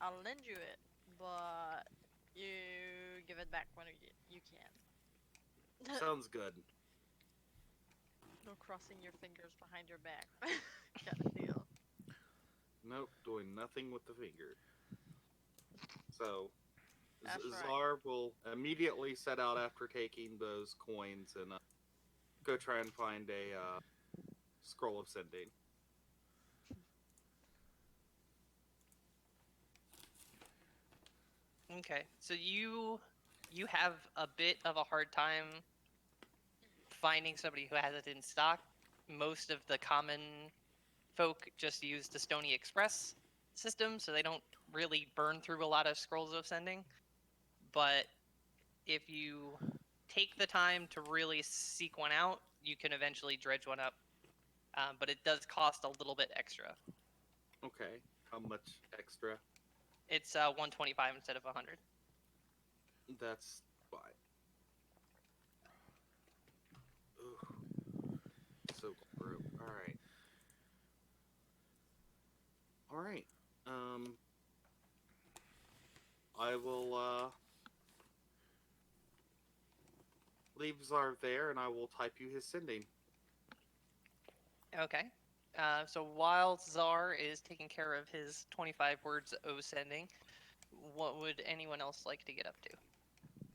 I'll lend you it, but you give it back when you can. Sounds good. No crossing your fingers behind your back. Kind of deal. Nope, doing nothing with the finger. So, That's right. Czar will immediately set out after taking those coins and go try and find a scroll of sending. Okay, so you have a bit of a hard time finding somebody who has it in stock. Most of the common folk just use the Stony Express system, so they don't really burn through a lot of scrolls of sending. But if you take the time to really seek one out, you can eventually dredge one up. But it does cost a little bit extra. Okay, how much extra? It's 125 instead of 100. That's fine. Ooh, so broke. All right. All right. I will leave Czar there, and I will type you his sending. Okay. So while Czar is taking care of his 25 words of sending, what would anyone else like to get up to?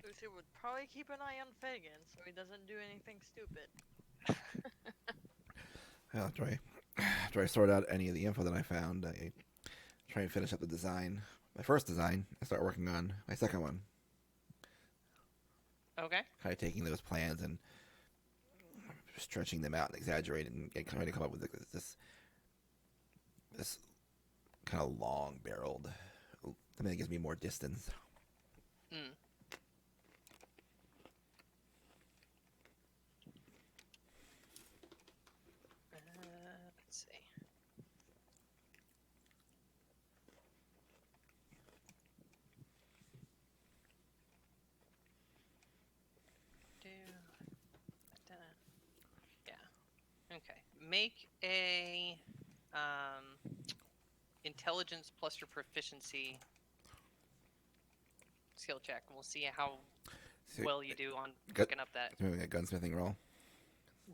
Lucy would probably keep an eye on Fagan so he doesn't do anything stupid. After I sort out any of the info that I found, I try and finish up the design. My first design, I start working on my second one. Okay. Kind of taking those plans and stretching them out and exaggerating and trying to come up with this kind of long barreled something that gives me more distance. Hmm. Let's see. Yeah. Okay. Make a intelligence plus your proficiency skill check. We'll see how So, well you do on Gut- looking up that. Doing a gunsmithing roll.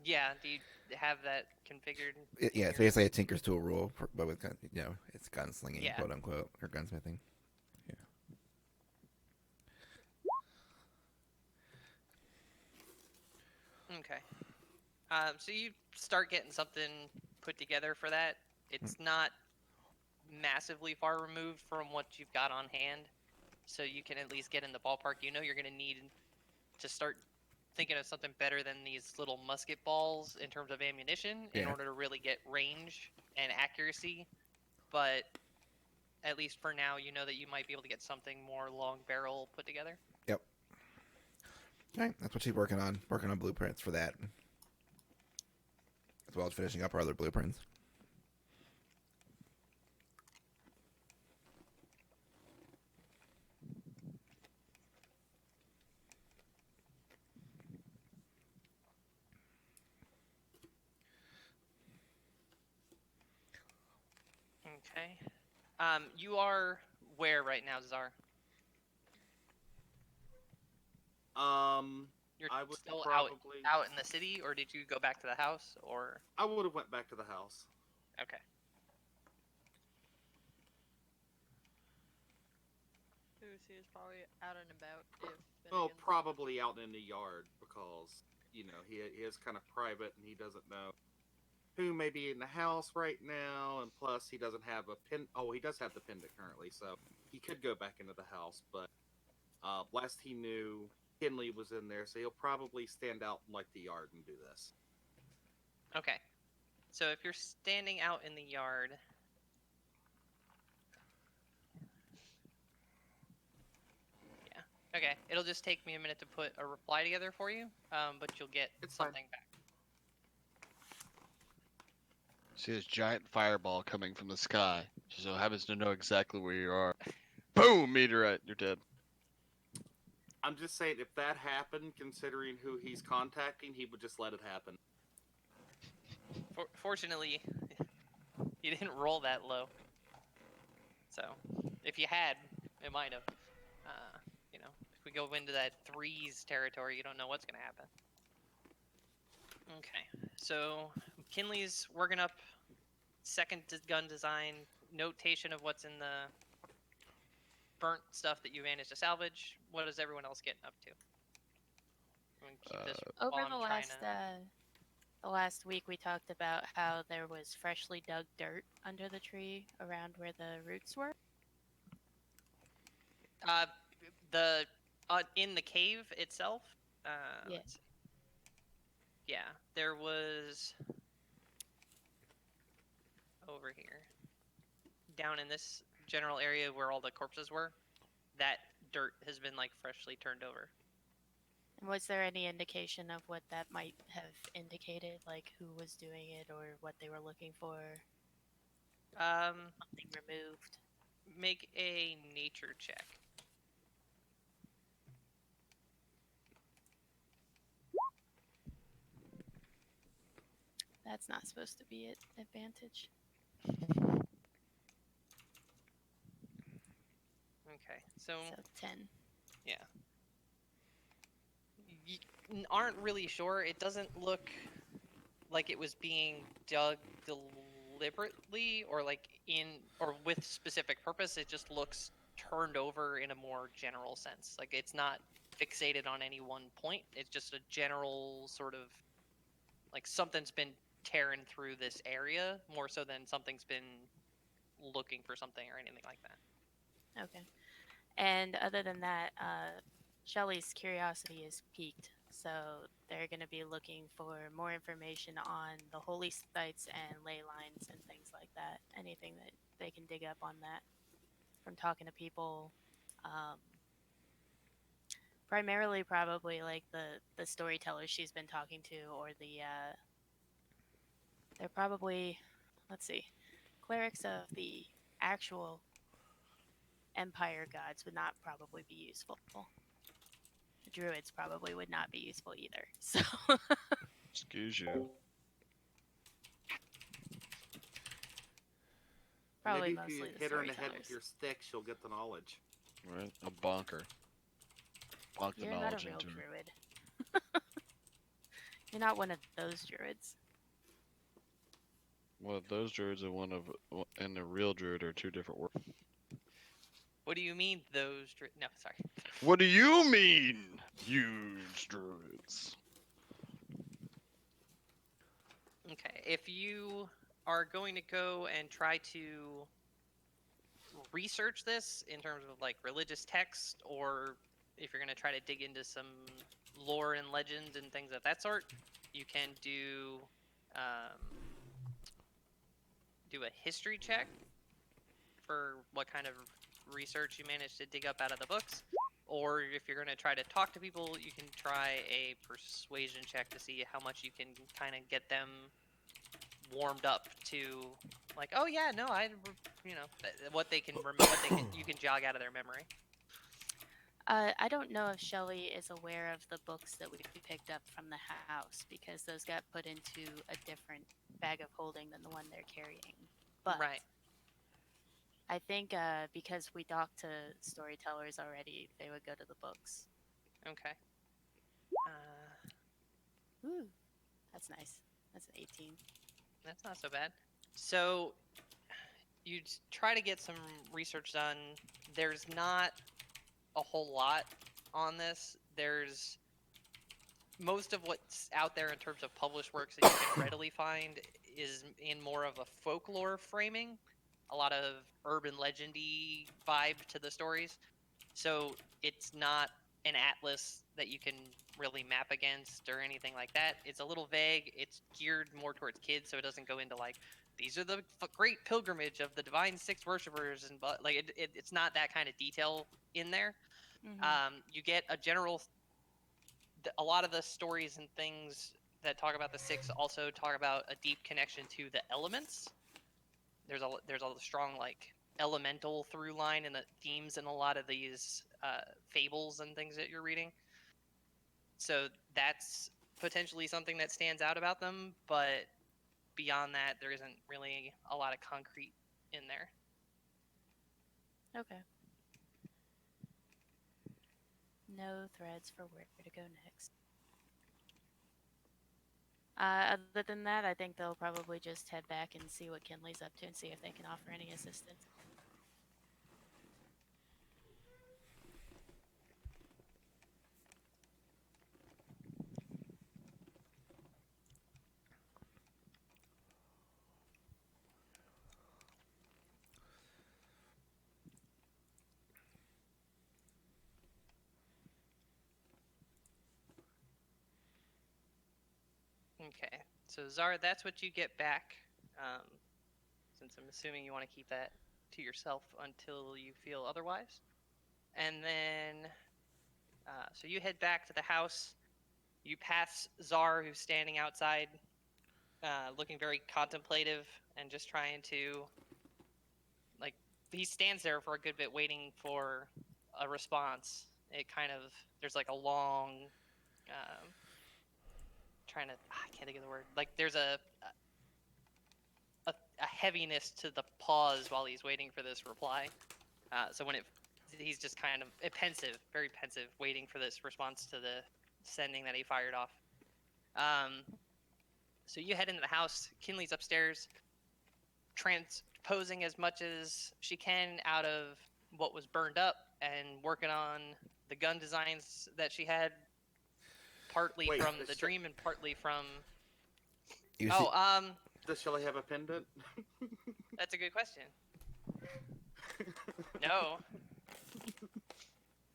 Yeah. Do you have that configured? Yeah, it's basically a tinker's tool rule, but with it's gunslinging, Yeah. quote unquote, or gunsmithing. Okay. So you start getting something put together for that. It's not massively far removed from what you've got on hand, so you can at least get in the ballpark. You know you're going to need to start thinking of something better than these little musket balls in terms of ammunition in Yeah. order to really get range and accuracy. But at least for now, you know that you might be able to get something more long barrel put together. Yep. All right, that's what she's working on. Working on blueprints for that, as well as finishing up her other blueprints. Okay. You are where right now, Czar? You're I would still probably. out in the city, or did you go back to the house, or? I would have went back to the house. Okay. Lucy is probably out and about if. Oh, Finnegan's- probably out in the yard because he is kind of private and he doesn't know who may be in the house right now, and plus he doesn't have a pin. Oh, he does have the pendant currently, so he could go back into the house. But last he knew, Kinley was in there, so he'll probably stand out in like the yard and do this. Okay. So if you're standing out in the yard, yeah. Okay. It'll just take me a minute to put a reply together for you, but you'll get It's fine. something back. See this giant fireball coming from the sky. She so happens to know exactly where you are. Boom! Meteorite. You're dead. I'm just saying, if that happened, considering who he's contacting, he would just let it happen. Fortunately, you didn't roll that low. So, if if you had, it might have. You know, if we go into that threes territory, you don't know what's gonna happen. Okay, so Kinley's working up second gun design, notation of what's in the burnt stuff that you managed to salvage. What is everyone else getting up to? I'm gonna keep this Over while I'm trying to. the last week, we talked about how there was freshly dug dirt under the tree around where the roots were. The in the cave itself. Yeah. Let's see. Yeah, there was over here, down in this general area where all the corpses were. That dirt has been like freshly turned over. And was there any indication of what that might have indicated, like who was doing it or what they were looking for? Something removed. Make a nature check. That's not supposed to be an advantage. Okay, so So 10. yeah, you aren't really sure. It doesn't look like it was being dug deliberately or like in or with specific purpose. It just looks turned over in a more general sense. Like it's not fixated on any one point. It's just a general sort of like something's been tearing through this area more so than something's been looking for something or anything like that. Okay. And other than that, Shelley's curiosity is piqued. So they're going to be looking for more information on the holy sites and ley lines and things like that. Anything that they can dig up on that from talking to people. Primarily, probably like the storytellers she's been talking to, or they're probably, let's see, clerics of the actual Empire gods would not probably be useful. Druids probably would not be useful either. So Excuse you. probably Maybe if you mostly the hit her in the head storytellers. with your stick, she'll get the knowledge. Right? A bonker. Bonk the You're not a knowledge real into her. druid. You're not one of those druids. Well, those druids are and the real druid are two different words. What do you mean those? No, sorry. What do you mean, huge druids? Okay, if you are going to go and try to research this in terms of like religious text, or if you're going to try to dig into some lore and legend and things of that sort, you can do a history check for what kind of research you managed to dig up out of the books. Or if you're going to try to talk to people, you can try a persuasion check to see how much you can kind of get them warmed up to, like, oh yeah, no, what they can remember, you can jog out of their memory. I don't know if Shelley is aware of the books that we picked up from the house because those got put into a different bag of holding than the one they're carrying. But Right. I think because we talked to storytellers already, they would go to the books. Okay. Ooh, that's nice. That's an 18. That's not so bad. So you try to get some research done. There's not a whole lot on this. There's most of what's out there in terms of published works that you can readily find is in more of a folklore framing, a lot of urban legendy vibe to the stories. So it's not an atlas that you can really map against or anything like that. It's a little vague. It's geared more towards kids, so it doesn't go into like these are the great pilgrimage of the divine six worshippers, and but like it's not that kind of detail in there. You get a general. A lot of the stories and things that talk about the six also talk about a deep connection to the elements. There's a strong like elemental through line and the themes in a lot of these fables and things that you're reading. So that's potentially something that stands out about them, but beyond that, there isn't really a lot of concrete in there. Okay. No threads for where to go next. Other than that, I think they'll probably just head back and see what Kinley's up to and see if they can offer any assistance. Okay. So Zara, that's what you get back. Um, since I'm assuming you want to keep that to yourself until you feel otherwise. And then, so you head back to the house. You pass Czar, who's standing outside, looking very contemplative and just trying to, like, he stands there for a good bit waiting for a response. It kind of, there's like a long, um, I can't think of the word. Like, there's a heaviness to the pause while he's waiting for this reply. So he's just kind of pensive, very pensive, waiting for this response to the sending that he fired off. So you head into the house. Kinley's upstairs, transposing as much as she can out of what was burned up and working on the gun designs that she had, partly Wait, from does the She- dream and partly from. You see, Oh, does Shelly have a pendant? that's a good question. No.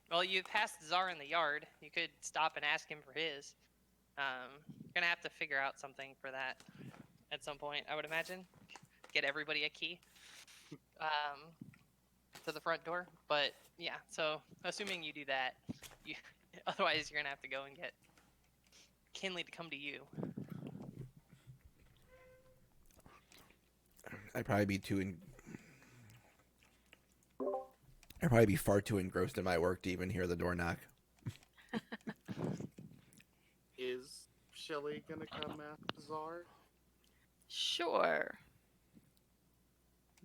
Well, you passed Czar in the yard. You could stop and ask him for his. You're gonna have to figure out something for that at some point, I would imagine. Get everybody a key to the front door. But yeah, so assuming you do that, you otherwise you're gonna have to go and get Kinley to come to you. I'd probably be I'd probably be far too engrossed in my work to even hear the door knock. Is Shelly gonna come after Czar? Sure.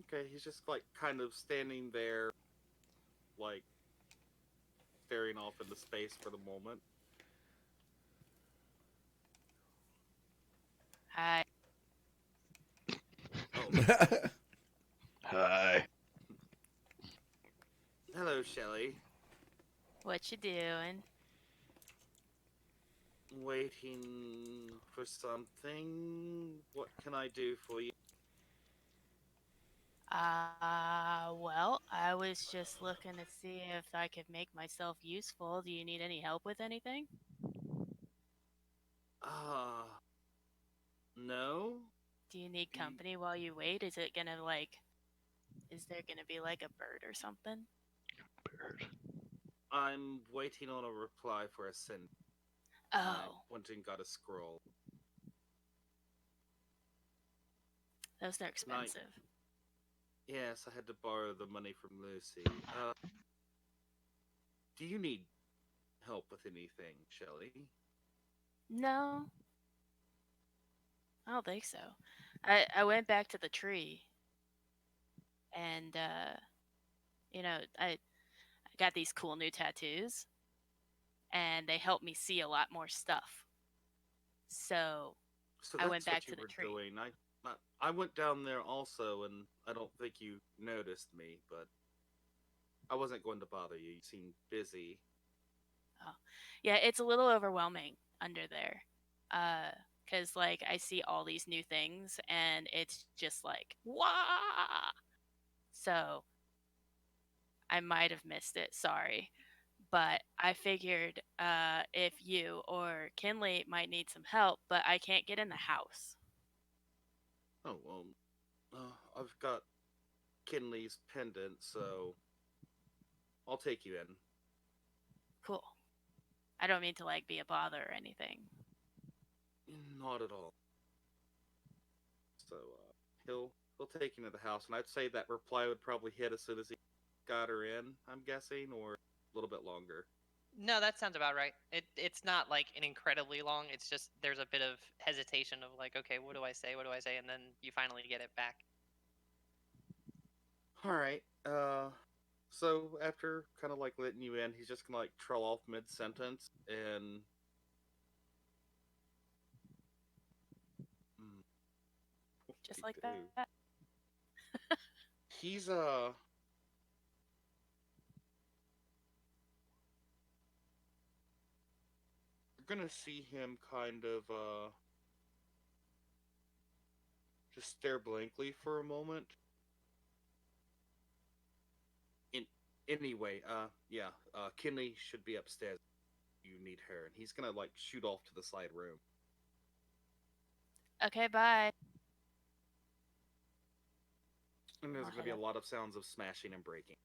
Okay, he's just like kind of standing there, like staring off into space for the moment. Hi. Oh, Hi. hello, Shelly. What you doing? Waiting for something. What can I do for you? Well, I was just looking to see if I could make myself useful. Do you need any help with anything? No. Do you need You- company while you wait? Is there gonna be like a bird or something? Bird. I'm waiting on a reply for a send. I Oh, went and got a scroll. those are Night. expensive. Yes, I had to borrow the money from Lucy. Do you need help with anything, Shelly? No, I don't think so. I went back to the tree and I got these cool new tattoos and they helped me see a lot more stuff. So So I went that's back what to you the were tree. doing. I went down there also, and I don't think you noticed me, but I wasn't going to bother you. You seemed busy. Oh, yeah, it's a little overwhelming under there. Cause like I see all these new things and it's just like wow. So I might have missed it. Sorry. But I figured if you or Kinley might need some help, but I can't get in the house. Oh well, I've got Kinley's pendant, so I'll take you in. Cool. I don't mean to like be a bother or anything. Not at all. So he'll take you into the house, and I'd say that reply would probably hit as soon as he got her in. I'm guessing, or a little bit longer. No, that sounds about right. It's not like an incredibly long. It's just there's a bit of hesitation of like, okay, what do I say? What do I say? And then you finally get it back. All right. So after kind of like letting you in, he's just gonna like trail off mid sentence and hmm, what would Just he like do? that. He's you're gonna see him kind of just stare blankly for a moment. In anyway, yeah, Kinley should be upstairs. You need her, and he's gonna like shoot off to the side room. Okay, bye. And there's I'll gonna head be a up. lot of sounds of smashing and breaking.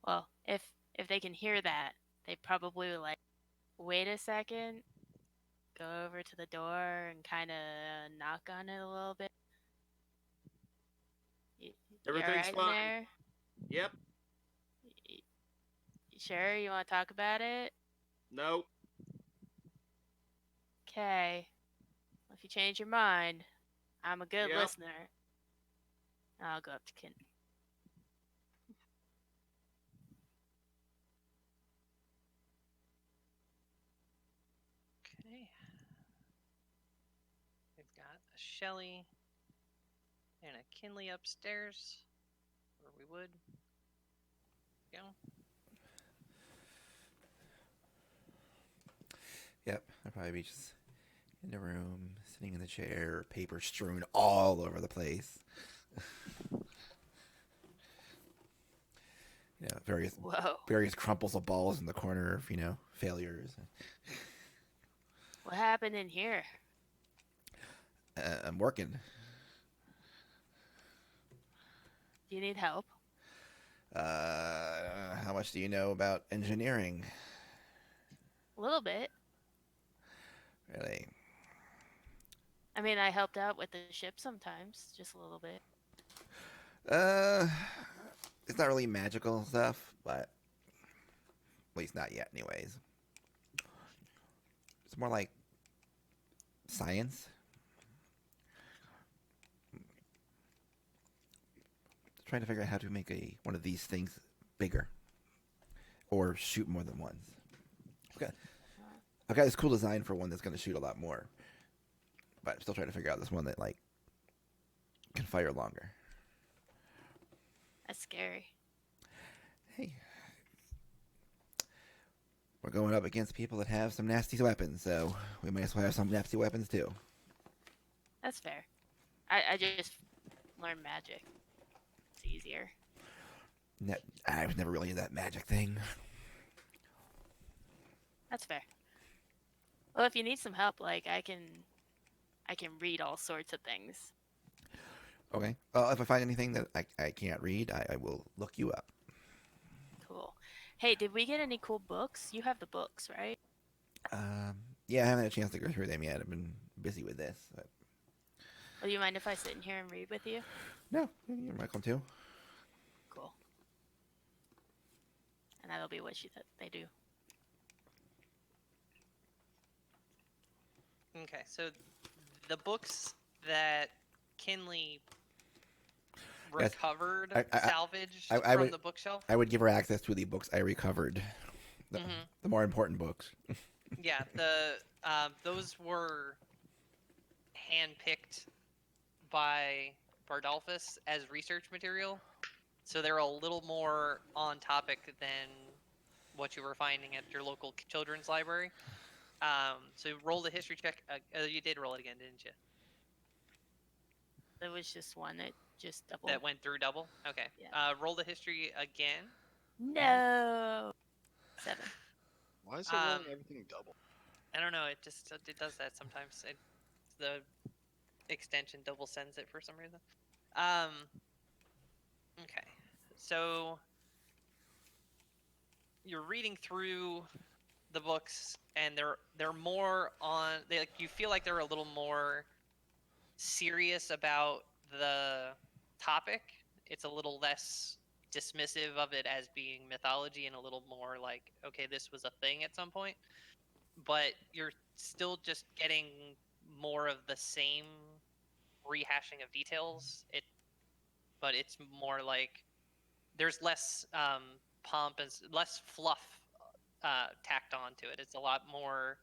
Well, if they can hear that, they probably will, like, wait a second, go over to the door and kind of knock on it a little bit. You all Everything's right in fine. there? Yep. Y- You sure you want to talk about it? Nope. Okay. Well, if you change your mind, I'm a good Yep. listener. I'll go up to Kin. Okay. We've got a Shelly and a Kinley upstairs, where we would go. Yep, I'd probably be just in the room, sitting in the chair, paper strewn all over the place. Various Whoa. crumples of balls in the corner of failures. What happened in here? I'm working. Do you need help? How much do you know about engineering? A little bit. Really? I mean, I helped out with the ship sometimes, just a little bit. Uh, it's not really magical stuff, but at least not yet, anyways. It's more like science. Trying to figure out how to make one of these things bigger, or shoot more than once. Okay, I've got this cool design for one that's going to shoot a lot more, but I'm still trying to figure out this one that like can fire longer. That's scary. Hey, we're going up against people that have some nasty weapons, so we might as well have some nasty weapons too. That's fair. I just learned magic. It's easier. I was never really into that magic thing. That's fair. Well, if you need some help, like I can read all sorts of things. Okay. If I find anything that I can't read, I will look you up. Cool. Hey, did we get any cool books? You have the books, right? Yeah, I haven't had a chance to go through them yet. I've been busy with this. But... Will you mind if I sit in here and read with you? No, you're welcome to. Cool. And that'll be what they do. Okay, so the books that Kinley Yes, recovered, I- salvaged I from would- the bookshelf. I would give her access to the books I recovered, the, Mhm. the more important books. Yeah, those were handpicked by Bardolphus as research material, so they're a little more on topic than what you were finding at your local children's library. So roll the history check. You did roll it again, didn't you? There was just one that just double. That went through double. Okay. Yeah. Roll the history again. No. 7. Why is it rolling everything double? I don't know. It does that sometimes. The extension double sends it for some reason. Okay. So you're reading through the books, and they're more on. You feel like they're a little more serious about the topic. It's a little less dismissive of it as being mythology, and a little more like, okay, this was a thing at some point. But you're still just getting more of the same rehashing of details. but it's more like there's less pomp and less fluff tacked onto it. It's a lot more.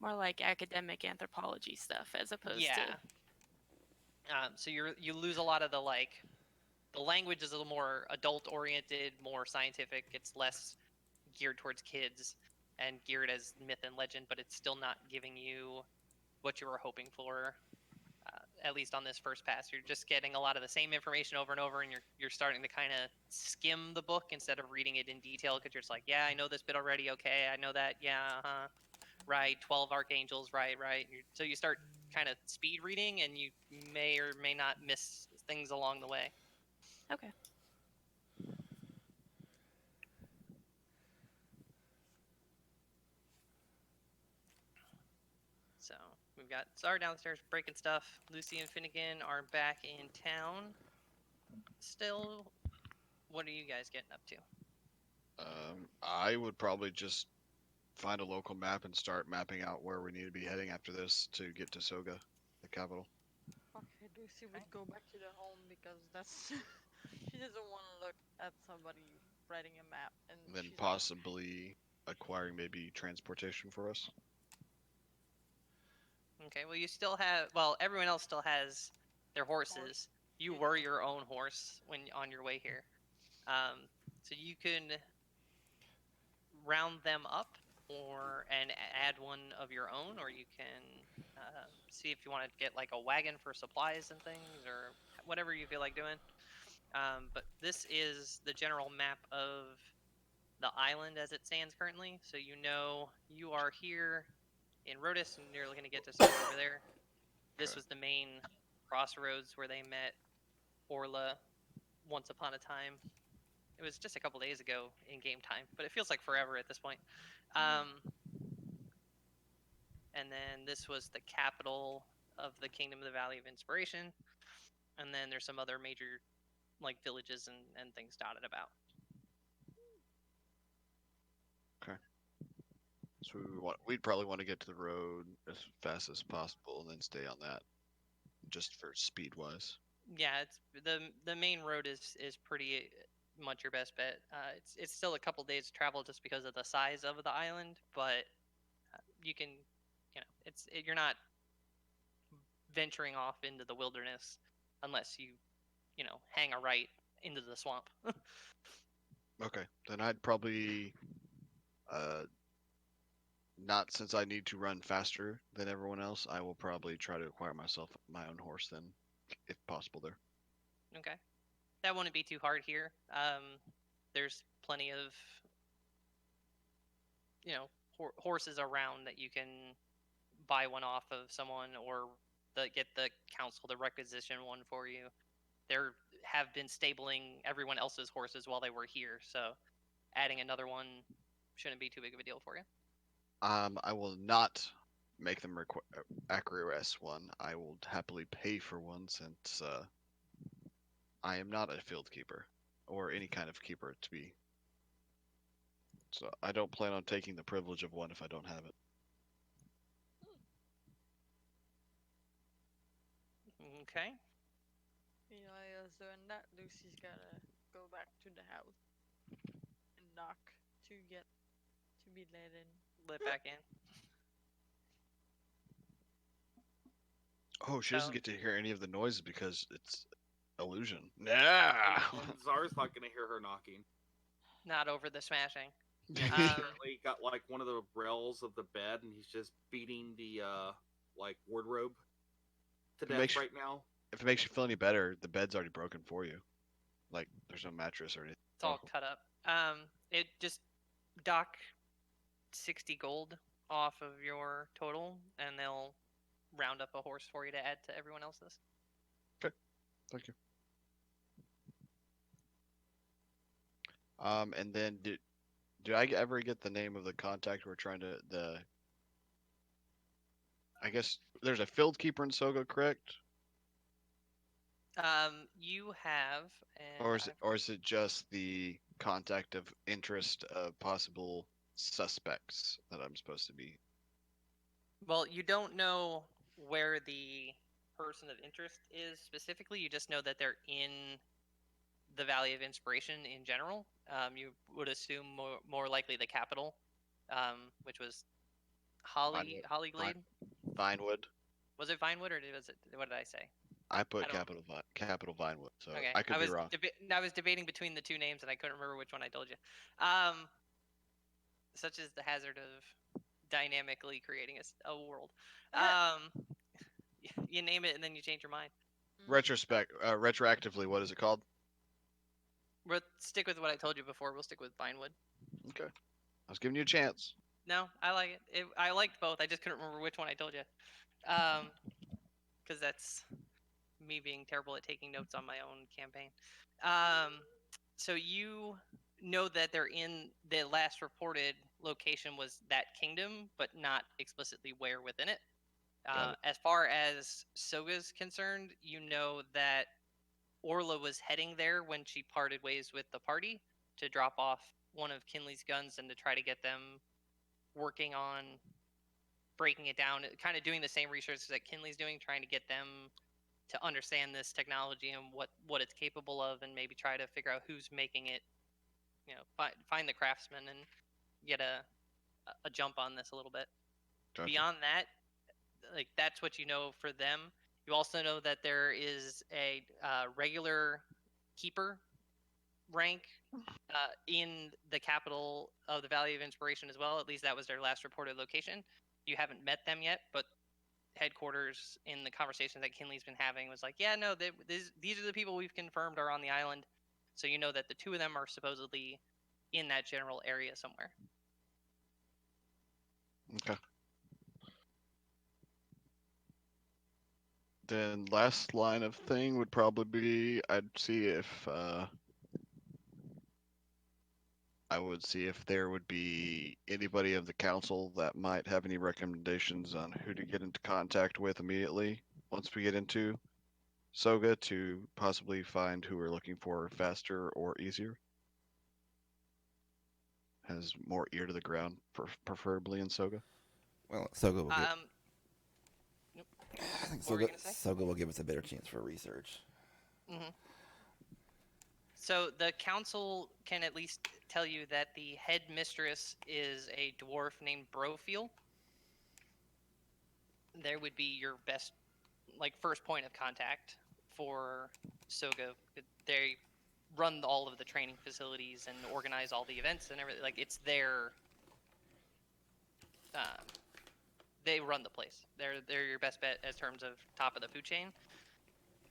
More like academic anthropology stuff as opposed Yeah. to. So you lose a lot of the language is a little more adult oriented, more scientific. It's less geared towards kids and geared as myth and legend, but it's still not giving you what you were hoping for. At least on this first pass, you're just getting a lot of the same information over and over, and you're starting to kind of skim the book instead of reading it in detail because you're just like, yeah, I know this bit already. Okay, I know that. Yeah, right. 12 archangels. Right, right. So you start kind of speed reading, and you may or may not miss things along the way. Okay. So we've got Czar downstairs breaking stuff. Lucy and Finnegan are back in town. Still, what are you guys getting up to? I would probably just find a local map and start mapping out where we need to be heading after this to get to Soga, the capital. Okay, Lucy would go back to the home because that's she doesn't want to look at somebody writing a map and And then she's possibly acquiring maybe transportation for us. Okay, well you still have. Well, everyone else still has their horses. You were your own horse when on your way here, so you can round them up and add one of your own, or you can see if you want to get like a wagon for supplies and things, or whatever you feel like doing. But this is the general map of the island as it stands currently. So you know you are here in Rhodis, and you're looking to get to somewhere over there. This Okay. was the main crossroads where they met Orla once upon a time. It was just a couple days ago in game time, but it feels like forever at this point. And then this was the capital of the Kingdom of the Valley of Inspiration. And then there's some other major like villages and things dotted about. So we'd probably want to get to the road as fast as possible and then stay on that, just for speed wise. Yeah, it's the main road is pretty much your best bet. It's still a couple days travel just because of the size of the island, but you can, you're not venturing off into the wilderness unless you hang a right into the swamp. Okay, then I'd probably, uh, not since I need to run faster than everyone else, I will probably try to acquire myself my own horse then, if possible. There. Okay, that wouldn't be too hard here. There's plenty of horses around that you can buy one off of someone or get the council to requisition one for you. There have been stabling everyone else's horses while they were here, so adding another one shouldn't be too big of a deal for you. I will not make them acquiesce one. I will happily pay for one since I am not a field keeper or any kind of keeper to be. So I don't plan on taking the privilege of one if I don't have it. Okay. Elia's doing that. Lucy's gotta go back to the house and knock to get to be let in. Let back in. Oh, she So- doesn't get to hear any of the noises because it's illusion. Nah. And Czar's not going to hear her knocking. Not over the smashing. He's currently got like one of the rails of the bed, and he's just beating the like wardrobe to death makes- right now. If it makes you feel any better, the bed's already broken for you. Like there's no mattress or anything. It's all cut up. It just dock 60 gold off of your total, and they'll round up a horse for you to add to everyone else's. Thank you. And then did I ever get the name of the contact we're trying to I guess there's a field keeper in Soga, correct? You have, and Or is it just the contact of interest of possible suspects that I'm supposed to be? well, you don't know where the person of interest is specifically. You just know that they're in the Valley of Inspiration in general. You would assume more likely the capital, which was Vinewood. Hollyglade. Vinewood. Was it Vinewood or was it? What did I say? I I put don't. capital Vinewood, so Okay, I could be wrong. I was debating between the two names and I couldn't remember which one I told you. Such is the hazard of dynamically creating a world. You name it and then you change your mind. Retroactively, what is it called? We'll stick with what I told you before. We'll stick with Vinewood. Okay, I was giving you a chance. No, I like it. I liked both. I just couldn't remember which one I told you. Because that's me being terrible at taking notes on my own campaign. So you know that they're in the last reported location was that kingdom, but not explicitly where within it. As far as Soga's concerned, you know that Orla was heading there when she parted ways with the party to drop off one of Kinley's guns and to try to get them working on breaking it down, kind of doing the same research that Kinley's doing, trying to get them to understand this technology and what it's capable of, and maybe try to figure out who's making it. Find the craftsman and get a jump on this a little bit. Gotcha. Beyond that, like that's what you know for them. You also know that there is a regular keeper rank in the capital of the Valley of Inspiration as well. At least that was their last reported location. You haven't met them yet, but headquarters in the conversation that Kinley's been having was like, yeah, no, these are the people we've confirmed are on the island. So you know that the two of them are supposedly in that general area somewhere. Okay. Then last line of thing would probably be I'd see if there would be anybody of the council that might have any recommendations on who to get into contact with immediately once we get into Soga to possibly find who we're looking for faster or easier. Has more ear to the ground, preferably in Soga. Well, Soga will get. Nope. I think What were you gonna say? Soga will give us a better chance for research. Mm-hmm. So the council can at least tell you that the headmistress is a dwarf named Brofiel. There would be your best, first point of contact for Soga. They run all of the training facilities and organize all the events and everything. Like it's their, they run the place. They're your best bet as terms of top of the food chain.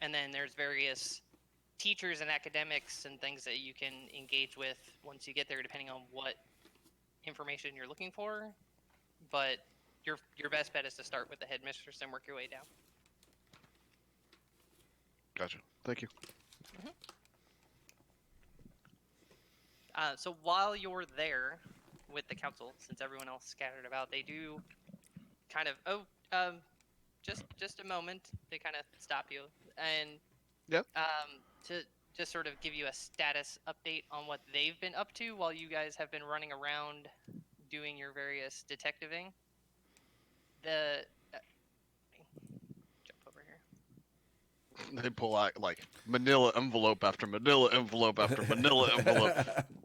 And then there's various teachers and academics and things that you can engage with once you get there, depending on what information you're looking for. But your best bet is to start with the headmistress and work your way down. Gotcha. Thank you. Mm-hmm. So while you're there with the council, since everyone else scattered about, they do kind of just a moment. They kind of stop you and Yep. To just sort of give you a status update on what they've been up to while you guys have been running around doing your various detectiving. Jump over here. They pull out like manila envelope after manila envelope after manila envelope.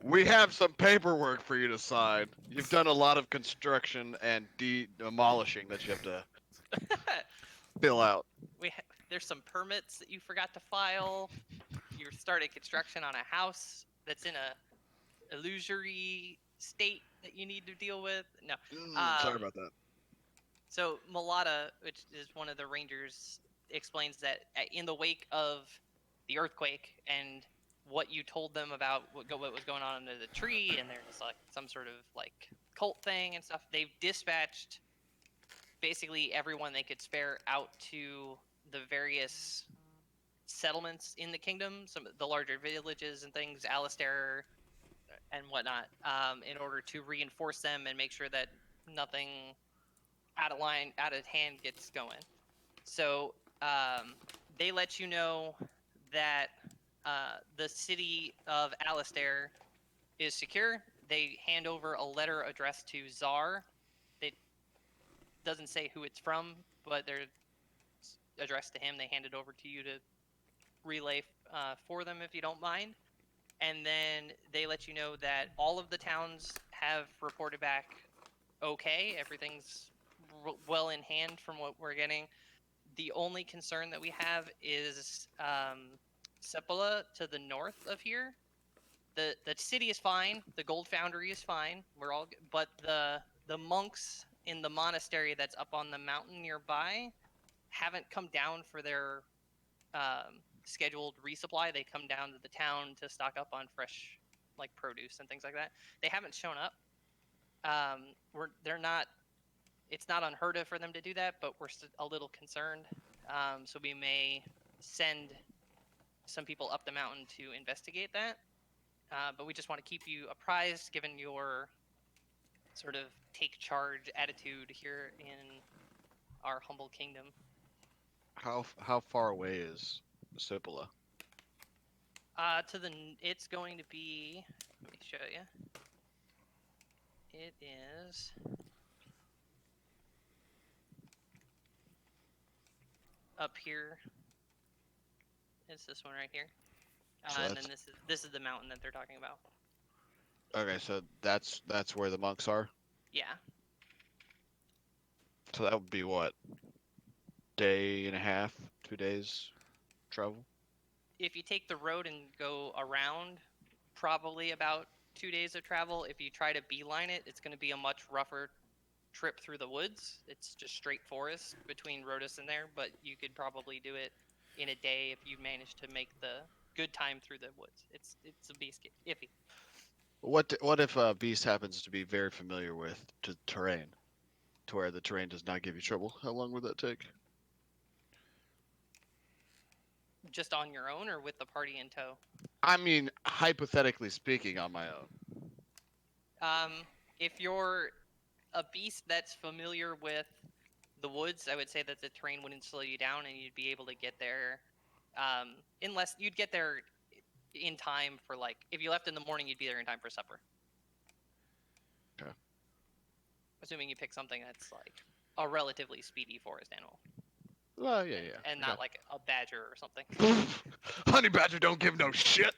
We have some paperwork for you to sign. You've done a lot of construction and demolishing that you have to fill out. There's some permits that you forgot to file. You started construction on a house that's in a illusory state that you need to deal with. No. Sorry about that. So Mulata, which is one of the rangers, explains that in the wake of the earthquake and what you told them about what was going on under the tree, and there's like some sort of like cult thing and stuff, they've dispatched basically everyone they could spare out to the various settlements in the kingdom, some of the larger villages and things, Alistair and whatnot, in order to reinforce them and make sure that nothing out of hand gets going. So they let you know that the city of Alistair is secure. They hand over a letter addressed to Czar. It doesn't say who it's from, but they're addressed to him. They hand it over to you to relay for them if you don't mind. and then they let you know that all of the towns have reported back okay. Everything's well in hand from what we're getting. The only concern that we have is Sepola to the north of here. The city is fine. The gold foundry is fine. We're all, but the monks in the monastery that's up on the mountain nearby haven't come down for their scheduled resupply. They come down to the town to stock up on fresh like produce and things like that. They haven't shown up. They're not. It's not unheard of for them to do that, but we're a little concerned. So we may send some people up the mountain to investigate that. But we just want to keep you apprised, given your sort of take charge attitude here in our humble kingdom. How far away is Cipolla? It's going to be. Let me show you. It is. Up here. It's this one right here. So And that's then this is the mountain that they're talking about. okay. So that's where the monks are. Yeah. So that would be what, day and a half, 2 days travel. If you take the road and go around, probably about 2 days of travel. If you try to beeline it, it's going to be a much rougher trip through the woods. It's just straight forest between Rhodis and there, but you could probably do it in a day if you manage to make the good time through the woods. It's a beast iffy. What if Beast happens to be very familiar with terrain, to where the terrain does not give you trouble? How long would that take? Just on your own or with the party in tow? I mean, hypothetically speaking, on my own. If you're a beast that's familiar with the woods, I would say that the terrain wouldn't slow you down and you'd be able to get there. Unless you'd get there in time for like, if you left in the morning, you'd be there in time for supper. Okay. Assuming you pick something that's like a relatively speedy forest animal. Well, yeah. And okay. not like a badger or something. Honey badger don't give no shit.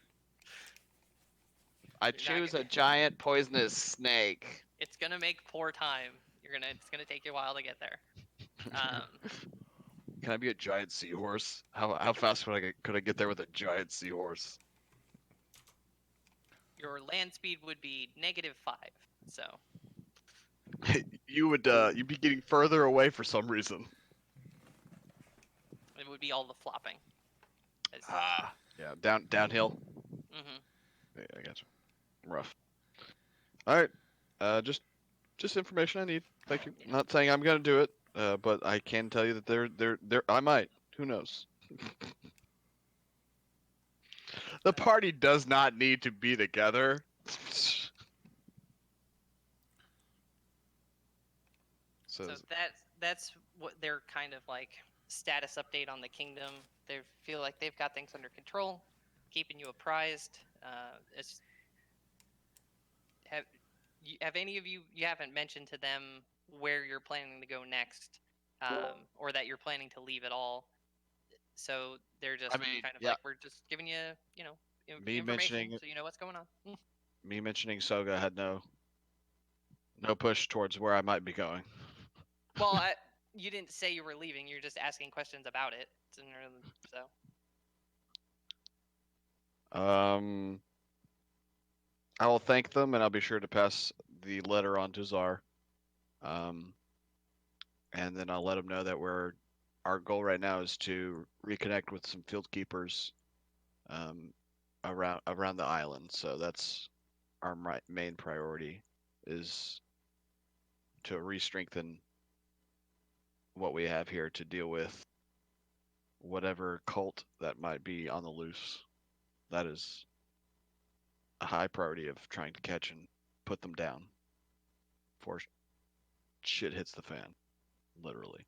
I You're not choose gonna- a giant poisonous snake. It's gonna make poor time. It's gonna take you a while to get there. Can I be a giant seahorse? How fast could I get there with a giant seahorse? Your land speed would be -5, so You'd be getting further away for some reason. it would be all the flopping. Yeah, downhill. Mm-hmm. Yeah, I gotcha. Rough. All right, just information I need. Thank you. Yeah. Not saying I'm gonna do it, but I can tell you that there I might. Who knows? The party does not need to be together. So that's what their kind of like status update on the kingdom. They feel like they've got things under control, keeping you apprised. Have any of you haven't mentioned to them where you're planning to go next, or that you're planning to leave at all? So they're just mean, kind of yeah. like, we're just giving you, Me information mentioning- so you know what's going on. Me mentioning Soga had no push towards where I might be going. Well, you didn't say you were leaving. You're just asking questions about it. So I will thank them, and I'll be sure to pass the letter on to Czar. And then I'll let them know that our goal right now is to reconnect with some field keepers, around the island. So that's our main priority, is to re-strengthen what we have here to deal with whatever cult that might be on the loose. That is a high priority of trying to catch and put them down before shit hits the fan, literally.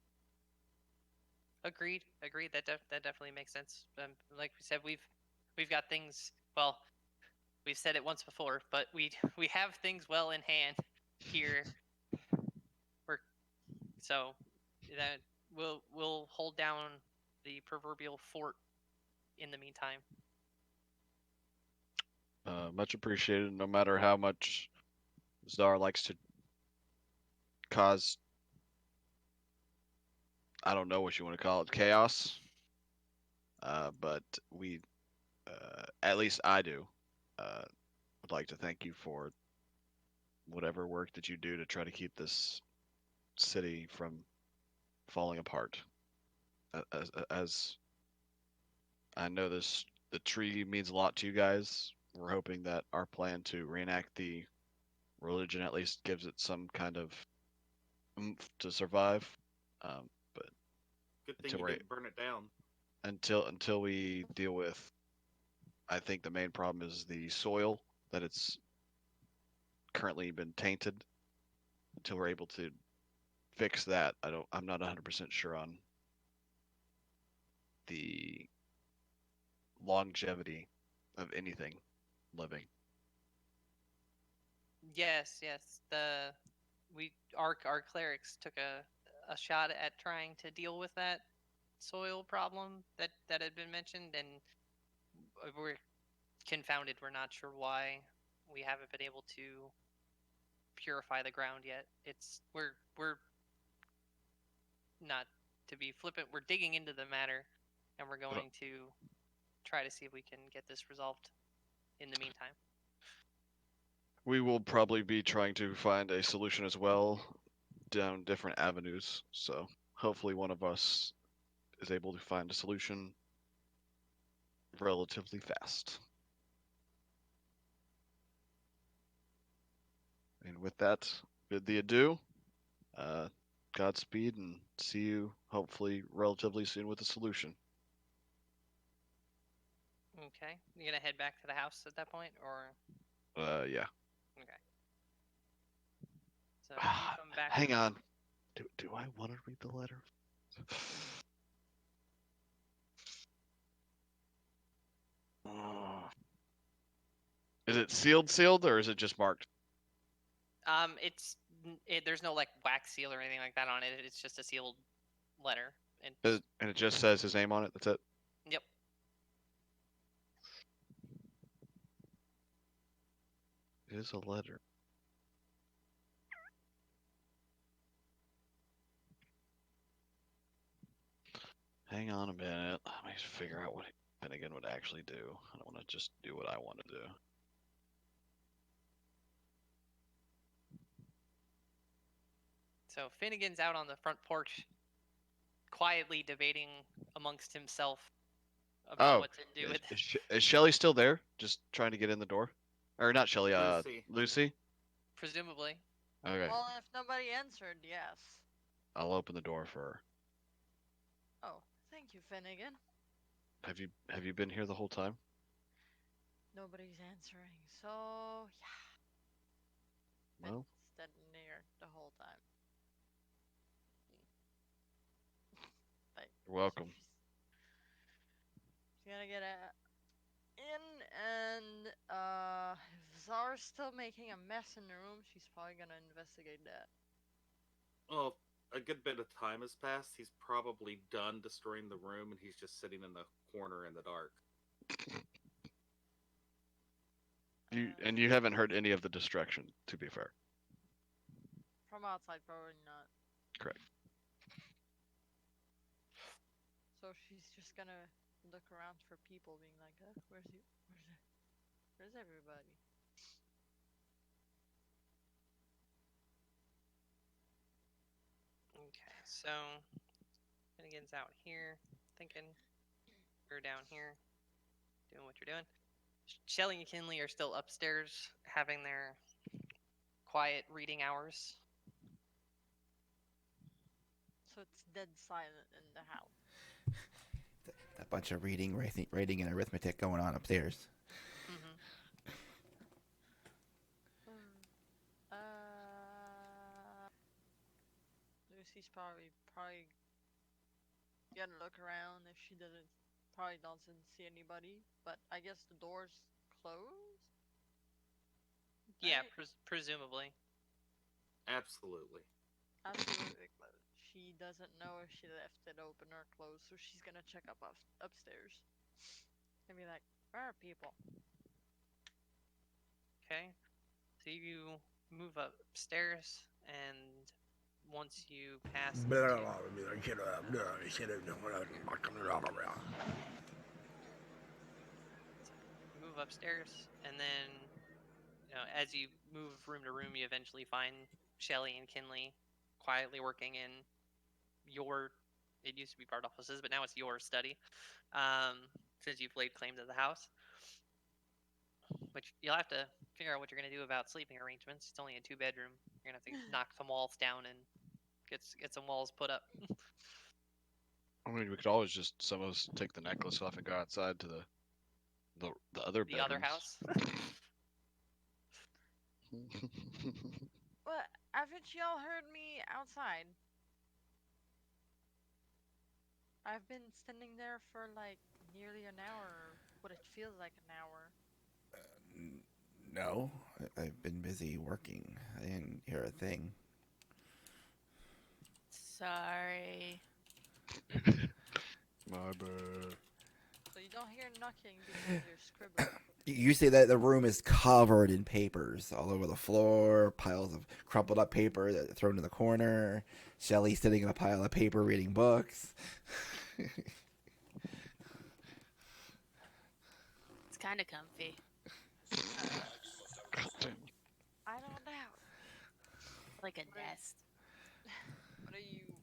agreed. That definitely makes sense. Like we said, we've got things. Well, we've said it once before, but we have things well in hand here. So that we'll hold down the proverbial fort in the meantime. Much appreciated. No matter how much Czar likes to cause, I don't know what you want to call it, chaos. But we, at least I do, would like to thank you for whatever work that you do to try to keep this city from falling apart. As I know the tree means a lot to you guys. We're hoping that our plan to reenact the religion at least gives it some kind of oomph to survive. But Good thing until you we're didn't burn it down. until we deal with, I think the main problem is the soil, that it's currently been tainted. Until we're able to fix that, I'm not 100% sure on the longevity of anything living. Yes, yes. Our clerics took a shot at trying to deal with that soil problem that had been mentioned, and we're confounded. We're not sure why we haven't been able to purify the ground yet. We're not to be flippant. We're digging into the matter, and we're going to try to see if we can get this resolved in the meantime. We will probably be trying to find a solution as well down different avenues. So hopefully one of us is able to find a solution relatively fast. And with that, bid thee adieu. Uh, Godspeed, and see you hopefully relatively soon with a solution. Okay, you gonna head back to the house at that point, or Yeah. okay? So you come back. Hang on. Do I want to read the letter? Is it sealed, or is it just marked? There's no like wax seal or anything like that on it. It's just a sealed letter. And And it just says his name on it. That's it. yep. It is a letter. Hang on a minute. Let me figure out what Finnegan would actually do. I don't want to just do what I want to do. So Finnegan's out on the front porch, quietly debating amongst himself about what to do with. Is Shelly still there? Just trying to get in the door? Or not Shelly, Lucy. Lucy? Presumably. Okay. Well, if nobody answered, yes. I'll open the door for her. Oh, thank you, Finnegan. Have you been here the whole time? Nobody's answering, so yeah. Been Well, standing there the whole time. Like, you're welcome. she's gonna get in, and if Zara's still making a mess in the room, she's probably gonna investigate that. Well, a good bit of time has passed. He's probably done destroying the room, and he's just sitting in the corner in the dark. You haven't heard any of the destruction, to be fair. From outside, probably not. Correct. So she's just gonna look around for people, being like, where's everybody? Okay, so Finnegan's out here thinking. You're down here doing what you're doing. Shelly and Kinley are still upstairs having their quiet reading hours. So it's dead silent in the house. That bunch of reading, writing, and arithmetic going on upstairs. Mm-hmm. Lucy's probably gonna look around if she probably doesn't see anybody. But I guess the door's closed. Yeah, Right? presumably. Absolutely. Absolutely closed. She doesn't know if she left it open or closed, so she's gonna check upstairs and be like, "Where are people?" Okay. So you move upstairs, and once you pass into you move upstairs, and then as you move room to room, you eventually find Shelly and Kinley quietly working in your. It used to be part offices, but now it's your study. Since you've laid claim to the house, which you'll have to figure out what you're going to do about sleeping arrangements. It's only a 2-bedroom. You're going to have to knock some walls down and get some walls put up. I mean, we could always just some of us take the necklace off and go outside to the other The other bedrooms. house. But haven't y'all heard me outside? I've been standing there for like nearly an hour, or what it feels like an hour. No, I've been busy working. I didn't hear a thing. Sorry. My bad. So you don't hear knocking because you're scribbling. You say that the room is covered in papers all over the floor, piles of crumpled up paper that are thrown in the corner. Shelly sitting in a pile of paper reading books. It's kind of comfy. I don't doubt. Like a What are- nest. What are you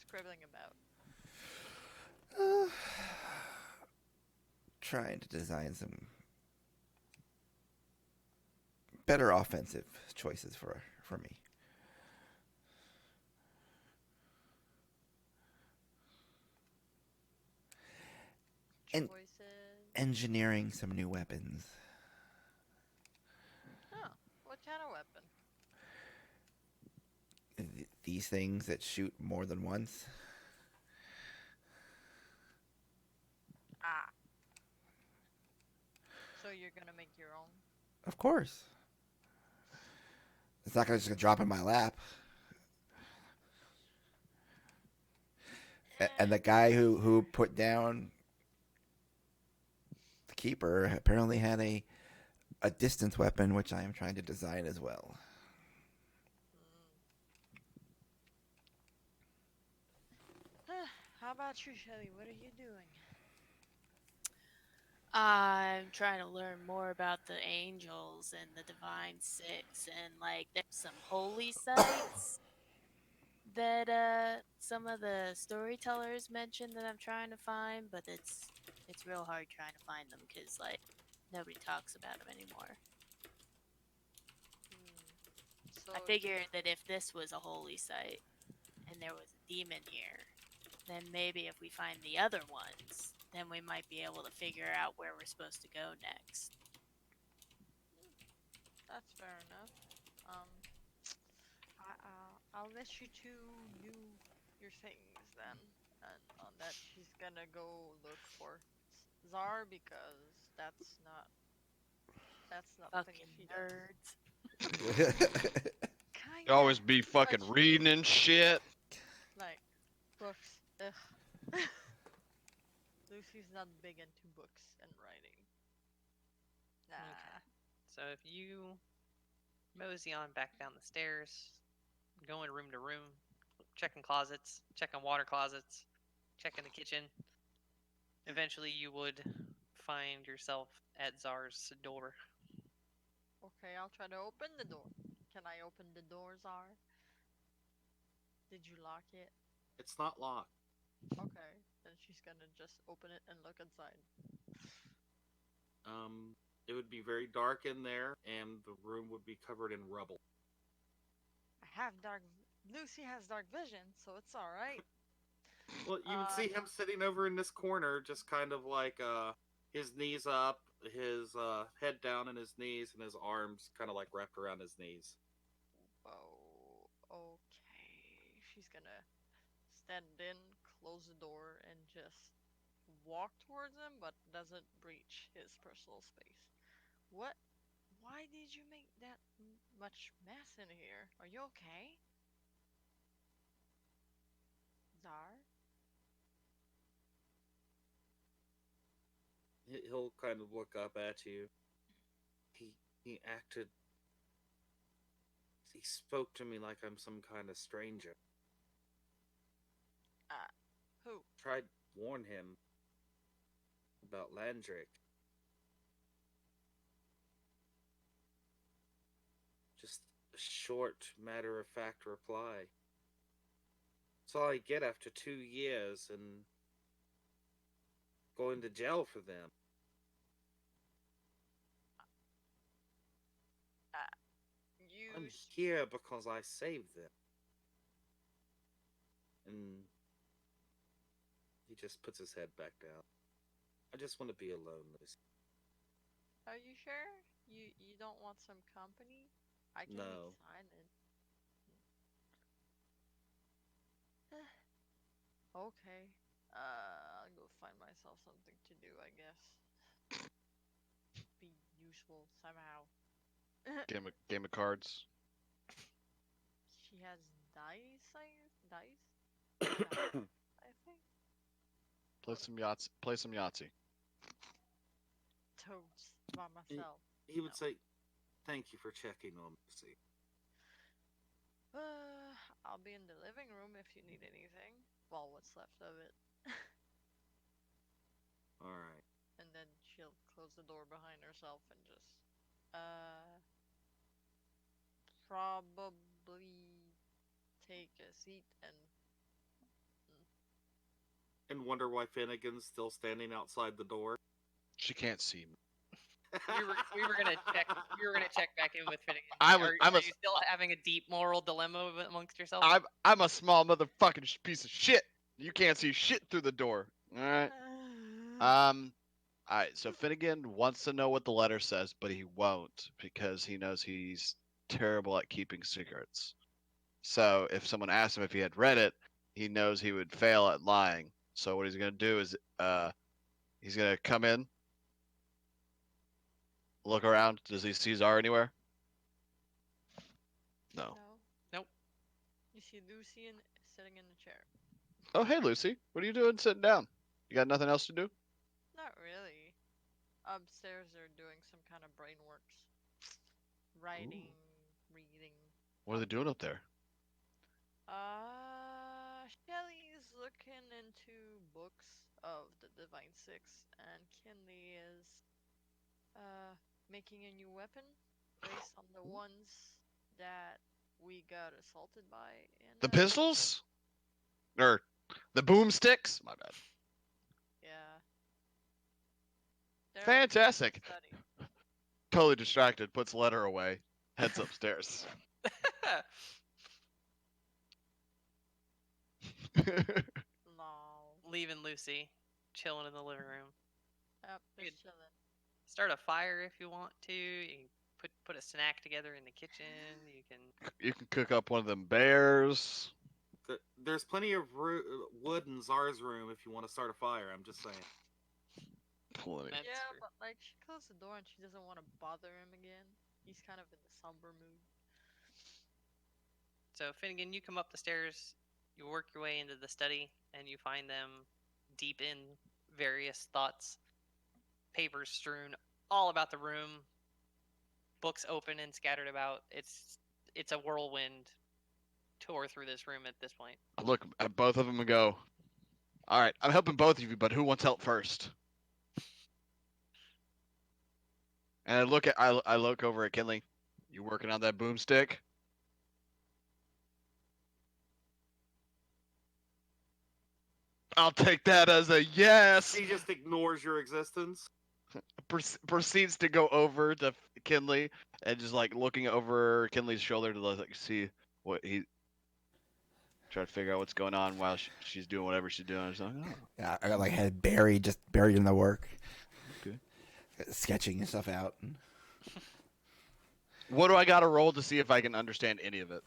scribbling about? Trying to design some better offensive choices for me. And Choices. engineering some new weapons. Oh, what kind of weapon? These things that shoot more than once. Ah. So you're gonna make your own? Of course. It's not gonna just drop in my lap. And the guy who put down the keeper apparently had a distance weapon, which I am trying to design as well. How about you, Shelly? What are you doing? I'm trying to learn more about the angels and the divine six, and like there's some holy sites that some of the storytellers mentioned that I'm trying to find, but it's real hard trying to find them because like nobody talks about them anymore. So I figured that if this was a holy site and there was a demon here, then maybe if we find the other ones, then we might be able to figure out where we're supposed to go next. that's fair enough. Um, I'll let you two do your things then. And on that, she's gonna go look for Czar because that's not thing Fucking she does. nerds. You Kinda. always be fucking But reading and shit. like books. Ugh. Lucy's not big into books and writing. Nah. Okay. So if you mosey on back down the stairs, going room to room, checking closets, checking water closets, checking the kitchen, eventually you would find yourself at Czar's door. Okay, I'll try to open the door. Can I open the door, Czar? Did you lock it? It's not locked. Okay, then she's gonna just open it and look inside. It would be very dark in there, and the room would be covered in rubble. I have dark. Lucy has dark vision, so it's all right. Well, you would see him sitting over in this corner, just kind of like his knees up, his head down in his knees, and his arms kind of like wrapped around his knees. Oh, okay. She's gonna stand in, close the door, and just walk towards him, but doesn't breach his personal space. What? Why did you make that much mess in here? Are you okay? Czar? He'll kind of look up at you. he acted. He spoke to me like I'm some kind of stranger. Who? Tried to warn him about Landrick. Just a short, matter of fact reply. That's all I get after 2 years and going to jail for them. I'm here because I saved them. And he just puts his head back down. I just want to be alone, Lucy. Are you sure? You don't want some company? I can No. be silent. Okay. I'll go find myself something to do, I guess. Be useful somehow. Game of cards. She has dice? I think. Play some Yahtzee. Play some Yahtzee. Toads by myself. He would No. say, "Thank you for checking on Lucy." I'll be in the living room if you need anything. Well, what's left of it. All right. And then she'll close the door behind herself and just, probably take a seat and. And wonder why Finnegan's still standing outside the door. She can't see me. We were gonna check. We were gonna check back in with Finnegan. I'm Are you still having a deep moral dilemma amongst yourself? I'm a small motherfucking piece of shit. You can't see shit through the door. All right. All right. So Finnegan wants to know what the letter says, but he won't because he knows he's terrible at keeping secrets. So if someone asked him if he had read it, he knows he would fail at lying. So what he's gonna do is he's gonna come in, look around. Does he see Zara anywhere? No. Nope. You see Lucy sitting in the chair. Oh, hey, Lucy. What are you doing sitting down? You got nothing else to do? Not really. Upstairs they're doing some kind of brain works. Writing, reading. What are they doing up there? Shelly's looking into books of the Divine Six, and Kinley is, making a new weapon based on the ones that we got assaulted by in The pistols? Or the boomsticks? My bad. Yeah. They're Fantastic. study. Totally distracted. Puts letter away. Heads upstairs. No. Leaving Lucy, chilling in the living room. Yep, Good. just chilling. Start a fire if you want to. You can put a snack together in the kitchen. You can. You can cook up one of them bears. There's plenty of wood in Zara's room if you want to start a fire. I'm just saying. Plenty. That's Yeah, true. but like she closed the door and she doesn't want to bother him again. He's kind of in the somber mood. So Finnegan, you come up the stairs. You work your way into the study, and you find them deep in various thoughts. Papers strewn all about the room. Books open and scattered about. It's a whirlwind tour through this room at this point. I look at both of them and go, all right, I'm helping both of you, but who wants help first? And I look over at Kinley. You working on that boomstick? I'll take that as a yes. She just ignores your existence. Proceeds to go over to Kinley and just like looking over Kinley's shoulder to like see what he try to figure out what's going on while she's doing whatever she's doing. It's like, oh. Yeah, I got like head buried in the work. Okay. Sketching and stuff out. What do I got to roll to see if I can understand any of it?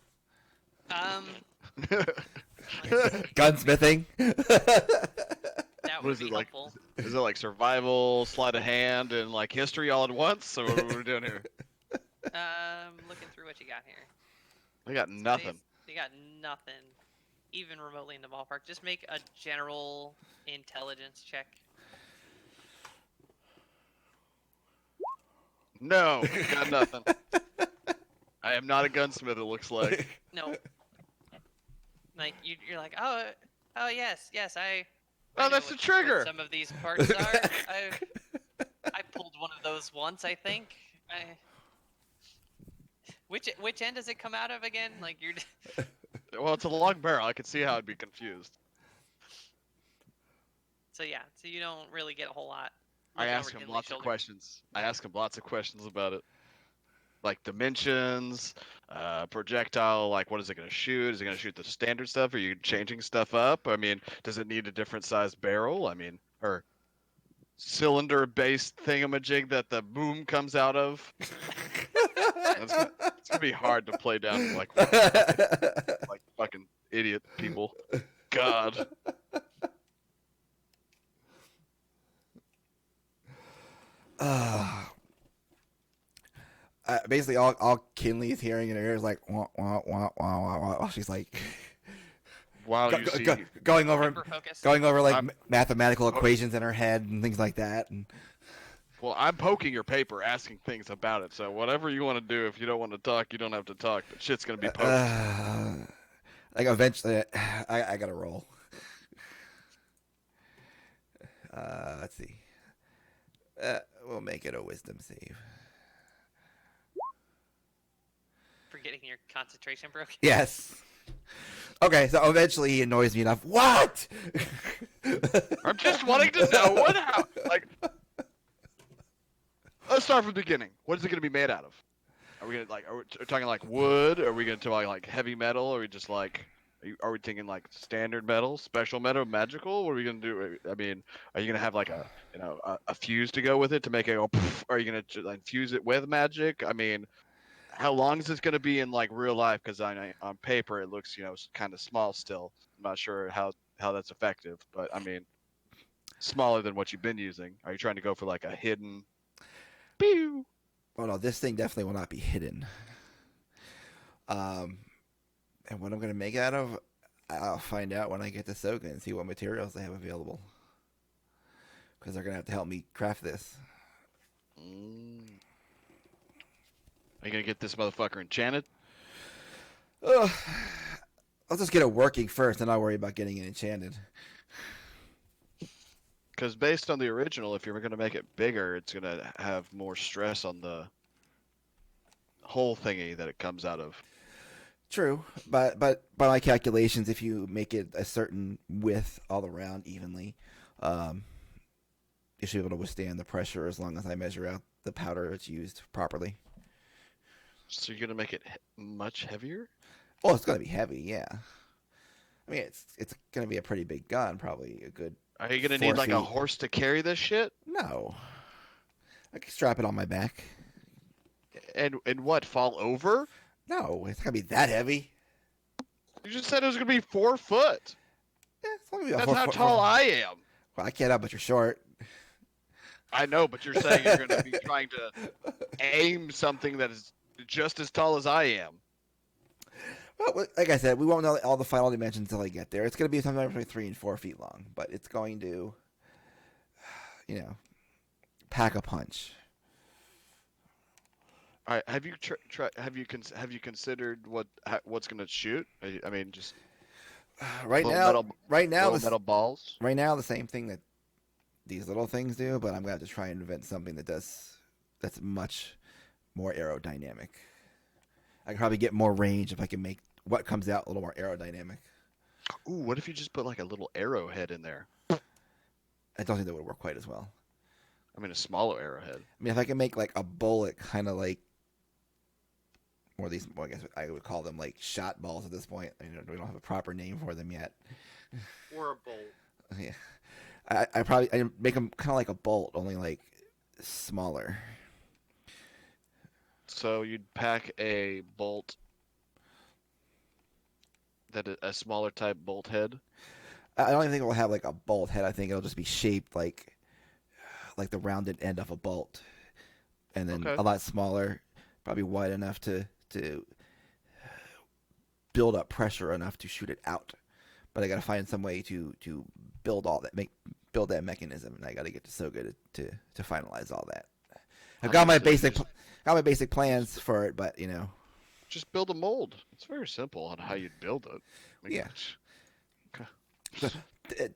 Gunsmithing. That What would is be it like? helpful. Is it like survival, sleight of hand, and like history all at once? So what are we doing here? Looking through what you got here. I got nothing. You got nothing, even remotely in the ballpark. Just make a general intelligence check. No, got nothing. I am not a gunsmith. It looks like. No. Like you're like, oh yes, I Oh, know that's the what trigger. some of these parts are. I pulled one of those once, I think. Which end does it come out of again? Like you're. Well, it's a long barrel. I could see how I'd be confused. So yeah, so you don't really get a whole lot. I looking ask over him Kinley's lots of shoulder. questions. I ask him lots of questions about it, like dimensions, projectile. Like, what is it going to shoot? Is it going to shoot the standard stuff? Are you changing stuff up? I mean, does it need a different size barrel? I mean, or cylinder-based thingamajig that the boom comes out of? It's gonna be hard to play down like fucking idiot people. God. Basically, all Kinley's hearing in her ear is like, wah, wah, wah, wah, wah, wah, while she's like, Wow, you see, going over Hyper-focus. like I'm- mathematical equations in her head and things like that. And well, I'm poking your paper, asking things about it. So whatever you want to do, if you don't want to talk, you don't have to talk. But shit's gonna be poked. like eventually, I gotta roll. Let's see. We'll make it a wisdom save. For getting your concentration broken. Yes. Okay, so eventually he annoys me enough. What? I'm just wanting to know like. Let's start from the beginning. What is it gonna be made out of? Are we gonna are we talking like wood? Are we gonna talk like heavy metal? Are we just like? Are we thinking like standard metal, special metal, magical? What are we gonna do? I mean, are you gonna have like a fuse to go with it to make it go? Poof? Are you gonna like fuse it with magic? I mean, how long is this gonna be in like real life? Because on paper it looks kind of small still. I'm not sure how that's effective, but I mean, smaller than what you've been using. Are you trying to go for like a hidden? Pew. Oh no, this thing definitely will not be hidden. And what I'm gonna make it out of, I'll find out when I get to Soga and see what materials they have available. Because they're gonna have to help me craft this. Are you gonna get this motherfucker enchanted? Ugh. I'll just get it working first, and I'll worry about getting it enchanted. Because based on the original, if you're gonna make it bigger, it's gonna have more stress on the whole thingy that it comes out of. True, but by my calculations, if you make it a certain width all around evenly, you should be able to withstand the pressure as long as I measure out the powder that's used properly. So you're gonna make it much heavier? Oh, it's gonna be heavy, yeah. I mean, it's gonna be a pretty big gun, probably a good. Are you gonna 4 need like a feet. horse to carry this shit? No, I can strap it on my back. And what? Fall over? No, it's gonna be that heavy. You just said it was gonna be 4 foot. Yeah, it's gonna be a That's 4 how foot- tall I am. Well, I can't help but you're short. I know, but you're saying you're gonna be trying to aim something that is just as tall as I am. Well, like I said, we won't know all the final dimensions until I get there. It's going to be something between 3 and 4 feet long, but it's going to, pack a punch. All right, have you considered what's gonna shoot? I mean, just Right little now, metal, right now, little metal balls. right now, the same thing that these little things do, but I'm going to have to try and invent something that's much more aerodynamic. I can probably get more range if I can make what comes out a little more aerodynamic. Ooh, what if you just put like a little arrowhead in there? I don't think that would work quite as well. I mean, a smaller arrowhead. I mean, if I can make like a bullet, kind of like, or these, well, I guess I would call them like shot balls at this point. I mean, we don't have a proper name for them yet. Or a bolt. Yeah, I make them kind of like a bolt, only like smaller. So you'd pack a bolt a smaller type bolt head. I don't even think it will have like a bolt head. I think it'll just be shaped like the rounded end of a bolt, and then Okay. a lot smaller, probably wide enough to build up pressure enough to shoot it out. But I got to find some way to build all that, build that mechanism, and I got to get to Soga to finalize all that. I've I got mean, my so you basic just got my basic plans for it, but just build a mold. It's very simple on how you'd build it. Like, yeah, okay. so,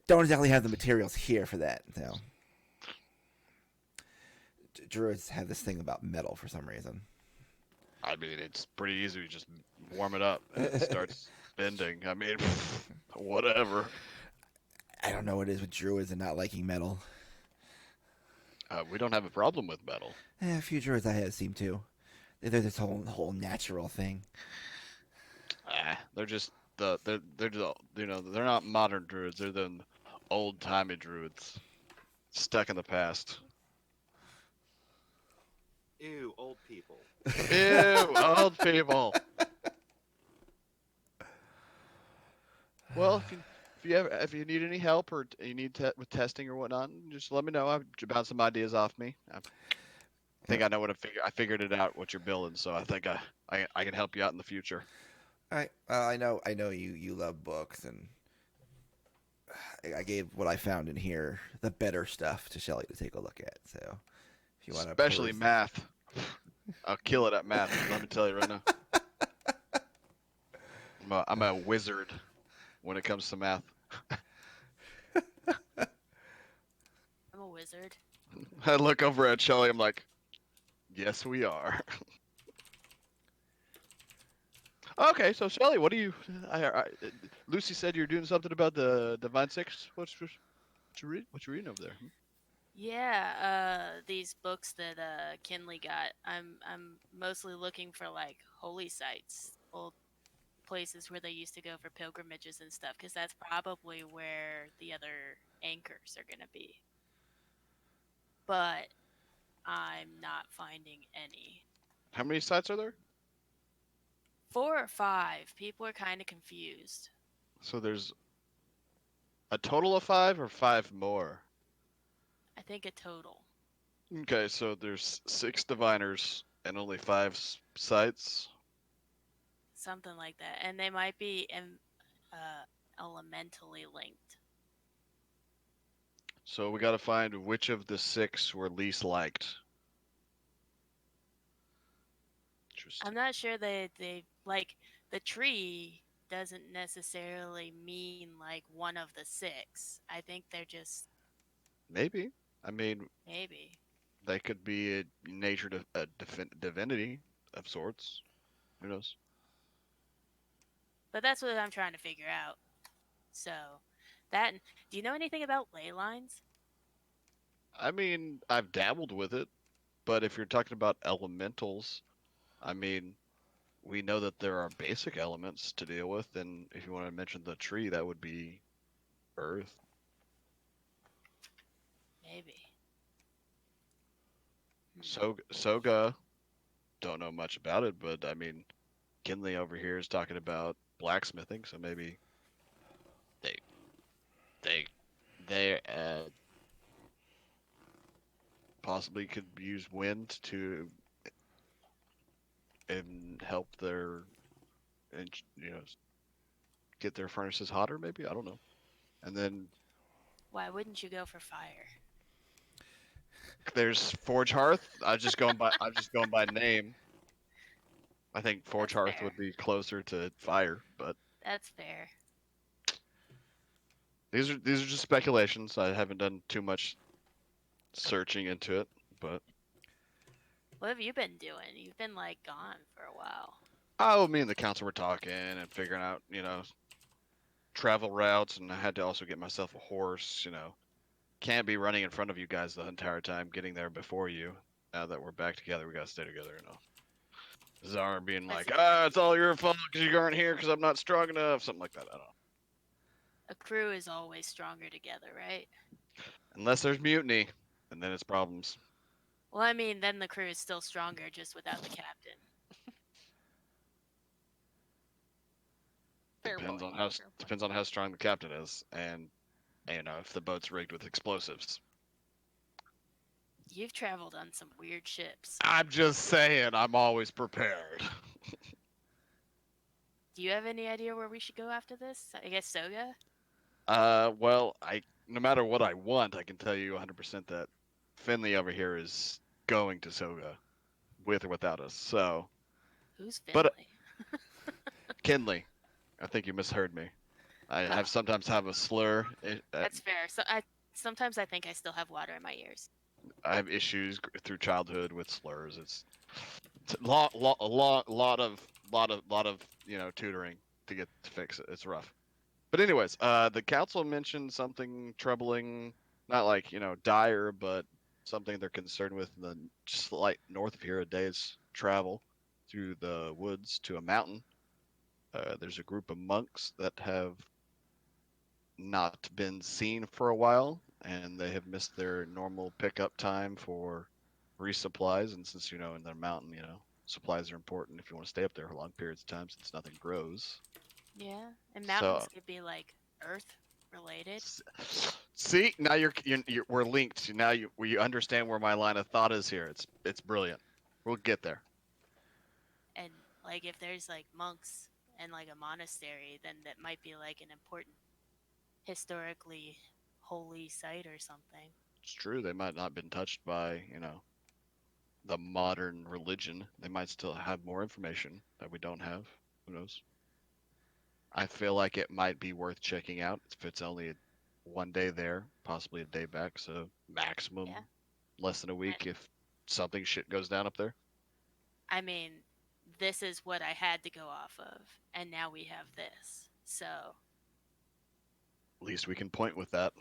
don't exactly have the materials here for that. So druids have this thing about metal for some reason. I mean, it's pretty easy. You just warm it up and it starts bending. I mean, whatever. I don't know what it is with druids and not liking metal. We don't have a problem with metal. A few druids I have seem to. They're this whole natural thing. They're just they're just, they're not modern druids. They're the old timey druids stuck in the past. Ew, old people. Ew, old people. Well, if you need any help or you need with testing or whatnot, just let me know. I'll bounce some ideas off me. I think I know what I figured it out what you're building, so I think I can help you out in the future. All right. I know you love books, and I gave what I found in here, the better stuff, to Shelly to take a look at. So if you want to, Especially math. I'll kill it at math. Let me tell you right now. I'm a wizard when it comes to math. I'm a wizard. I look over at Shelly. I'm like, yes, we are. Okay, so Shelly, what do you? Lucy said you're doing something about the Divine Six. What you read? What you reading over there? Yeah, these books that Kinley got. I'm mostly looking for like holy sites, old places where they used to go for pilgrimages and stuff, because that's probably where the other anchors are gonna be. But I'm not finding any. How many sites are there? 4 or 5. People are kind of confused. So there's a total of 5 or 5 more. I think a total. Okay, so there's 6 diviners and only 5 sites. Something like that. And they might be elementally linked. So we got to find which of the 6 were least liked. Interesting. I'm not sure they like the tree doesn't necessarily mean like one of the 6. I think they're just Maybe. I mean, maybe. they could be a divinity of sorts. Who knows? But that's what I'm trying to figure out. So, that do you know anything about ley lines? I mean, I've dabbled with it, but if you're talking about elementals, I mean, we know that there are basic elements to deal with, and if you want to mention the tree, that would be earth. Maybe. Soga, don't know much about it, but I mean, Kinley over here is talking about blacksmithing, so maybe they they possibly could use wind to and help their and get their furnaces hotter. Maybe I don't know. And then Why wouldn't you go for fire? there's Forge Hearth. I'm just going by name. I think Forge That's Hearth fair. would be closer to fire, but That's fair. these are just speculations. I haven't done too much searching into it, but What have you been doing? You've been like gone for a while. oh, me and the council were talking and figuring out, travel routes, and I had to also get myself a horse. Can't be running in front of you guys the entire time, getting there before you. Now that we're back together, we gotta stay together. Czar being That's like, fair. it's all your fault because you aren't here because I'm not strong enough, something like that. I don't know. A crew is always stronger together, right? Unless there's mutiny, and then it's problems. Well, I mean, then the crew is still stronger just without the captain. Fair Depends point, on how fair point. depends on how strong the captain is, and if the boat's rigged with explosives. You've traveled on some weird ships. I'm just saying, I'm always prepared. Do you have any idea where we should go after this? I guess Soga? Well, no matter what I want, I can tell you 100% that Finley over here is going to Soga, with or without us. So, Who's but Finley? Kinley, I think you misheard me. I Oh, sometimes have a slur. that's fair. So sometimes I think I still have water in my ears. I have issues through childhood with slurs. It's a lot of tutoring to get to fix it. It's rough. But anyways, the council mentioned something troubling, not like dire, but something they're concerned with in the slight north of here, a day's travel through the woods to a mountain. There's a group of monks that have not been seen for a while, and they have missed their normal pickup time for resupplies. And since in the mountain, supplies are important if you want to stay up there for long periods of time, since nothing grows. Yeah, and mountains So, could be like Earth related. see, now we're linked. Now we understand where my line of thought is here. It's brilliant. We'll get there. And like if there's like monks and like a monastery, then that might be like an important historically holy site or something. It's true. They might not have been touched by the modern religion. They might still have more information that we don't have. Who knows? I feel like it might be worth checking out if it's only one day there, possibly a day back. So maximum Yeah. less than a week if something shit goes down up there. I mean, this is what I had to go off of, and now we have this. So At least we can point with that.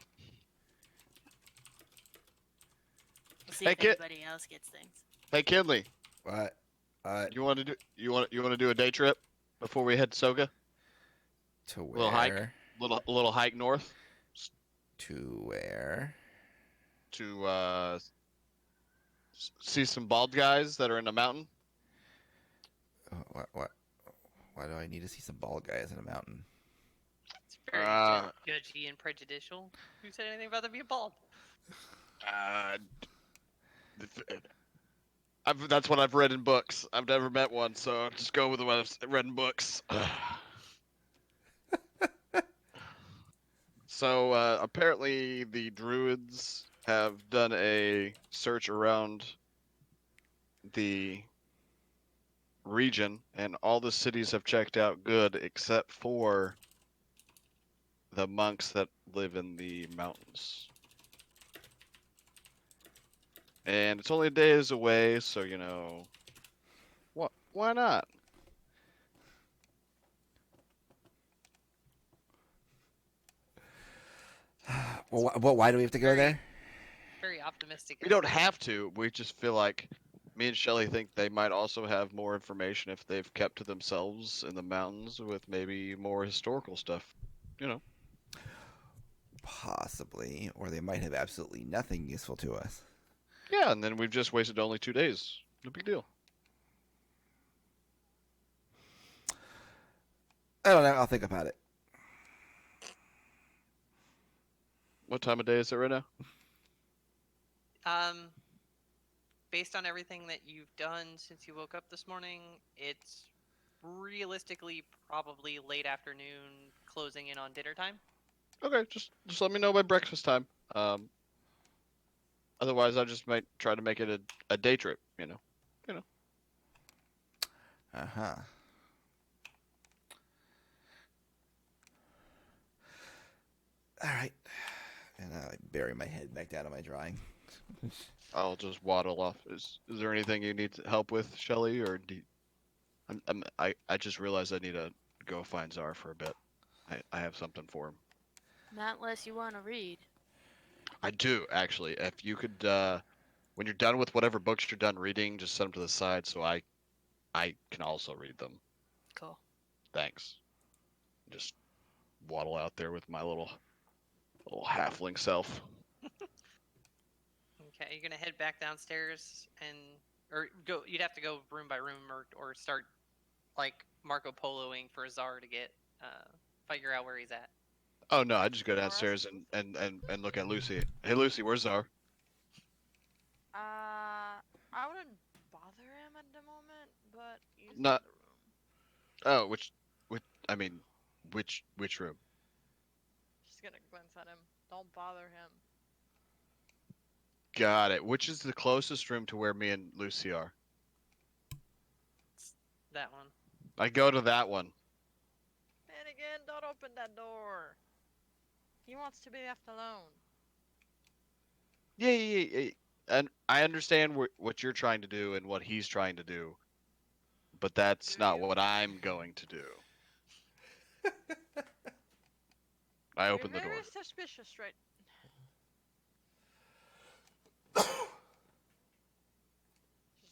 we'll see Hey, if kid. anybody else gets things. Hey, Kinley. What? You want to do you want to do a day trip before we head to Soga? To Little hike, where? little hike north To where? to see some bald guys that are in the mountain. What? Why do I need to see some bald guys in a mountain? It's very Uh, judgy and prejudicial. Who said anything about them being bald? uh, that's what I've read in books. I've never met one, so just go with what I've read in books. So apparently the druids have done a search around the region, and all the cities have checked out good except for the monks that live in the mountains. And it's only a days away, so what? Why not? Well, why do we have to go there? Very optimistic. We don't have to. We just feel like me and Shelly think they might also have more information if they've kept to themselves in the mountains with maybe more historical stuff. Possibly, or they might have absolutely nothing useful to us. Yeah, and then we've just wasted only 2 days. No big deal. I don't know. I'll think about it. What time of day is it right now? Based on everything that you've done since you woke up this morning, it's realistically probably late afternoon, closing in on dinner time. Okay, just let me know by breakfast time. Otherwise, I just might try to make it a day trip. Uh-huh. All right. And I bury my head back down in my drawing. I'll just waddle off. Is there anything you need help with, Shelly, or I just realized I need to go find Czar for a bit. I have something for him. Not unless you want to read. I do actually. If you could, when you're done with whatever books you're done reading, just set them to the side so I can also read them. Cool. Thanks. Just waddle out there with my little halfling self. Okay, you're gonna head back downstairs or go. You'd have to go room by room or start like Marco Poloing for Czar to get figure out where he's at. Oh no, I just go Or ask downstairs Lucy. and look at Lucy. Hey Lucy, where's Czar? I wouldn't bother him at the moment, but use the Not. other room. Oh, I mean, which room? She's gonna glance at him. Don't bother him. Got it. Which is the closest room to where me and Lucy are? It's that one. I go to that one. Finnegan, don't open that door. He wants to be left alone. Yeah. And I understand what you're trying to do and what he's trying to do, but that's Do not you? what I'm going to do. I You're open the very door. suspicious, right? Just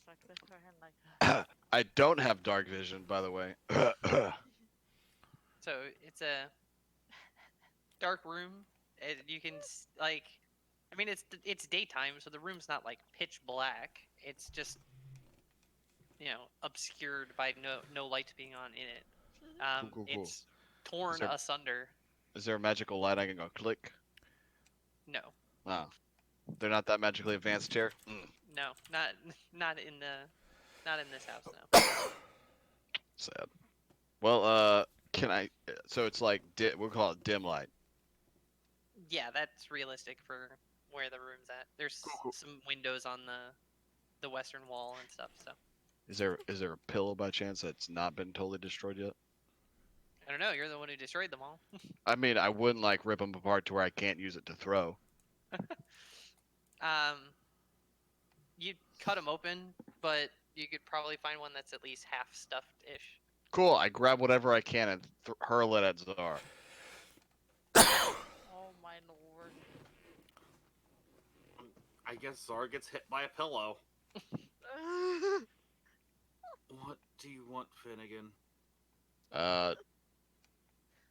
like lift her hand like. I don't have dark vision, by the way. So it's a dark room. You can like, I mean, it's daytime, so the room's not like pitch black. It's just obscured by no light being on in it. Cool. It's torn there- asunder. Is there a magical light I can go click? No, Oh. They're not that magically advanced here? no, not in this house. No. Sad. Well, can I... So it's like, we'll call it dim light. Yeah, that's realistic for where the room's at. There's Cool. some windows on the western wall and stuff. So Is there a pillow by chance that's not been totally destroyed yet? I don't know. You're the one who destroyed them all. I mean, I wouldn't like rip them apart to where I can't use it to throw. You cut them open, but you could probably find one that's at least half stuffed-ish. Cool, I grab whatever I can and hurl it at Czar. Oh my lord. I guess Zar gets hit by a pillow. What do you want, Finnegan?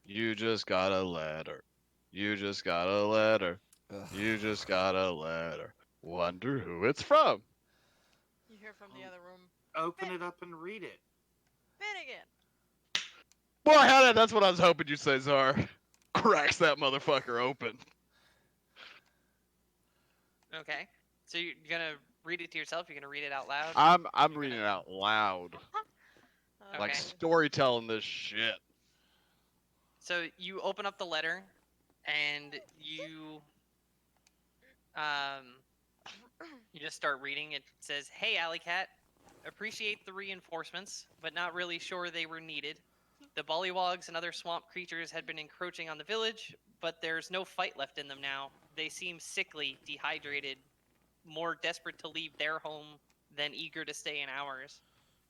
You just got a letter. You just got a letter. Ugh. You just got a letter. Wonder who it's from. You hear from the other room. Open it up and read it. Finnegan! Boy, that's what I was hoping you'd say, Czar. Cracks that motherfucker open. Okay. So you're gonna read it to yourself? You're gonna read it out loud? I'm You're reading it gonna- out loud. Like Okay. storytelling this shit. So you open up the letter, and you just start reading. It says, "Hey, Alley Cat, appreciate the reinforcements, but not really sure they were needed. The Bollywogs and other swamp creatures had been encroaching on the village, but there's no fight left in them now. They seem sickly, dehydrated, more desperate to leave their home than eager to stay in ours.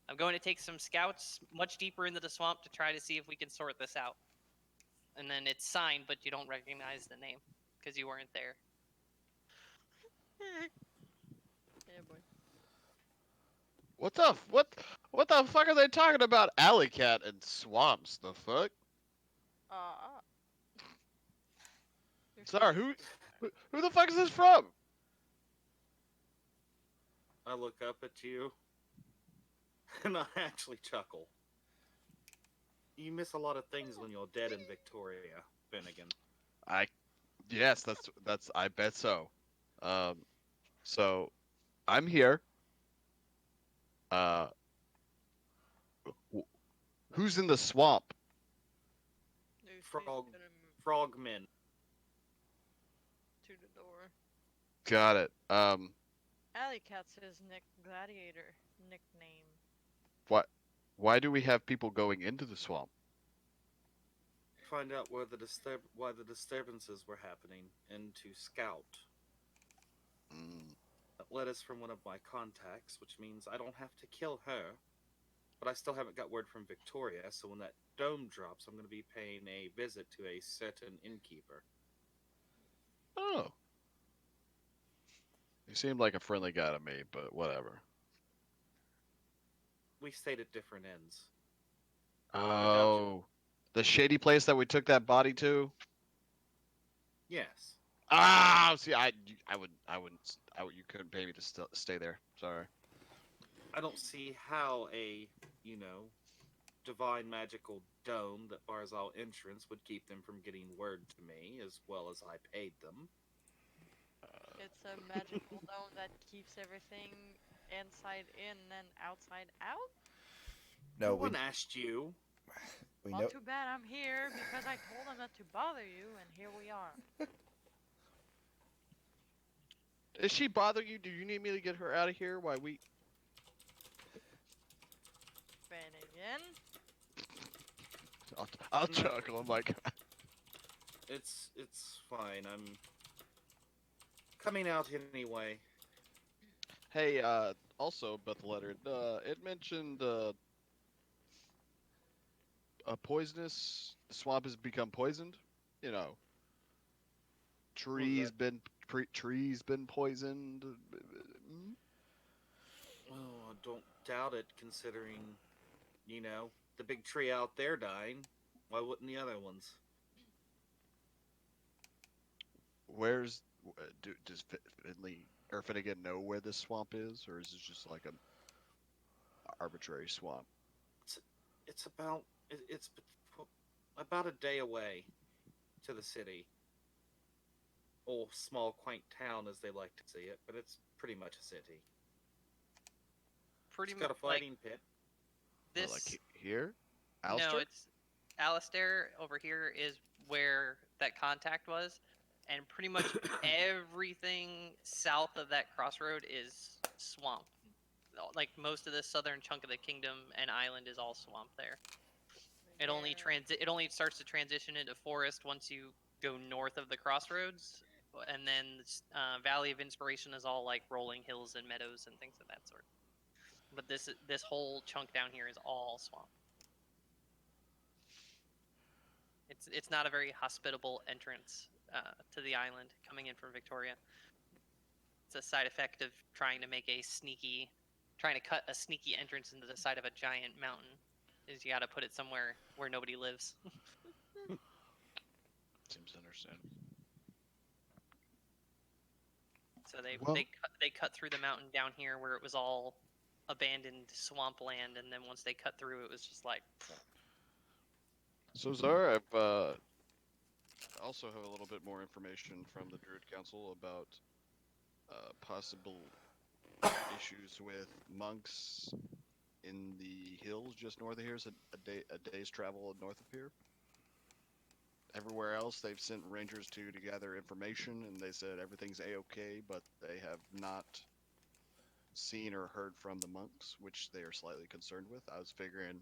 I'm going to take some scouts much deeper into the swamp to try to see if we can sort this out." And then it's signed, but you don't recognize the name because you weren't there. Yeah, boy. What the fuck are they talking about? Alley cat and swamps, the fuck? You're Sorry, who the fuck is this from? I look up at you, and I actually chuckle. You miss a lot of things when you're dead in Victoria, Finnegan. Yes, that's I bet so. So I'm here. Uh, who's in the swamp? Lucy's Frog. gonna move Frogmen. to the door. Got it. Alley Cat's his gladiator nickname. Why do we have people going into the swamp? Find out why the disturbances were happening, and to scout. That led us from one of my contacts, which means I don't have to kill her. But I still haven't got word from Victoria, so when that dome drops, I'm going to be paying a visit to a certain innkeeper. Oh. He seemed like a friendly guy to me, but whatever. We stayed at different ends. Oh. The shady place that we took that body to? Yes. Ah, see, you couldn't pay me to stay there. Sorry. I don't see how a, divine magical dome that bars all entrance would keep them from getting word to me, as well as I paid them. It's a magical dome that keeps everything inside in and outside out? No, No we one asked you. Not know. too bad I'm here because I told them not to bother you, and here we are. Is she bothering you? Do you need me to get her out of here? Why we? Finnegan. I'll No. chuckle. I'm like, It's fine. I'm coming out anyway. hey, also, Beth Leonard, it mentioned a poisonous the swamp has become poisoned. You know, What was that? trees been poisoned. Mm? Oh, I don't doubt it, considering, the big tree out there dying. Why wouldn't the other ones? Where's does Finley or Finnegan know where this swamp is, or is it just like an arbitrary swamp? It's it's about a day away to the city. Oh, small quaint town as they like to see it, but it's pretty much a city. Pretty It's much got a like fighting pit. Or like this. here, No, Alistair? it's Alistair over here is where that contact was, and pretty much everything south of that crossroad is swamp. Like most of the southern chunk of the kingdom and island is all swamp there. It only starts to transition into forest once you go north of the crossroads, and then Valley of Inspiration is all like rolling hills and meadows and things of that sort. But this whole chunk down here is all swamp. It's not a very hospitable entrance to the island coming in from Victoria. It's a side effect of trying to cut a sneaky entrance into the side of a giant mountain. Is you got to put it somewhere where nobody lives. Seems understandable. So they Well, they cut through the mountain down here where it was all abandoned swampland, and then once they cut through, it was just like so Zara, I've also have a little bit more information from the Druid Council about possible issues with monks in the hills just north of here. Is a day's travel north of here. Everywhere else, they've sent rangers to gather information, and they said everything's a-okay, but they have not seen or heard from the monks, which they are slightly concerned with. I was figuring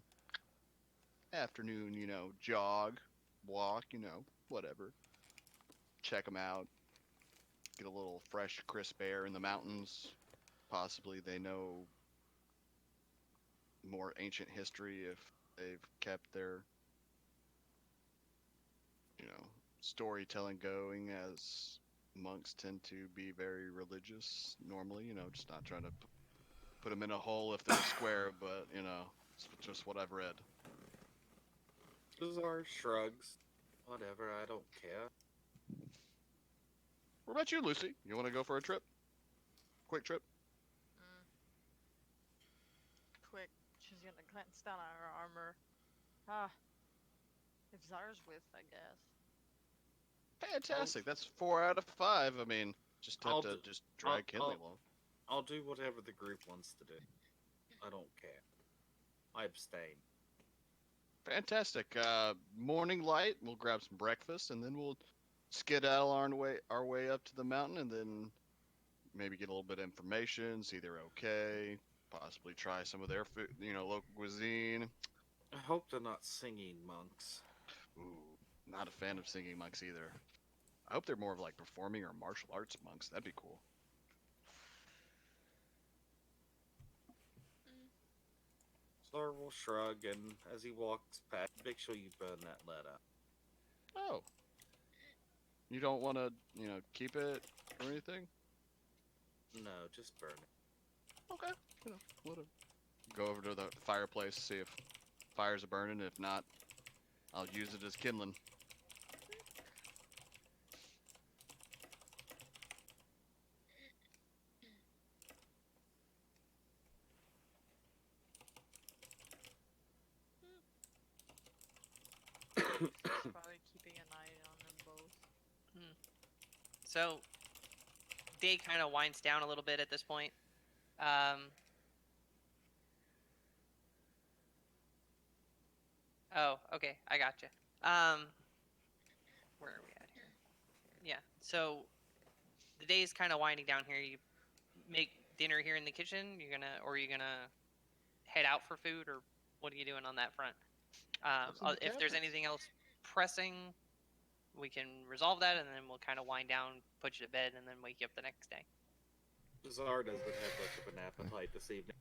afternoon, jog, walk, whatever. Check them out, get a little fresh, crisp air in the mountains. Possibly they know more ancient history if they've kept their, storytelling going, as monks tend to be very religious normally, just not trying to put them in a hole if they're square, but, it's just what I've read. Bizarre shrugs. Whatever, I don't care. What about you, Lucy? You want to go for a trip? Quick trip? Mm, quick. She's gonna glance down at her armor. Ah, if Zara's with, I guess. Fantastic. That's 4 out of 5. I mean, just have I'll to do, just I'll, drag Kinley I'll, along. I'll do whatever the group wants to do. I don't care. I abstain. Fantastic. Morning light. We'll grab some breakfast, and then we'll skedaddle our way up to the mountain, and then maybe get a little bit of information, see they're okay, possibly try some of their food, local cuisine. I hope they're not singing monks. Ooh, not a fan of singing monks either. I hope they're more of like performing or martial arts monks. That'd be cool. Mm. Star will shrug, and as he walks past, make sure you burn that letter. Oh, you don't want to, keep it or anything? No, just burn it. Okay, whatever. Go over to the fireplace, see if fires are burning. If not, I'll use it as kindling. She's probably keeping an eye on them both. so. Day kind of winds down a little bit at this point. Um, oh, okay, I gotcha. Where are we at here? Yeah, so the day is kind of winding down here. You make dinner here in the kitchen. Or are you gonna head out for food, or what are you doing on that front? What's in the If there's cabinets? anything else pressing, we can resolve that, and then we'll kind of wind down, put you to bed, and then wake you up the next day. Zar doesn't have much of an appetite this evening.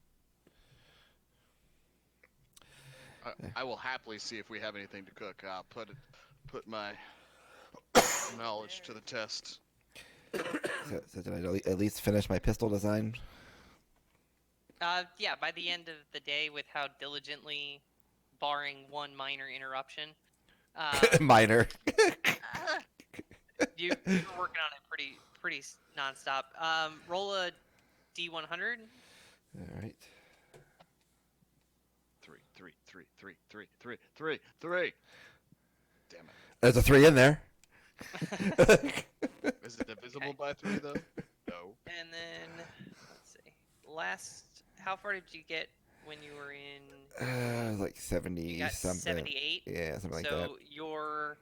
I will happily see if we have anything to cook. I'll put my knowledge to the test. So did I at least finish my pistol design? Yeah, by the end of the day, with how diligently, barring one minor interruption, Minor. you're working on it pretty nonstop. Roll a D100. All right. 3. Damn it. There's a 3 in there. Is it divisible by 3 though? No. And then let's see. How far did you get when you were in? Like 70 You got something. 78. Yeah, something like that. So you're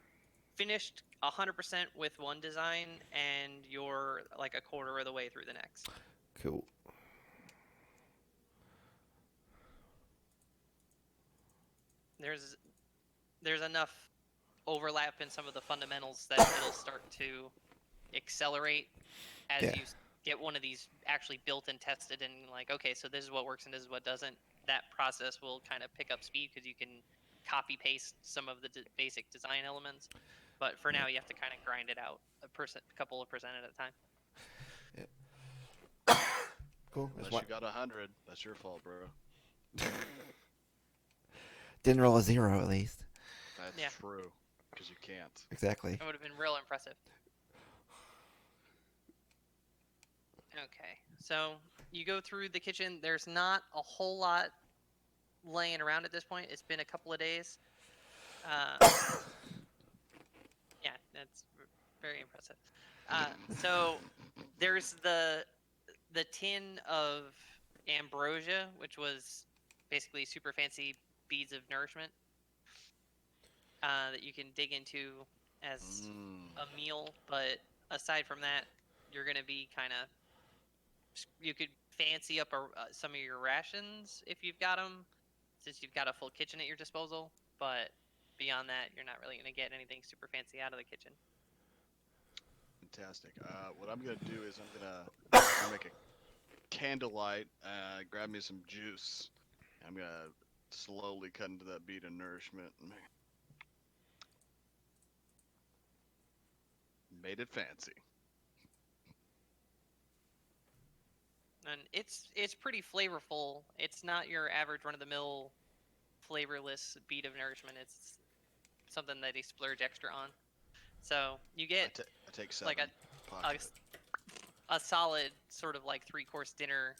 finished 100% with one design, and you're like a quarter of the way through the next. Cool. There's enough overlap in some of the fundamentals that it'll start to accelerate as Yeah. you get one of these actually built and tested, and like, okay, so this is what works and this is what doesn't. That process will kind of pick up speed because you can copy paste some of the basic design elements. But for now, you have to kind of grind it out a couple of percent at a time. Cool. Unless you got 100, that's your fault, bro. Didn't roll a 0 at least. That's Yeah. true, because you can't. Exactly. That would have been real impressive. Okay, so you go through the kitchen. There's not a whole lot laying around at this point. It's been a couple of days. Yeah, that's very impressive. So there's the tin of ambrosia, which was basically super fancy beads of nourishment that you can dig into as a meal. But aside from that, you're going to be kind of... You could fancy up some of your rations if you've got them, since you've got a full kitchen at your disposal. But beyond that, you're not really going to get anything super fancy out of the kitchen. Fantastic. What I'm gonna do is I'm gonna make a candlelight. Grab me some juice. I'm gonna slowly cut into that bead of nourishment. Made it fancy. And it's pretty flavorful. It's not your average run-of-the-mill flavorless bead of nourishment. It's something that they splurge extra on. So you get I take 7. like a solid sort of like 3-course dinner,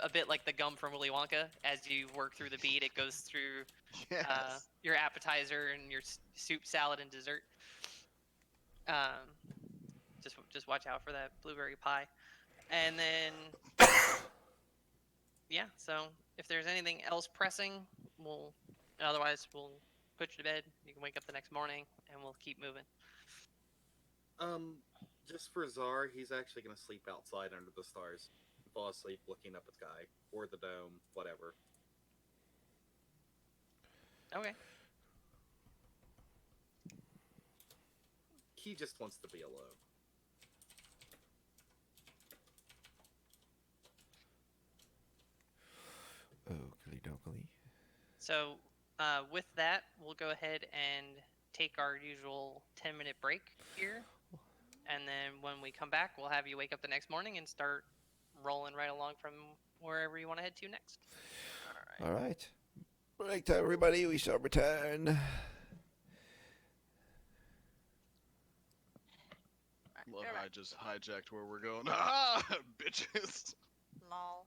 a bit like the gum from Willy Wonka. As you work through the bead, it goes through Yes. your appetizer and your soup, salad, and dessert. Just watch out for that blueberry pie. And then, yeah, so if there's anything else pressing, otherwise we'll put you to bed. You can wake up the next morning, and we'll keep moving. Just for Zar, he's actually going to sleep outside under the stars. Fall asleep looking up at the sky, or the dome, whatever. Okay. He just wants to be alone. Oakley dokley. So with that, we'll go ahead and take our usual 10-minute break here. And then when we come back, we'll have you wake up the next morning and start rolling right along from wherever you want to head to next. All right. Break time, everybody. We shall return. Love how I just hijacked where we're going. Ah, bitches. Lol.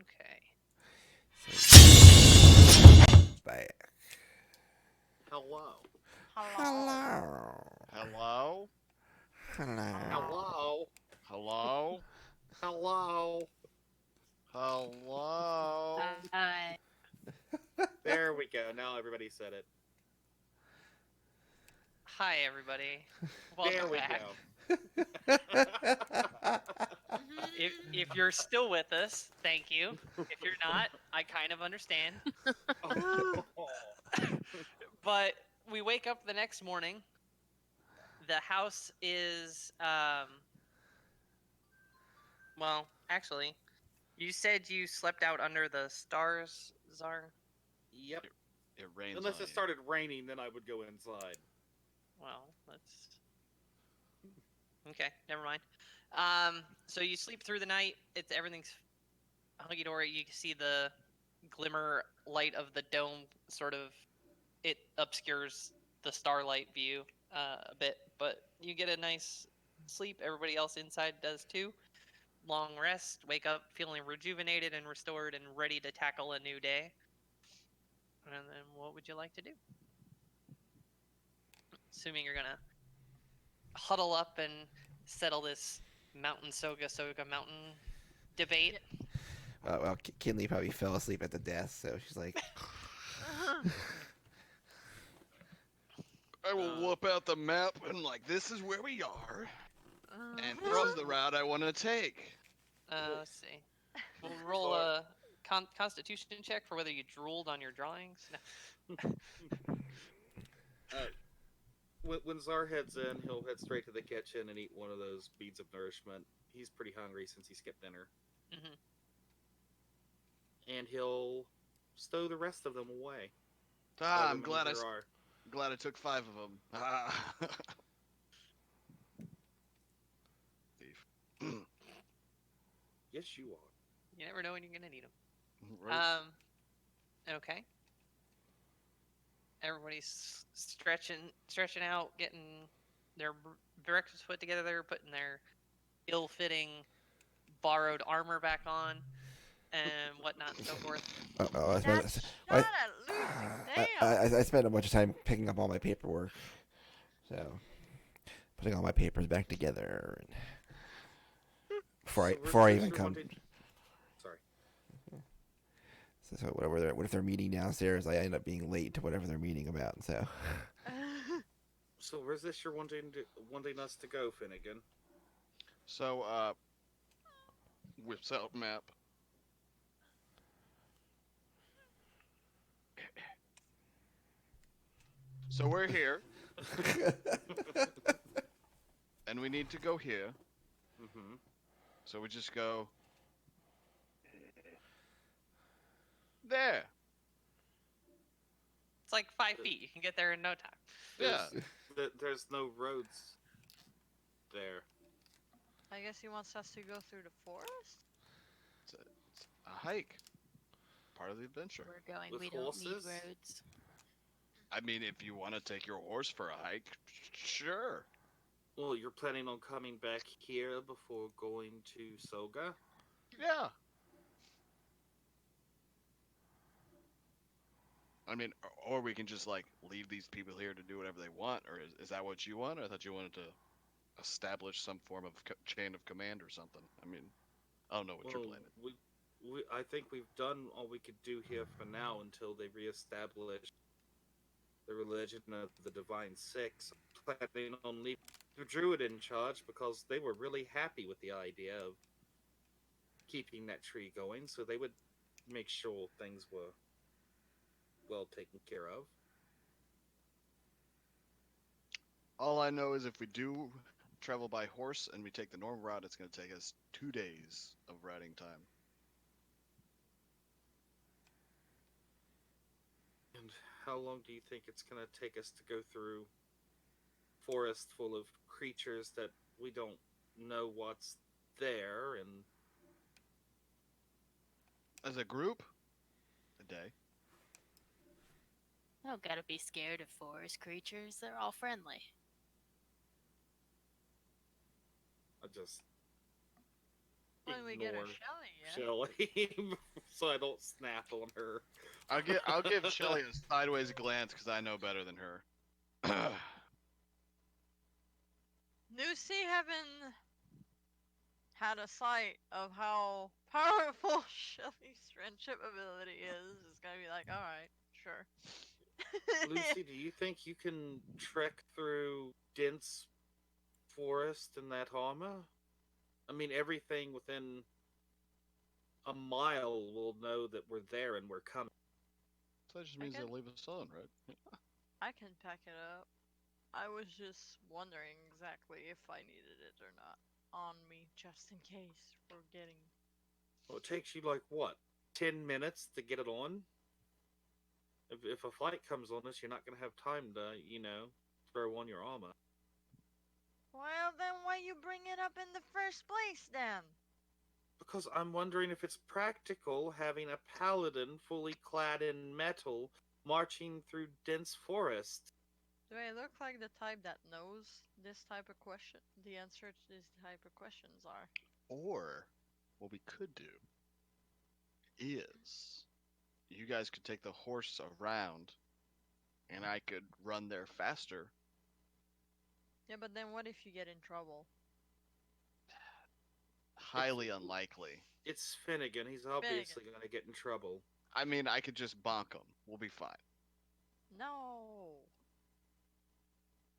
Okay. Back. Hello. Hello. Hello. Hello? Hello. Hello. Hello? Hello. Hello? There we go. Now everybody said it. Hi, everybody. There Welcome we back. go. If you're still with us, thank you. If you're not, I kind of understand. But we wake up the next morning. The house is well, actually, you said you slept out under the stars, Czar. Yep. It rains Unless on it started raining, then I would go inside. Well, let's. Okay, never mind. So you sleep through the night. Everything's hunky dory. You can see the glimmer light of the dome. Sort of, it obscures the starlight view a bit, but you get a nice sleep. Everybody else inside does too. Long rest. Wake up feeling rejuvenated and restored and ready to tackle a new day. And then, what would you like to do? Assuming you're gonna huddle up and settle this mountain soga mountain debate. Well, Kinley probably fell asleep at the desk, so she's like, I will whip out the map and like, this is where we are, and this is the route I want to take. Let's see. We'll roll a constitution check for whether you drooled on your drawings. No. When Czar heads in, he'll head straight to the kitchen and eat one of those beads of nourishment. He's pretty hungry since he skipped dinner. Mhm. And he'll stow the rest of them away. Ah, However I'm many glad there are. glad I took 5 of them. Ah. Thief. Yes, you are. You never know when you're gonna need them. Right. Okay. Everybody's stretching out, getting their breakfast put together. They're putting their ill-fitting, borrowed armor back on, and whatnot and so forth. I That spent, shot at losing. Damn. I spent a bunch of time picking up all my paperwork, so putting all my papers back together. And before I even come. Sorry. So what if they're meeting downstairs? I end up being late to whatever they're meeting about. So. So where's this you're wanting us to go, Finnegan? So, whips out map. So we're here, and we need to go here. Mm-hmm. So we just go there. It's like 5 feet. You can get there in no time. Yeah. There's no roads there. I guess he wants us to go through the forest? It's a hike. Part of the adventure. We're going. With We don't need horses? roads. I mean, if you want to take your horse for a hike, sure. Well, you're planning on coming back here before going to Soga? Yeah. I mean, or we can just like leave these people here to do whatever they want, or is that what you want? Or I thought you wanted to establish some form of chain of command or something. I mean, I don't know what you're planning. I think we've done all we could do here for now until they reestablish the religion of the Divine Six. I'm planning on leaving the Druid in charge because they were really happy with the idea of keeping that tree going, so they would make sure things were well taken care of. All I know is if we do travel by horse and we take the normal route, it's going to take us 2 days of riding time. And how long do you think it's going to take us to go through forest full of creatures that we don't know what's there? And As a group, a day. No, gotta be scared of forest creatures. They're all friendly. I just When we get a ignore Shelly, yeah. Shelly so I don't snap on her. I'll give Shelly a sideways glance because I know better than her. Lucy having had a sight of how powerful Shelly's friendship ability is gonna be like, alright, sure. Lucy, do you think you can trek through dense forest in that armor? I mean, everything within a mile will know that we're there and we're coming. So that just I means can- they'll leave us alone, right? I can pack it up. I was just wondering exactly if I needed it or not on me, just in case we're getting. Well, it takes you like what, 10 minutes to get it on? If a flight comes on us, you're not going to have time to, throw on your armor. Well, then why you bring it up in the first place, then? Because I'm wondering if it's practical having a paladin fully clad in metal marching through dense forest. Do I look like the type that knows this type of question? The answer to this type of questions are. Or what we could do is you guys could take the horse around and I could run there faster. Yeah, but then what if you get in trouble? Highly unlikely. It's Finnegan. He's obviously going to get in trouble. I mean, I could just bonk him. We'll be fine. No.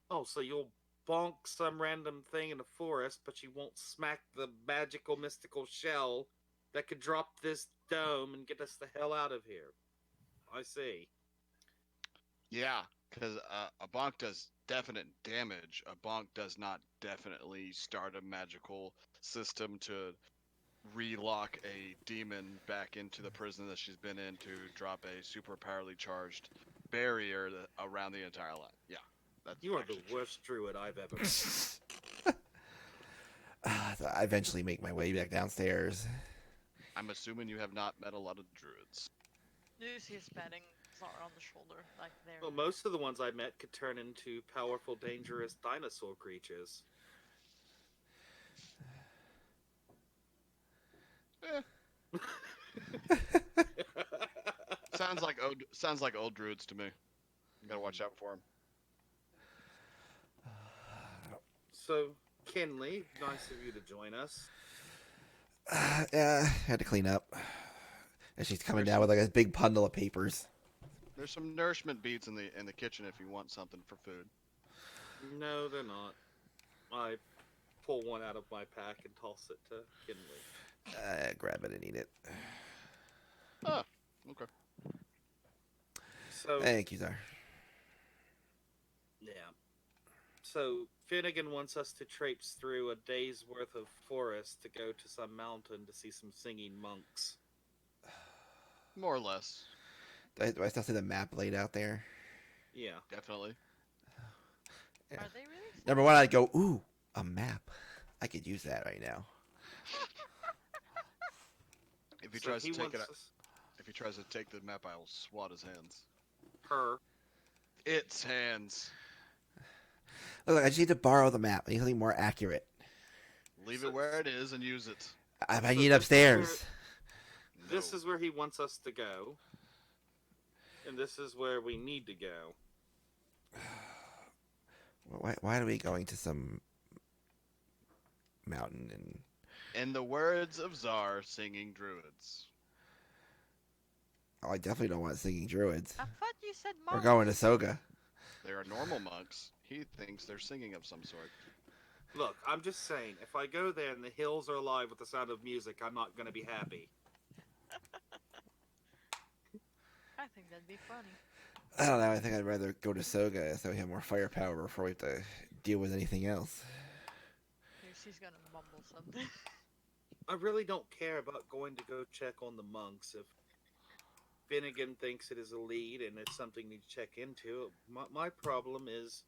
Oh, so you'll bonk some random thing in the forest, but you won't smack the magical mystical shell that could drop this dome and get us the hell out of here. I see. Yeah, because a bonk does definite damage. A bonk does not definitely start a magical system to relock a demon back into the prison that she's been in to drop a super powerfully charged barrier around the entire line. Yeah, that's You are actually the true. worst druid I've ever met. So I eventually make my way back downstairs. I'm assuming you have not met a lot of druids. Lucy is patting Zara on the shoulder, like there. Well, most of the ones I met could turn into powerful, dangerous dinosaur creatures. Eh, sounds like old druids to me. You gotta watch out for them. So, Kinley, nice of you to join us. Yeah, had to clean up. And she's coming down with like a big bundle of papers. There's some nourishment beads in the kitchen if you want something for food. No, they're not. I pull one out of my pack and toss it to Kinley. Grab it and eat it. Ah, okay. So, Thank you, sir. yeah. So, Finnegan wants us to traipse through a day's worth of forest to go to some mountain to see some singing monks. More or less, Do I still see the map laid out there? Yeah. definitely. Yeah. Are they really? Number one, I'd go, ooh, a map. I could use that right now. If he So tries to take wants it, us- if he tries to take the map, I will swat his hands. Her. Its hands. Look, I just need to borrow the map. I need something more accurate. Leave So- it where it is and use it. I So need this is upstairs. This No. is where he wants us to go. And this is where we need to go. Why are we going to some mountain and In the words of Czar, singing druids. oh, I definitely don't want singing druids. I thought you said We're monks. going to Soga. They are normal monks. He thinks they're singing of some sort. Look, I'm just saying, if I go there and the hills are alive with the sound of music, I'm not going to be happy. I think that'd be funny. I don't know. I think I'd rather go to Soga so we have more firepower before we have to deal with anything else. Lucy's gonna mumble something. I really don't care about going to go check on the monks. If Finnegan thinks it is a lead and it's something to check into, my problem is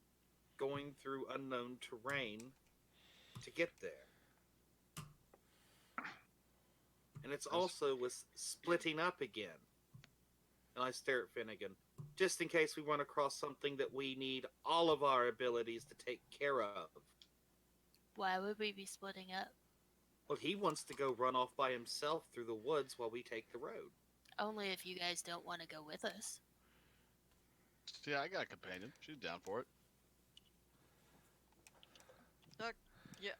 going through unknown terrain to get there. And it's also with splitting up again. And I stare at Finnegan. Just in case we run across something that we need all of our abilities to take care of. Why would we be splitting up? Well, he wants to go run off by himself through the woods while we take the road. Only if you guys don't want to go with us. Yeah, I got a companion. She's down for it. Look, yeah.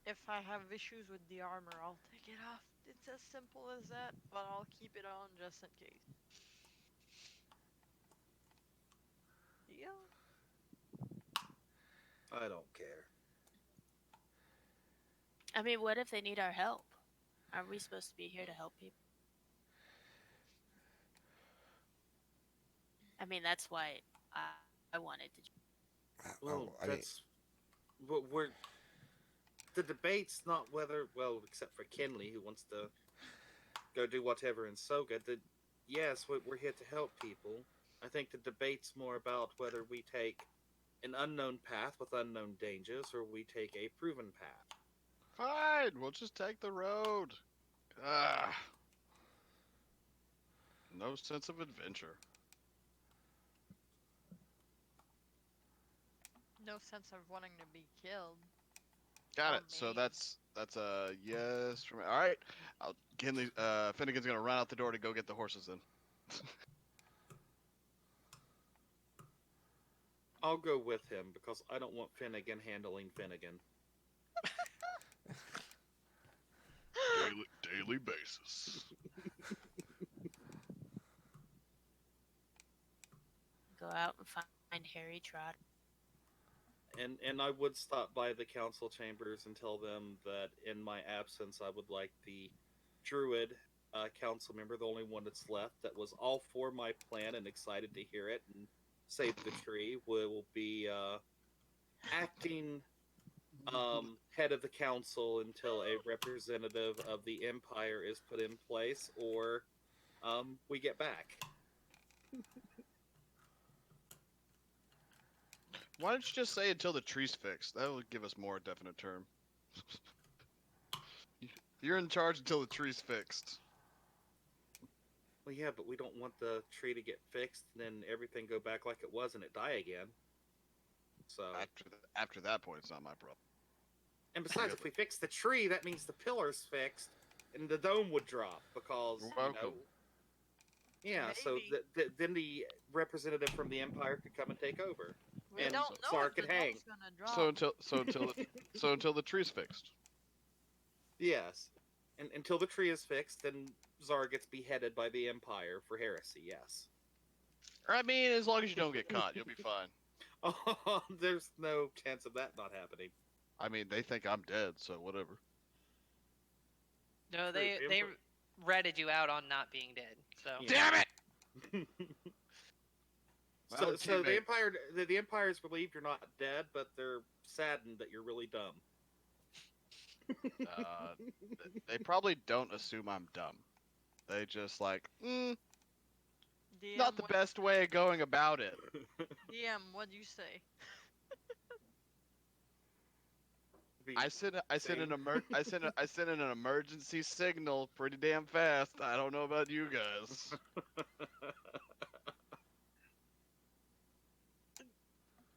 If I have issues with the armor, I'll take it off. It's as simple as that, but I'll keep it on just in case. Yeah. I don't care. I mean, what if they need our help? Aren't we supposed to be here to help people? I mean, that's why I wanted to. Well, I mean, that's what we're. The debate's not whether, well, except for Kenley, who wants to go do whatever in Soga. Yes, we're here to help people. I think the debate's more about whether we take an unknown path with unknown dangers or we take a proven path. Fine, we'll just take the road. Ah, no sense of adventure. No sense of wanting to be killed. Got Or it. So maimed. that's a yes from me. All right. Finnegan's gonna run out the door to go get the horses. Then. I'll go with him because I don't want Finnegan handling Finnegan. Daily basis. Go out and find Harry Trotter. And I would stop by the council chambers and tell them that in my absence I would like the druid council member, the only one that's left, that was all for my plan and excited to hear it and save the tree, will be acting head of the council until a representative of the empire is put in place or we get back. Why don't you just say until the tree's fixed? That would give us more definite term. You're in charge until the tree's fixed. Well, yeah, but we don't want the tree to get fixed and then everything go back like it was and it die again. So After that point, it's not my problem. And besides, if we fix the tree, that means the pillar's fixed, and the dome would drop because You're welcome. Yeah. So then the representative from the empire could come and take over. We and don't know Sar if the could hang. dome's gonna drop. So until the tree's fixed. Yes, and until the tree is fixed, then Zara gets beheaded by the empire for heresy. Yes. I mean, as long as you don't get caught, you'll be fine. Oh, there's no chance of that not happening. I mean, they think I'm dead, so whatever. No, True, they ratted you out on not being dead. So Damn it! So the Empire's relieved you're not dead, but they're saddened that you're really dumb. They probably don't assume I'm dumb. They just like, DM, not the best way of going about it. DM, what'd you say? I sent an emergency signal pretty damn fast. I don't know about you guys.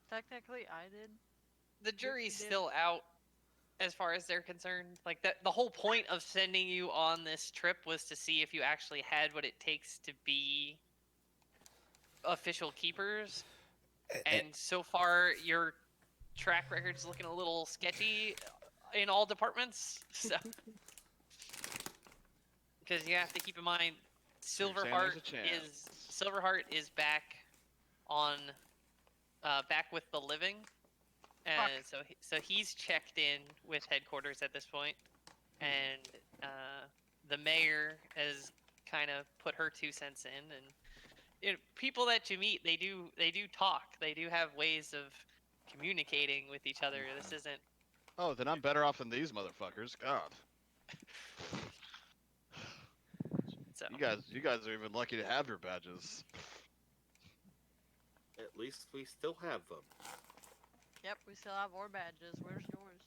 Technically, I did. the jury's did. still out as far as they're concerned. Like that, the whole point of sending you on this trip was to see if you actually had what it takes to be official keepers. And so far, your track record's looking a little sketchy in all departments. So, because you have to keep in mind, Silverheart is back on, back with the living, and so he's checked in with headquarters at this point, and the mayor has kind of put her 2 cents in, and people that you meet, they do talk. They do have ways of communicating with each other. This isn't. Oh, then I'm better off than these motherfuckers. God. So You guys are even lucky to have your badges. At least we still have them. Yep, we still have our badges. Where's yours?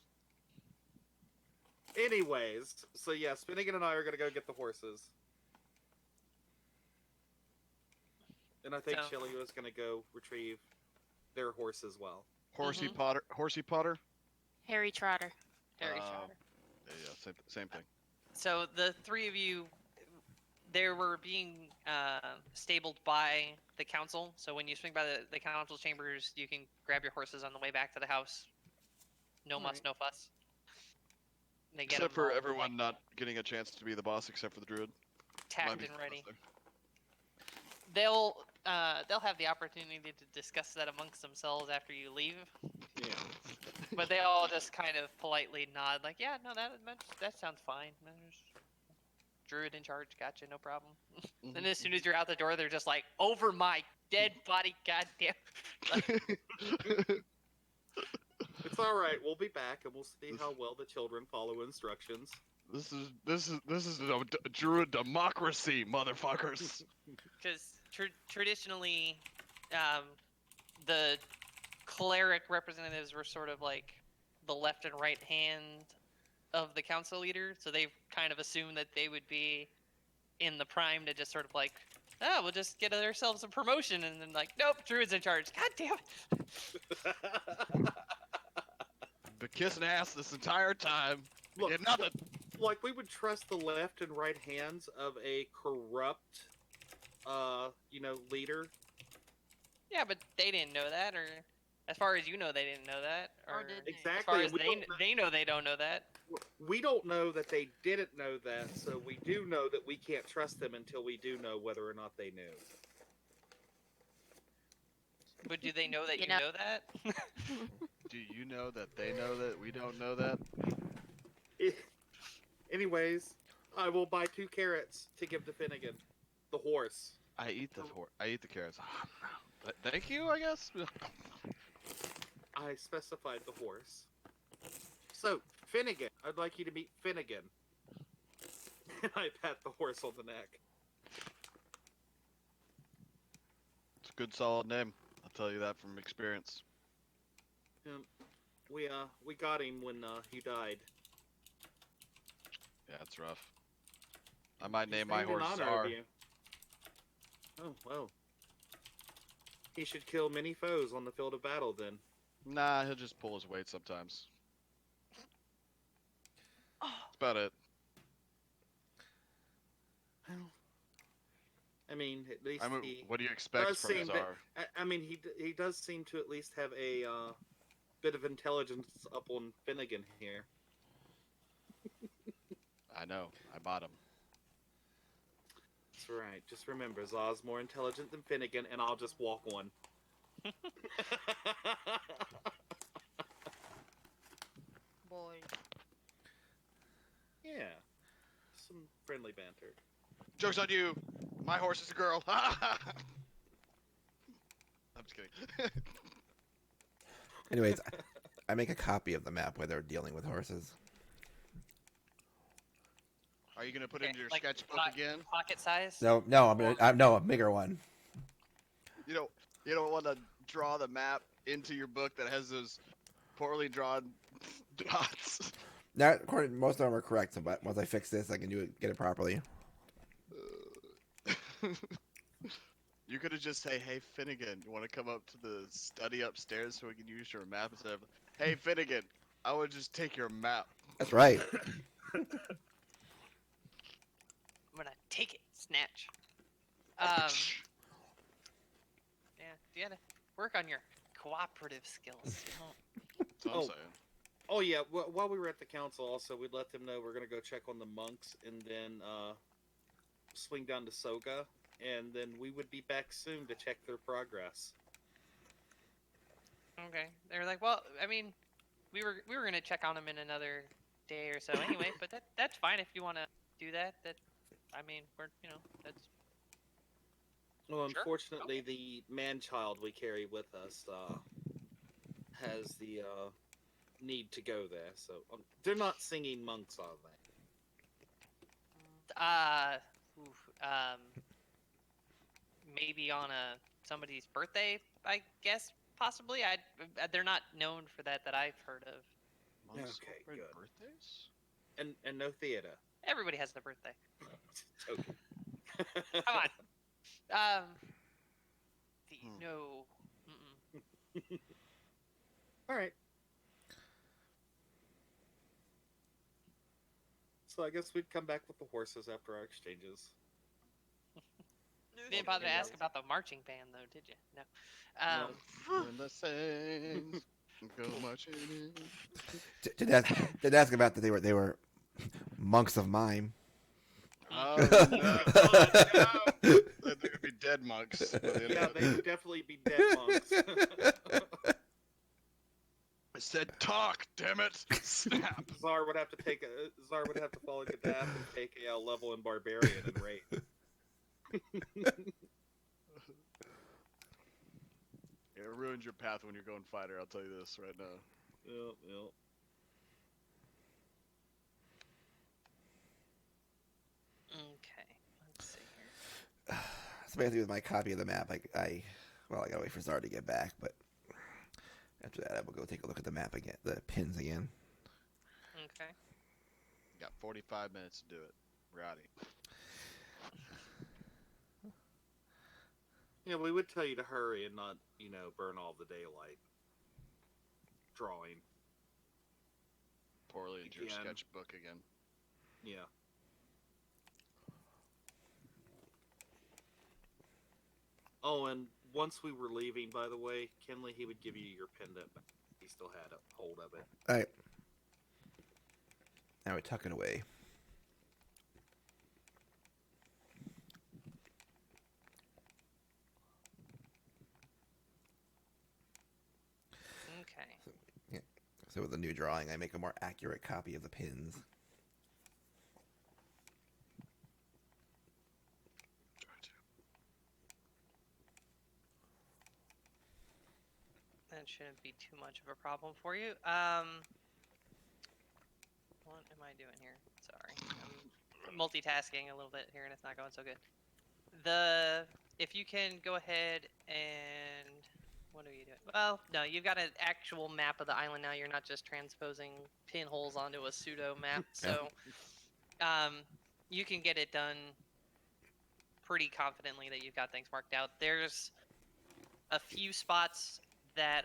Anyways, so yes, Finnegan and I are gonna go get the horses. And I think Shelly was gonna go retrieve their horse as well. Horsey Potter. Harry Trotter. Harry Shire. Yeah, same thing. So the three of you, they were being stabled by the council. So when you swing by the council chambers, you can grab your horses on the way back to the house. No muss, Alright. no fuss. They get Except them for all, everyone not getting a chance to be the boss, except for the druid. Might tacked be and ready. there. They'll have the opportunity to discuss that amongst themselves after you leave. Yeah. But they all just kind of politely nod, like, yeah, no, that sounds fine. There's druid in charge, gotcha, no problem. And as soon as you're out the door, they're just like, over my dead body, goddamn. It's all right. We'll be back, and we'll see how well the children follow instructions. This is a druid democracy, motherfuckers. Because traditionally, the cleric representatives were sort of like the left and right hand of the council leader, so they've kind of assumed that they would be in the prime to just sort of like, oh, we'll just get ourselves a promotion, and then like, nope, druid's in charge. God damn it! Been kissing ass this entire time. Look, Get nothing. Like we would trust the left and right hands of a corrupt, leader. Yeah, but they didn't know that, or as far as you know, they didn't know that, Or or did they? as Exactly. far and as we don't know- they know they don't know that. we don't know that they didn't know that, so we do know that we can't trust them until we do know whether or not they knew. But do they know that You you know- know that? Do you know that they know that we don't know that? Anyways, I will buy 2 carrots to give to Finnegan, the horse. I eat the carrots. Thank you, I guess. I specified the horse. So, Finnegan, I'd like you to meet Finnegan. And I pat the horse on the neck. It's a good, solid name. I'll tell you that from experience. We got him when he died. Yeah, it's rough. I might He's name my named in horse honor of Czar. you. Oh, well. He should kill many foes on the field of battle then. Nah, he'll just pull his weight sometimes. That's about it. Well, I mean, at least I mean, he what do you expect does from seem Czar? I mean, he does seem to at least have a bit of intelligence up on Finnegan here. I know. I bought him. That's right. Just remember, Zaw's more intelligent than Finnegan, and I'll just walk one. Boy. Yeah. Some friendly banter. Joke's on you. My horse is a girl. I'm just kidding. Anyways, I make a copy of the map where they're dealing with horses. Are you gonna put it Okay, into your like, sketchbook again? Pocket size. No, a bigger one. You don't want to draw the map into your book that has those poorly drawn dots. Not according. Most of them are correct. So, but once I fix this, I can get it properly. You could have just say, "Hey Finnegan, you want to come up to the study upstairs so we can use your map?" Instead of, "Hey Finnegan, I would just take your map." That's right. I'm gonna take it, snatch. Yeah, you gotta work on your cooperative skills. That's what I'm Oh. saying. Oh yeah. While we were at the council, also we'd let them know we're gonna go check on the monks, and then swing down to Soga, and then we would be back soon to check their progress. Okay. They're like, well, I mean, we were gonna check on them in another day or so anyway, but that's fine if you want to do that. I mean, that's Well, Sure. unfortunately, the man-child we carry with us has the need to go there. So they're not singing monks, are they? Maybe on somebody's birthday, I guess, possibly. They're not known for that I've heard of. Months Okay, celebrate good. birthdays? And no theater. Everybody has a birthday. Okay. Come on. Hmm. No. Mm-mm. All right. So I guess we'd come back with the horses after our exchanges. You didn't bother to ask about the marching band, though, did you? No. When the saints go marching in. Did ask about that they were monks of mime. Oh Oh, no! God, no. They're gonna be dead monks. By the end Yeah, of it. they'd definitely be dead monks. I said talk, damn it! Snap. Czar would have to follow Gaddafi and take a level in barbarian and raid. It ruins your path when you're going fighter. I'll tell you this right now. Yep. Okay, let's see here. So basically, with my copy of the map, I gotta wait for Zar to get back, but after that, I will go take a look at the map again, the pins again. Okay. Got 45 minutes to do it. Rowdy. Yeah, we would tell you to hurry and not, burn all the daylight drawing. Poorly into your Again. sketchbook again. Yeah. Oh, and once we were leaving, by the way, Kenley, he would give you your pendant back. He still had a hold of it. All right. Now we tuck it away. Okay. So with the new drawing, I make a more accurate copy of the pins. That shouldn't be too much of a problem for you. What am I doing here? Sorry. I'm multitasking a little bit here and it's not going so good. If you can go ahead and what are you doing? Well, no, you've got an actual map of the island now. You're not just transposing pinholes onto a pseudo map. So you can get it done pretty confidently that you've got things marked out. There's a few spots that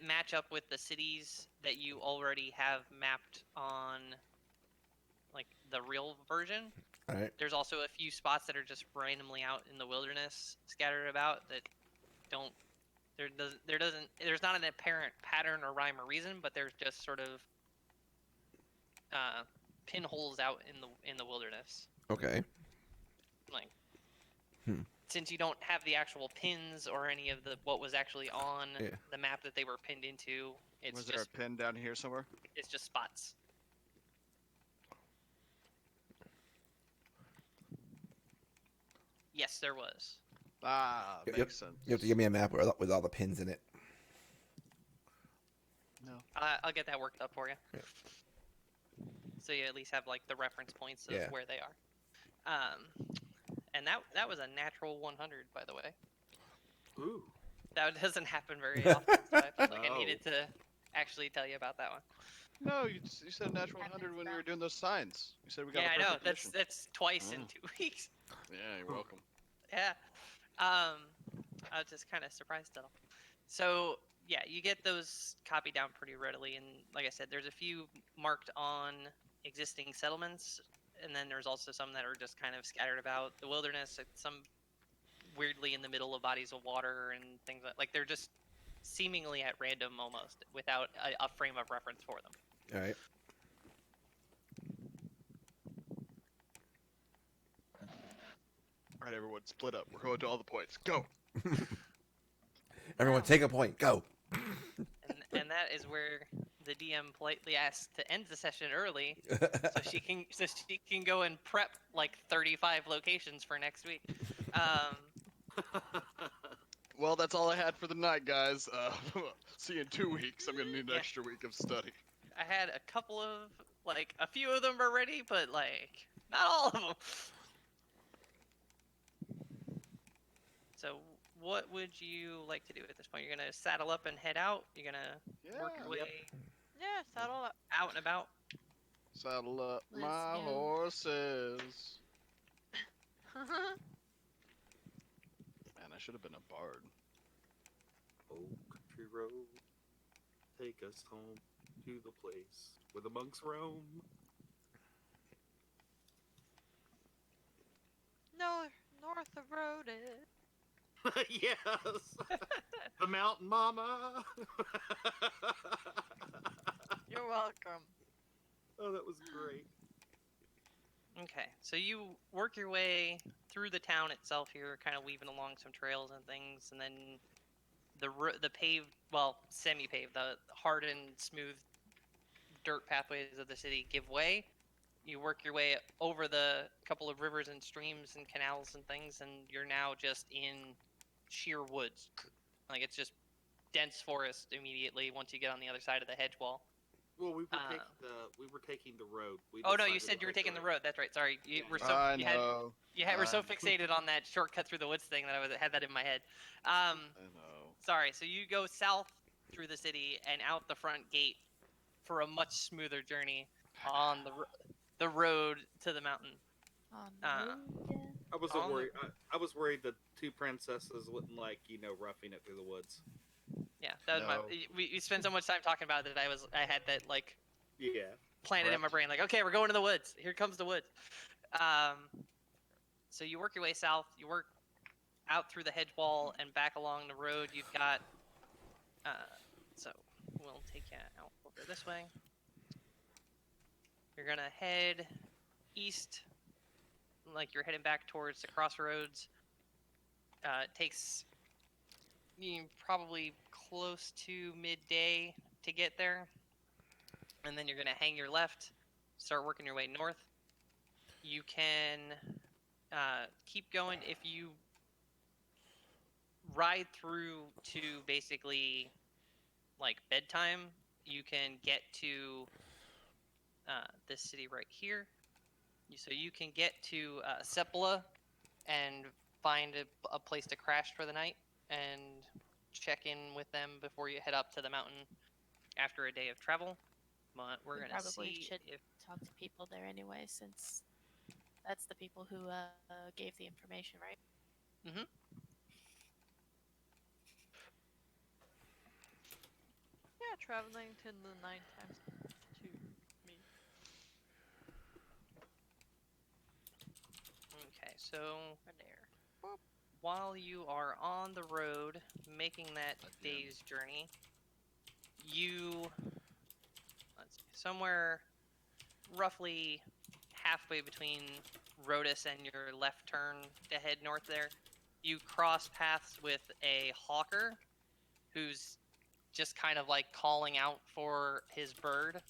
match up with the cities that you already have mapped on like the real version. All right. There's also a few spots that are just randomly out in the wilderness scattered about that don't there's not an apparent pattern or rhyme or reason, but there's just sort of pinholes out in the wilderness. Okay. Like since you don't have the actual pins or any of what was actually on the map that they were pinned into, Was there a pin down here somewhere? It's just spots. Yes, there was. Ah, makes sense. You have to give me a map with all the pins in it. No. I'll get that worked up for you. Yeah. So you at least have like the reference points of where they are. And that was a natural 100, by the way. Ooh. That doesn't happen very often, so I felt like I needed to actually tell you about that one. No, you said natural 100 when we were doing those signs. You said we got Yeah, a I know. perfect mission. That's twice in 2 weeks. Yeah, you're welcome. Yeah. I was just kind of surprised still. So yeah, you get those copied down pretty readily, and like I said, there's a few marked on existing settlements, and then there's also some that are just kind of scattered about the wilderness. Some weirdly in the middle of bodies of water and things like they're just seemingly at random almost, without a frame of reference for them. All right. All right, everyone, split up. We're going to all the points. Go. Everyone, take a point. Go. And that is where the DM politely asks to end the session early, so she can go and prep like 35 locations for next week. Well, that's all I had for the night, guys. See you in 2 weeks. I'm gonna need an extra week of study. I had a few of them are ready, but like not all of them. So what would you like to do at this point? You're gonna saddle up and head out? You're gonna work your way Yeah, saddle up. out and about? Saddle up Let's my go. horses. Man, I should have been a bard. Oh, country road, take us home to the place where the monks roam. Yes. The mountain mama. You're welcome. Oh, that was great. Okay, so you work your way through the town itself here, kind of weaving along some trails and things, and then the paved, well, semi-paved, the hardened, smooth dirt pathways of the city give way. You work your way over the couple of rivers and streams and canals and things, and you're now just in sheer woods. Like it's just dense forest immediately once you get on the other side of the hedge wall. Well, Uh, we were taking the road. We oh no, you decided said to you were take taking the road. road. That's right. Sorry, you Yeah, were yeah. so I you had know. were so I fixated on that shortcut through the woods thing that had that in my head. know. Sorry. So you go south through the city and out the front gate for a much smoother journey on the road to the mountain. On the Uh, road, yeah. I wasn't on the, worried. I was worried the two princesses wouldn't like roughing it through the woods. yeah, that was my. No. We spent so much time talking about it that I had that like Yeah. planted in my Prepped. brain. Like, okay, we're going to the woods. Here comes the woods. So you work your way south. You work out through the hedge wall and back along the road. You've got. So we'll take you out over this way. You're gonna head east, like you're heading back towards the crossroads. It takes probably close to midday to get there, and then you're gonna hang your left, start working your way north. You can keep going if you ride through to basically like bedtime. You can get to this city right here. So you can get to Sepula and find a place to crash for the night and check in with them before you head up to the mountain after a day of travel. But we're We gonna probably see should if talk to people there anyway, since that's the people who gave the information, right? Yeah, traveling to the nine times to me. okay. So Right there. Boop. while you are on the road making that Again. day's journey, you let's see, somewhere roughly halfway between Rhodis and your left turn to head north there, you cross paths with a hawker who's just kind of like calling out for his bird.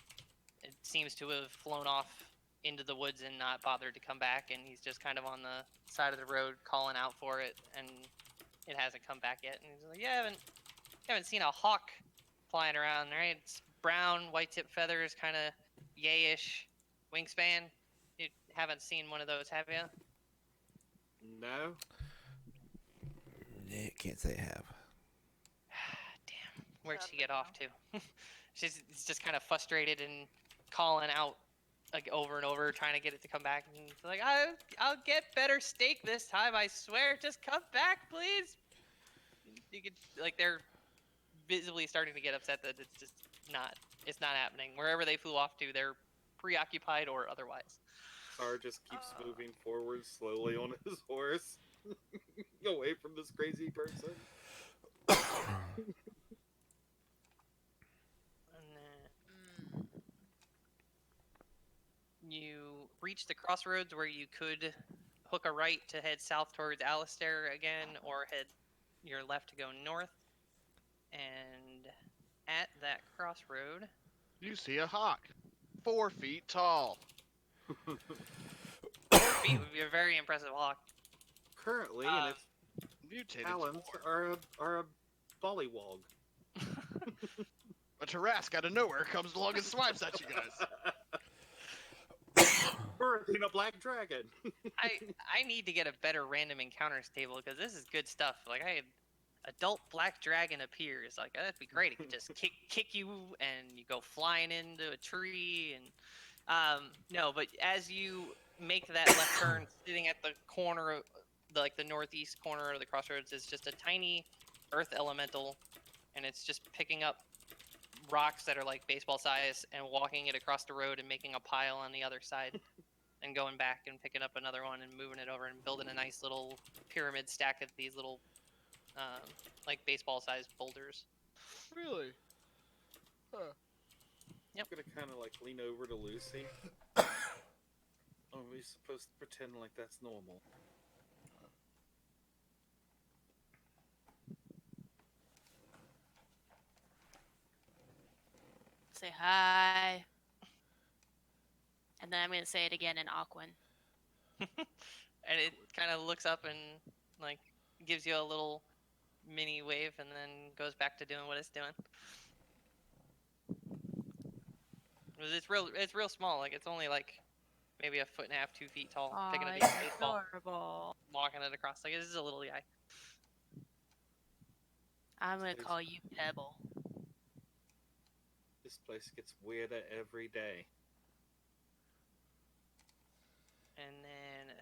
It seems to have flown off into the woods and not bothered to come back, and he's just kind of on the side of the road calling out for it, and it hasn't come back yet. And he's like, "Yeah, haven't seen a hawk flying around, right? It's brown, white tip feathers, kind of yayish wingspan. You haven't seen one of those, have you?" No. Yeah, can't say I have. Damn, where'd she Sadly, get off no. to? She's just kind of frustrated and calling out like over and over, trying to get it to come back. And it's like, I'll get better steak this time, I swear. Just come back, please. You could like they're visibly starting to get upset that it's just it's not happening. Wherever they flew off to, they're preoccupied or otherwise. Sar just keeps Uh. moving forward slowly on his horse, away from this crazy person. And then Mm. you reach the crossroads where you could hook a right to head south towards Alistair again, or head your left to go north. And at that crossroad, You see a hawk, 4 feet tall. 4 feet would be a very impressive hawk. Currently, Uh, and its Mutated talons form. are a bollywog. A Tarrasque out of nowhere comes along and swipes at you guys. Birthing a black dragon. I need to get a better random encounters table because this is good stuff. Like I had adult black dragon appears. Like that'd be great. It could just kick you and you go flying into a tree and no, but as you make that left turn, sitting at the corner of like the northeast corner of the crossroads is just a tiny earth elemental, and it's just picking up rocks that are like baseball size and walking it across the road and making a pile on the other side and going back and picking up another one and moving it over and building a nice little pyramid stack of these little like baseball-sized boulders. Really? Huh. I'm gonna kind of like lean over to Lucy. Are we supposed to pretend like that's normal? Say hi. And then I'm going to say it again in Aquan. And it kind of looks up and like gives you a little mini wave, and then goes back to doing what it's doing. It's real small. Like it's only like maybe 1.5 feet, 2 feet tall, picking a Aw, big you're baseball, adorable. walking it across. Like this is a little guy. I'm going to Please. call you Pebble. This place gets weirder every day. And then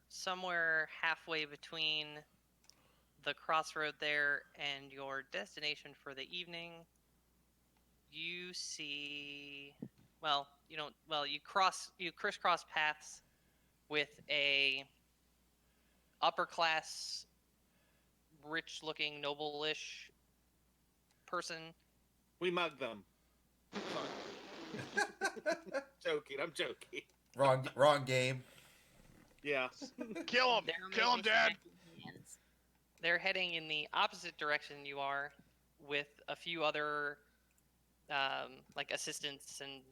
somewhere halfway between the crossroad there and your destination for the evening, you see, well, you don't, well, you crisscross paths with a upper class, rich looking, noble-ish person. We mug them. Sorry. Joking. I'm joking. Wrong game. Yeah. Kill him! They're Kill him, making Dad! Smacking hands. They're heading in the opposite direction you are, with a few other like assistants and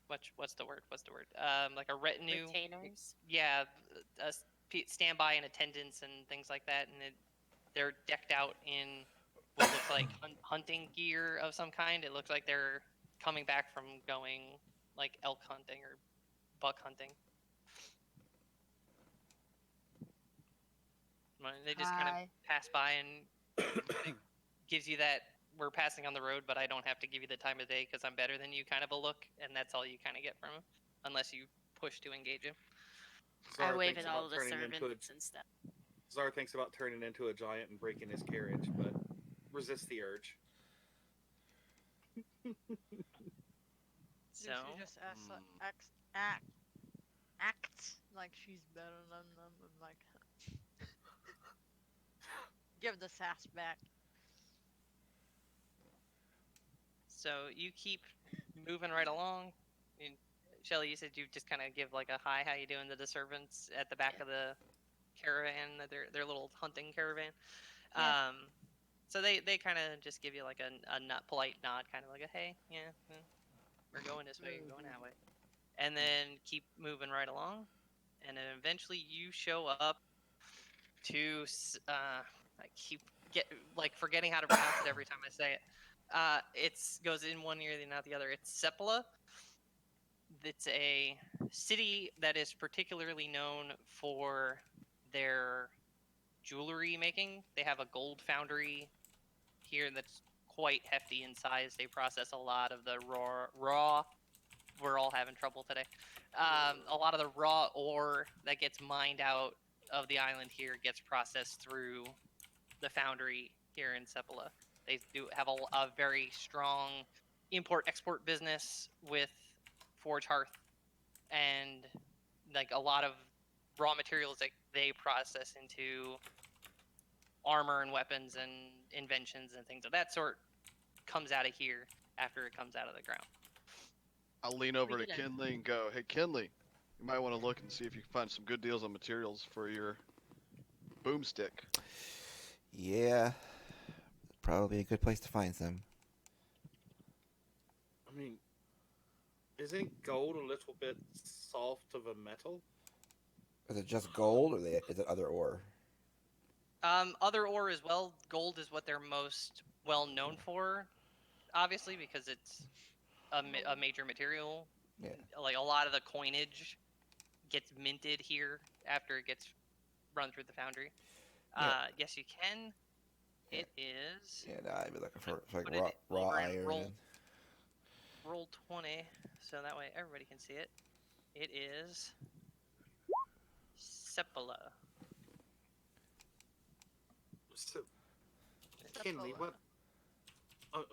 what's the word? Like a retinue. Retainers. Yeah, standby and attendants and things like that, and they're decked out in what looks like hunting gear of some kind. It looks like they're coming back from going like elk hunting or buck hunting. They just kind of Hi. pass by, and it gives you that we're passing on the road, but I don't have to give you the time of day because I'm better than you kind of a look, and that's all you kind of get from him, unless you push to engage him. I Zara wave thinks at all about the turning servants into and stuff. Zara thinks about turning into a giant and breaking his carriage, but resists the urge. So She just acts like she's better than them and like give the sass back. So you keep moving right along. Shelly, you said you just kind of give like a hi, how you doing to the servants at the back of the caravan, their little hunting caravan. Yeah. So they kind of just give you like a not polite nod, kind of like a hey, yeah, we're going this way, you're going that way, and then keep moving right along, and then eventually you show up to I keep forgetting how to pronounce it every time I say it. It's goes in one ear and out the other. It's Sepala. It's a city that is particularly known for their jewelry making. They have a gold foundry here that's quite hefty in size. They process a lot of the raw. We're all having trouble today. A lot of the raw ore that gets mined out of the island here gets processed through the foundry here in Sepala. They do have a very strong import-export business with Forge Hearth, and like a lot of raw materials that they process into armor and weapons and inventions and things of that sort comes out of here after it comes out of the ground. I'll lean over to did it. Kinley and go, hey, Kinley, you might want to look and see if you can find some good deals on materials for your boomstick. Yeah, probably a good place to find some. I mean, isn't gold a little bit soft of a metal? Is it just gold, or is it other ore? Other ore as well. Gold is what they're most well known for, obviously, because it's a major material. Yeah. Like a lot of the coinage gets minted here after it gets run through the foundry. Yeah. Yes, you can. It is. Yeah, no, I'd be looking for like Put it raw over and iron. roll 20, so that way everybody can see it. It is Sepala. So, Kinley, what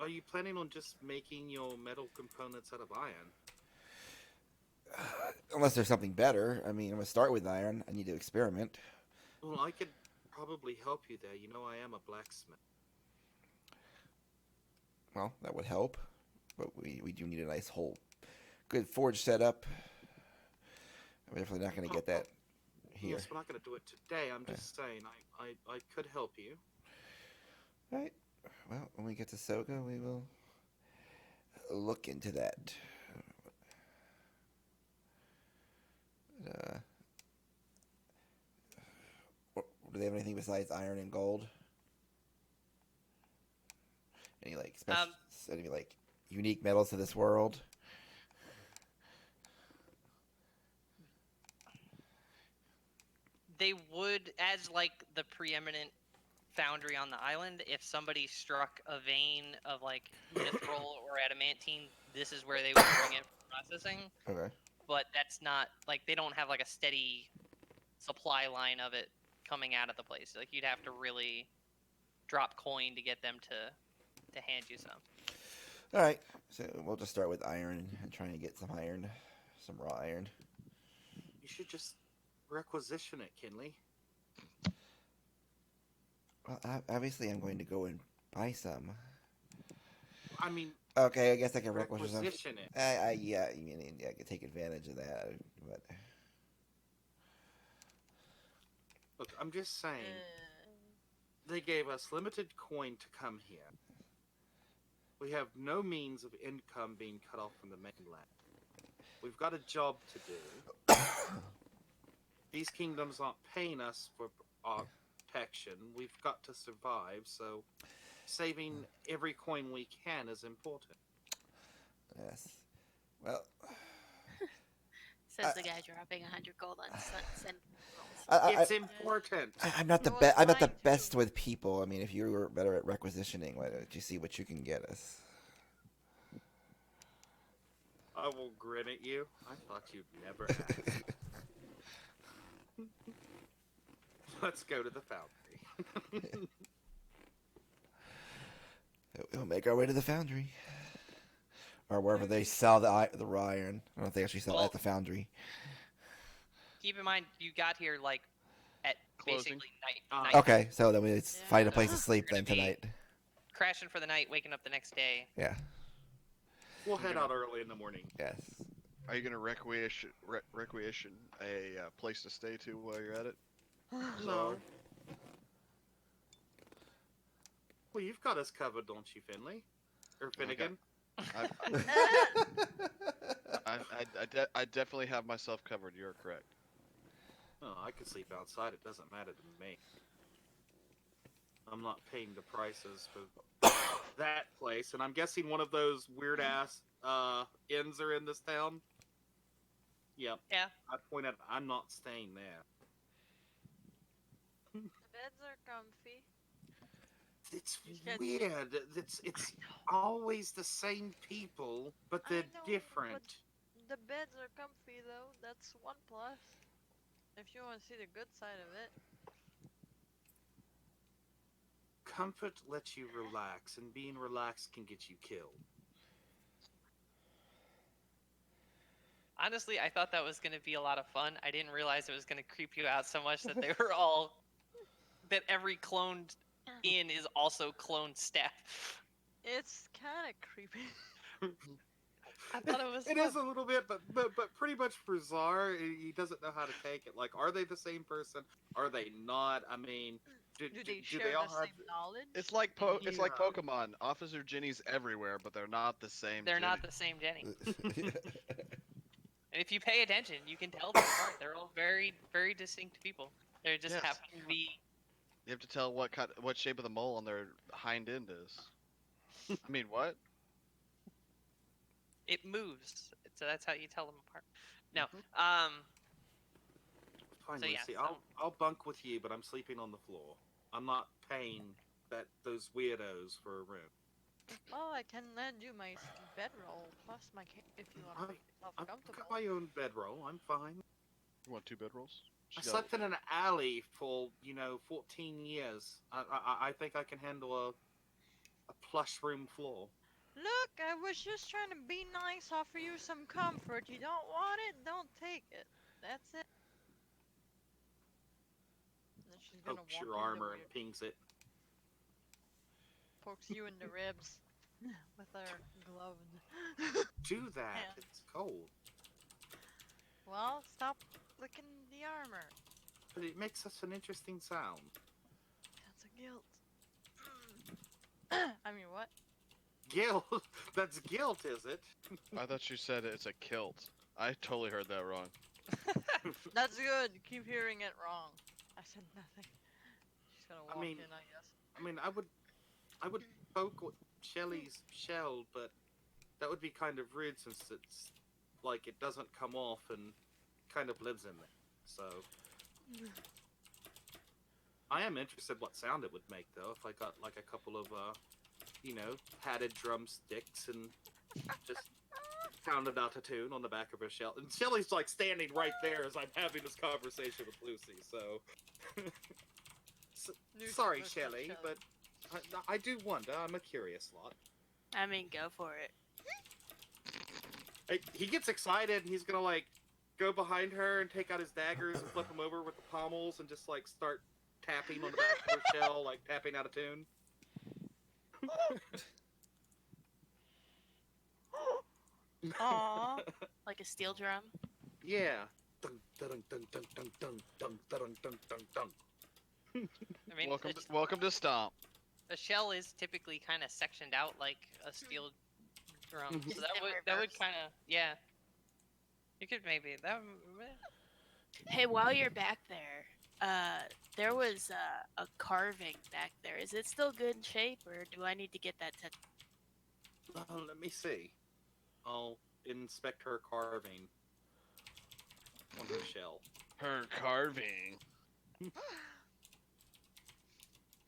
are you planning on just making your metal components out of iron? Unless there's something better. I mean, I'm gonna start with iron. I need to experiment. Well, I could probably help you there. You know, I am a blacksmith. Well, that would help, but we do need a nice whole good forge set up. We're definitely not going to get that here. Yes, we're not going to do it today. I'm just saying, I could help you. Right. Well, when we get to Soga, we will look into that. Uh, do they have anything besides iron and gold? Any like special, any like unique metals to this world? They would, as like the preeminent foundry on the island, if somebody struck a vein of like mithril or adamantine, this is where they would bring it for processing. Okay. But that's not like they don't have like a steady supply line of it coming out of the place. Like you'd have to really drop coin to get them to hand you some. All right. So we'll just start with iron and try and get some iron, some raw iron. You should just requisition it, Kinley. Well, obviously I'm going to go and buy some. I mean, okay, I guess I can requisition it. Yeah, I mean, I can take advantage of that, but Look, I'm just saying, they gave us limited coin to come here. We have no means of income being cut off from the mainland. We've got a job to do. These kingdoms aren't paying us for our protection. We've got to survive, so saving every coin we can is important. Yes. Well, says the guy dropping 100 gold on send. It's important. I'm not the best. I'm not the best with people. I mean, if you were better at requisitioning, why don't you see what you can get us? I will grin at you. I thought you'd never ask. Let's go to the foundry. We'll make our way to the foundry, or wherever they sell the raw iron. I don't know if they actually sell it at the foundry. Keep in mind, you got here like at Closing. basically night. Okay, so then we find a place to sleep then tonight. Crashing for the night, waking up the next day. Yeah. We'll head out early in the morning. Yes. Are you gonna requisition a place to stay to while you're at it? No. Well, you've got us covered, don't you, Finley? Or Finnegan? I definitely have myself covered. You're correct. Oh, I could sleep outside. It doesn't matter to me. I'm not paying the prices for that place, and I'm guessing one of those weird ass inns are in this town. Yep. Yeah. I point out I'm not staying there. The beds are comfy. It's weird. It's always the same people, but they're different. But the beds are comfy though. That's one plus. If you want to see the good side of it. Comfort lets you relax, and being relaxed can get you killed. Honestly, I thought that was going to be a lot of fun. I didn't realize it was going to creep you out so much that they were all... that every cloned inn is also cloned staff. It's kind of creepy. I thought it was It is a little bit, but pretty much for Czar, he doesn't know how to take it. Like, are they the same person? Are they not? I mean, do they share they all the have... same knowledge? It's like it's like Pokemon. Officer Jenny's everywhere, but they're not the same. They're Jenny. not the same Jenny. And if you pay attention, you can tell them apart. They're all very, very distinct people. They just happen to be... You have to tell what shape of the mole on their hind end is. I mean, what? It moves, so that's how you tell them apart. No, Fine, so yeah, Lucy. I'll bunk with you, but I'm sleeping on the floor. I'm not paying those weirdos for a room. Oh, I can lend you my bedroll plus my if you want to make yourself I've comfortable. got my own bedroll. I'm fine. You want 2 bedrolls? I slept in an alley for 14 years. I think I can handle a plush room floor. Look, I was just trying to be nice, offer you some comfort. You don't want it, don't take it. That's it. And then she's gonna pokes walk your in armor the and pings it. pokes you in the ribs with our gloved Do that. hand. It's cold. Well, stop licking the armor. But it makes such an interesting sound. That's a guilt. I mean, what? Guilt? That's guilt, is it? I thought you said it's a kilt. I totally heard that wrong. That's good. Keep hearing it wrong. I said nothing. She's gonna walk mean- in, I guess. I mean, I would poke Shelly's shell, but that would be kind of rude since it's like it doesn't come off and kind of lives in there. So I am interested what sound it would make though if I got like a couple of padded drumsticks and just sounded out a tune on the back of her shell. And Shelly's like standing right there as I'm having this conversation with Lucy. So New sorry, versus Shelly, but I do wonder. I'm a curious lot. I mean, go for it. He gets excited and he's gonna like go behind her and take out his daggers and flip them over with the pommels and just like start tapping on the back of her shell, like tapping out a tune. Aww. Like a steel drum. Yeah. Dun, dun, dun, dun, dun, dun, dun, dun, dun, dun, dun. I mean, Welcome to Stomp. a shell is typically kind of sectioned out like a steel drum, Mhm. so Just that in would reverse. kind of You could maybe that. Hey, while you're back there was a carving back there. Is it still good in shape, or do I need to get that Let me see. I'll inspect her carving on her shell. Her carving.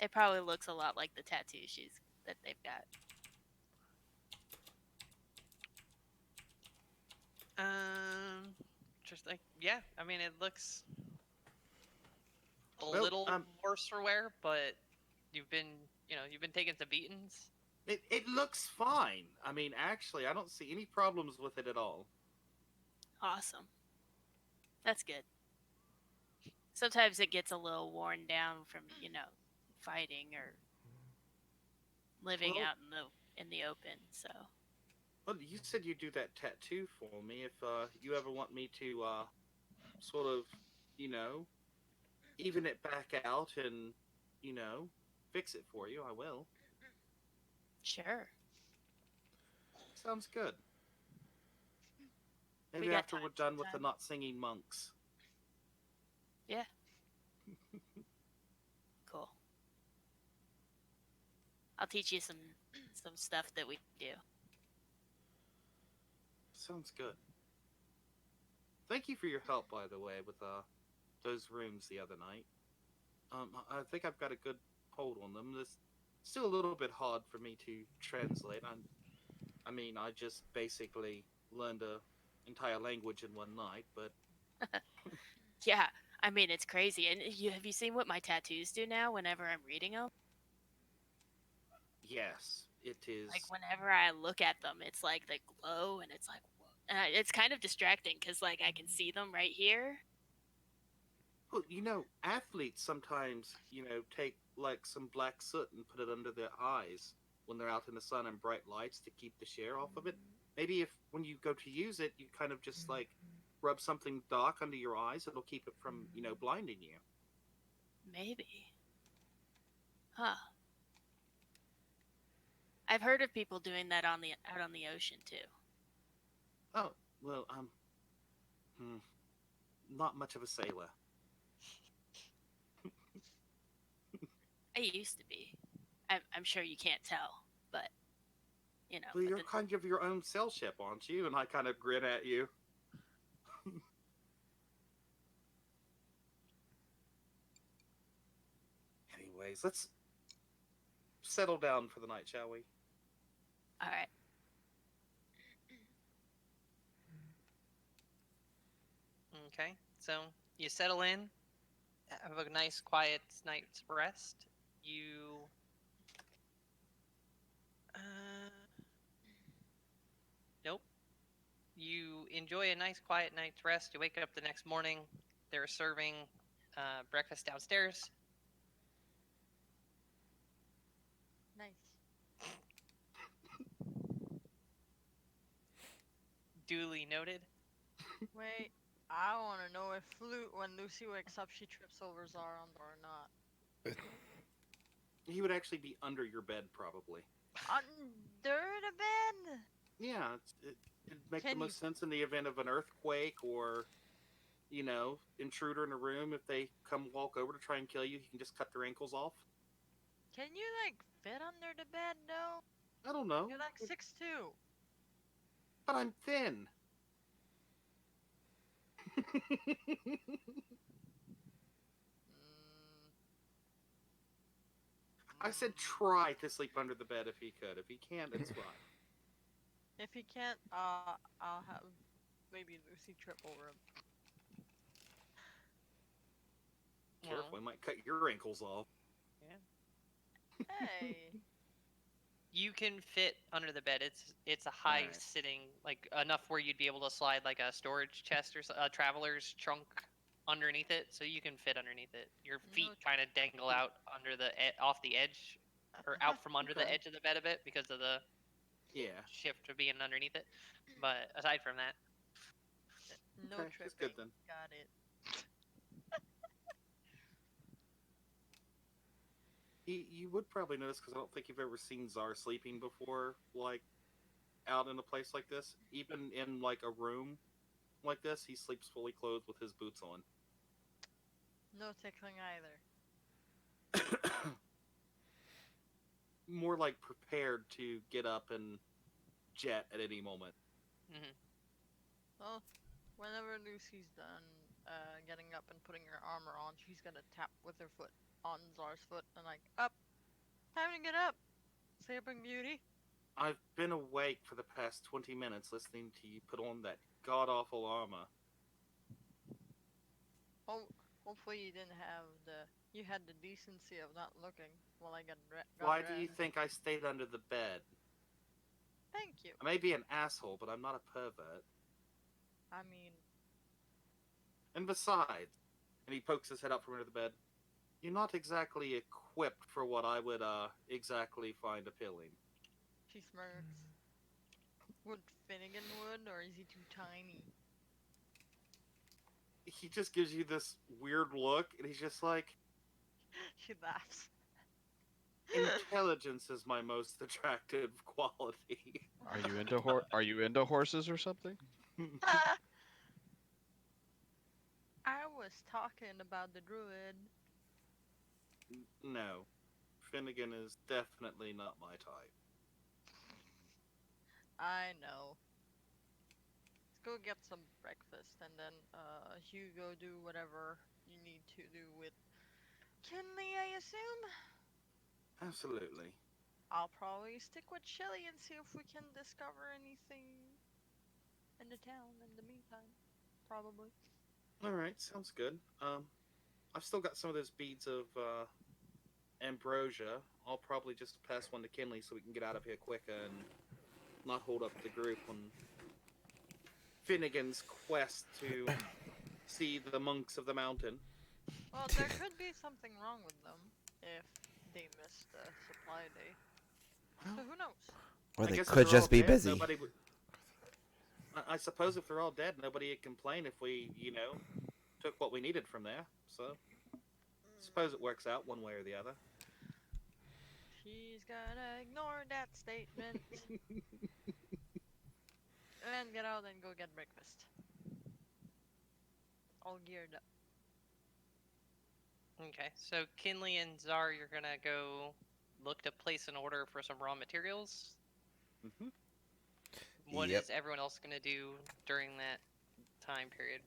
It probably looks a lot like the tattoo shoes that they've got. Just like I mean, it looks a Well, little worse for wear, but you've been taking some beatings. It looks fine. I mean, actually, I don't see any problems with it at all. Awesome. That's good. Sometimes it gets a little worn down from, fighting or living Well- out in the open, so. Well, you said you'd do that tattoo for me. If you ever want me to sort of, even it back out and, fix it for you, I will. Sure. Sounds good. We Maybe got after time we're done with the sometime. not singing monks. Yeah. Cool. I'll teach you some stuff that we do. Sounds good. Thank you for your help, by the way, with those rooms the other night. I think I've got a good hold on them. It's still a little bit hard for me to translate. I mean, I just basically learned a entire language in one night, but Yeah, I mean it's crazy. And have you seen what my tattoos do now? Whenever I'm reading them, yes, it is. like whenever I look at them, it's like they glow, and it's like, whoa. It's kind of distracting because like I can see them right here. Well, athletes sometimes, take like some black soot and put it under their eyes when they're out in the sun and bright lights to keep the share off of it. Maybe if when you go to use it, you kind of just like rub something dark under your eyes, it'll keep it from, blinding you. Maybe. Huh. I've heard of people doing that out on the ocean too. Oh, well, not much of a sailor. I used to be. I'm sure you can't tell, but Well, but you're kind of your own sail ship, aren't you? And I kind of grin at you. Anyways, let's settle down for the night, shall we? all right. Okay, so you settle in, have a nice quiet night's rest. You nope. You enjoy a nice quiet night's rest. You wake up the next morning. They're serving breakfast downstairs. Duly noted. Wait, I want to know if when Lucy wakes up, she trips over Zarondor or not. He would actually be under your bed, probably. Under the bed? Yeah, it'd make the Can you most sense in the event of an earthquake or, intruder in a room. If they come walk over to try and kill you, he can just cut their ankles off. Can you like fit under the bed though? I don't know, You're like 6'2". but I'm thin. I said try to sleep under the bed if he could. If he can't, it's fine. If he can't, I'll have maybe Lucy trip over him. Careful, he might cut your ankles off. Hey. You can fit under the bed. It's a high Alright. sitting, like enough where you'd be able to slide like a storage chest or a traveler's trunk underneath it, so you can fit underneath it. Your feet kind of dangle out under off the edge, or out from under the Okay. edge of the bed a bit because of the Yeah. shift of being underneath it. But aside from that, No Okay, tripping. that's good then. Got it. You would probably notice because I don't think you've ever seen Czar sleeping before, like out in a place like this. Even in like a room like this, he sleeps fully clothed with his boots on. No tickling either. More like prepared to get up and jet at any moment. Well, whenever Lucy's done getting up and putting her armor on, she's gonna tap with her foot on Zar's foot and like, up! Time to get up! Sleeping Beauty. I've been awake for the past 20 minutes listening to you put on that god-awful armor. Oh, hopefully you didn't have you had the decency of not looking while I got Why do you dressed. think I stayed under the bed? Thank you. I may be an asshole, but I'm not a pervert. I mean, And besides, and he pokes his head out from under the bed, you're not exactly equipped for what I would exactly find appealing. she smirks. Would Finnegan would, or is he too tiny? He just gives you this weird look, and he's just like, She laughs. intelligence is my most attractive quality. Are you into horses or something? I was talking about the druid. No. Finnegan is definitely not my type. I know. Let's go get some breakfast, and then you go do whatever you need to do with Kinley, I assume. Absolutely. I'll probably stick with Shelly and see if we can discover anything in the town in the meantime. Probably. Alright, sounds good. I've still got some of those beads of ambrosia. I'll probably just pass one to Kinley so we can get out of here quicker and not hold up the group on Finnegan's quest to see the monks of the mountain. Well, there could be something wrong with them if they missed the supply day. So who knows? Or I they guess if could they're all just be dead, busy. Nobody would. I suppose if they're all dead, nobody would complain if we, took what we needed from there. So, suppose it works out one way or the other. She's gonna ignore that statement and get out and go get breakfast. All geared up. okay. So Kinley and Zar, you're gonna go look to place an order for some raw materials. Mm-hmm. What Yep. is everyone else gonna do during that time period?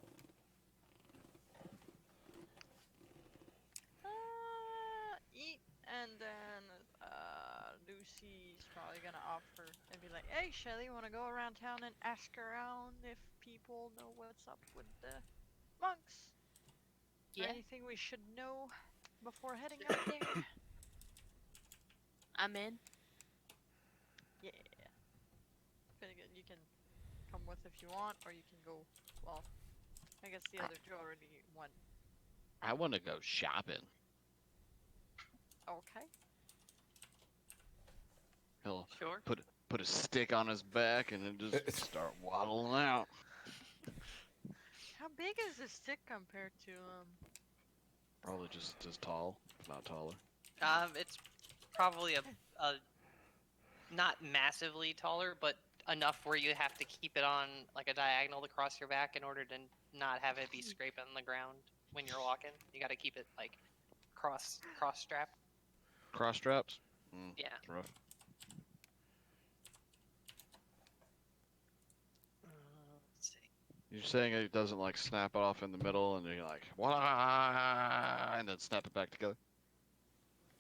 Eat, and then Lucy's probably gonna offer and be like, "Hey, Shelly, wanna go around town and ask around if people know what's up with the monks? Or anything we should know before heading out there?" I'm in. Yeah. Finnegan, you can come with if you want, or you can go. Well, I guess the other two already went. I want to go shopping. Okay. He'll Sure. put a stick on his back and then just start waddling out. How big is this stick compared to Probably just as tall, if not taller. It's probably a not massively taller, but enough where you have to keep it on like a diagonal across your back in order to not have it be scraping the ground when you're walking. You got to keep it like cross strap. Cross straps? Yeah. It's rough. Let's see. You're saying it doesn't like snap off in the middle and you're like, "Wah," and then snap it back together?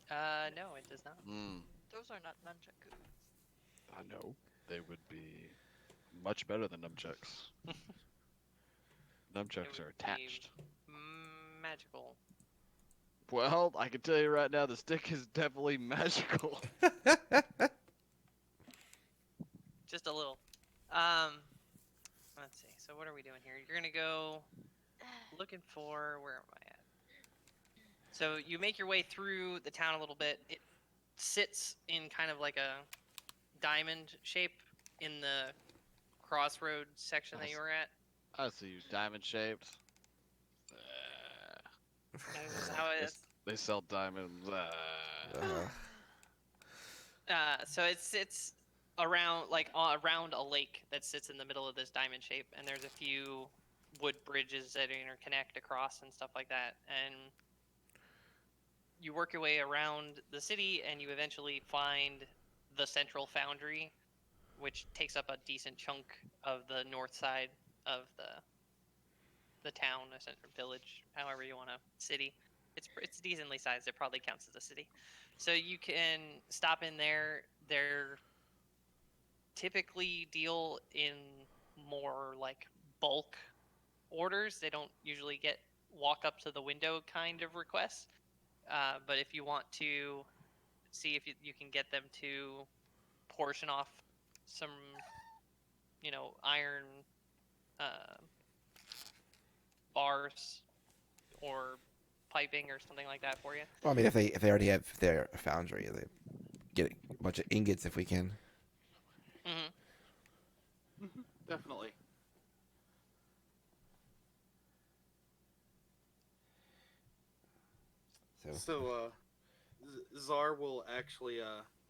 No, it does not. those are not nunchaku. I know. They would be much better than nunchucks. Nunchucks are would be- attached. Magical. Well, I can tell you right now, the stick is definitely magical. Just a little. Let's see. So what are we doing here? You're gonna go looking for where am I at? So you make your way through the town a little bit. It sits in kind of like a diamond shape in the crossroads section that you were at. I see you, diamond shaped. That's how it is. They sell diamonds. So it sits around around a lake that sits in the middle of this diamond shape, and there's a few wood bridges that interconnect across and stuff like that. And you work your way around the city, and you eventually find the central foundry, which takes up a decent chunk of the north side of the town, village, however you want to city. It's decently sized. It probably counts as a city. So you can stop in there. They're typically deal in more like bulk orders. They don't usually get walk up to the window kind of requests. But if you want to see if you can get them to portion off some, iron bars or piping or something like that for you. Well, I mean, if they already have their foundry, they get a bunch of ingots if we can. Definitely. So, Czar will actually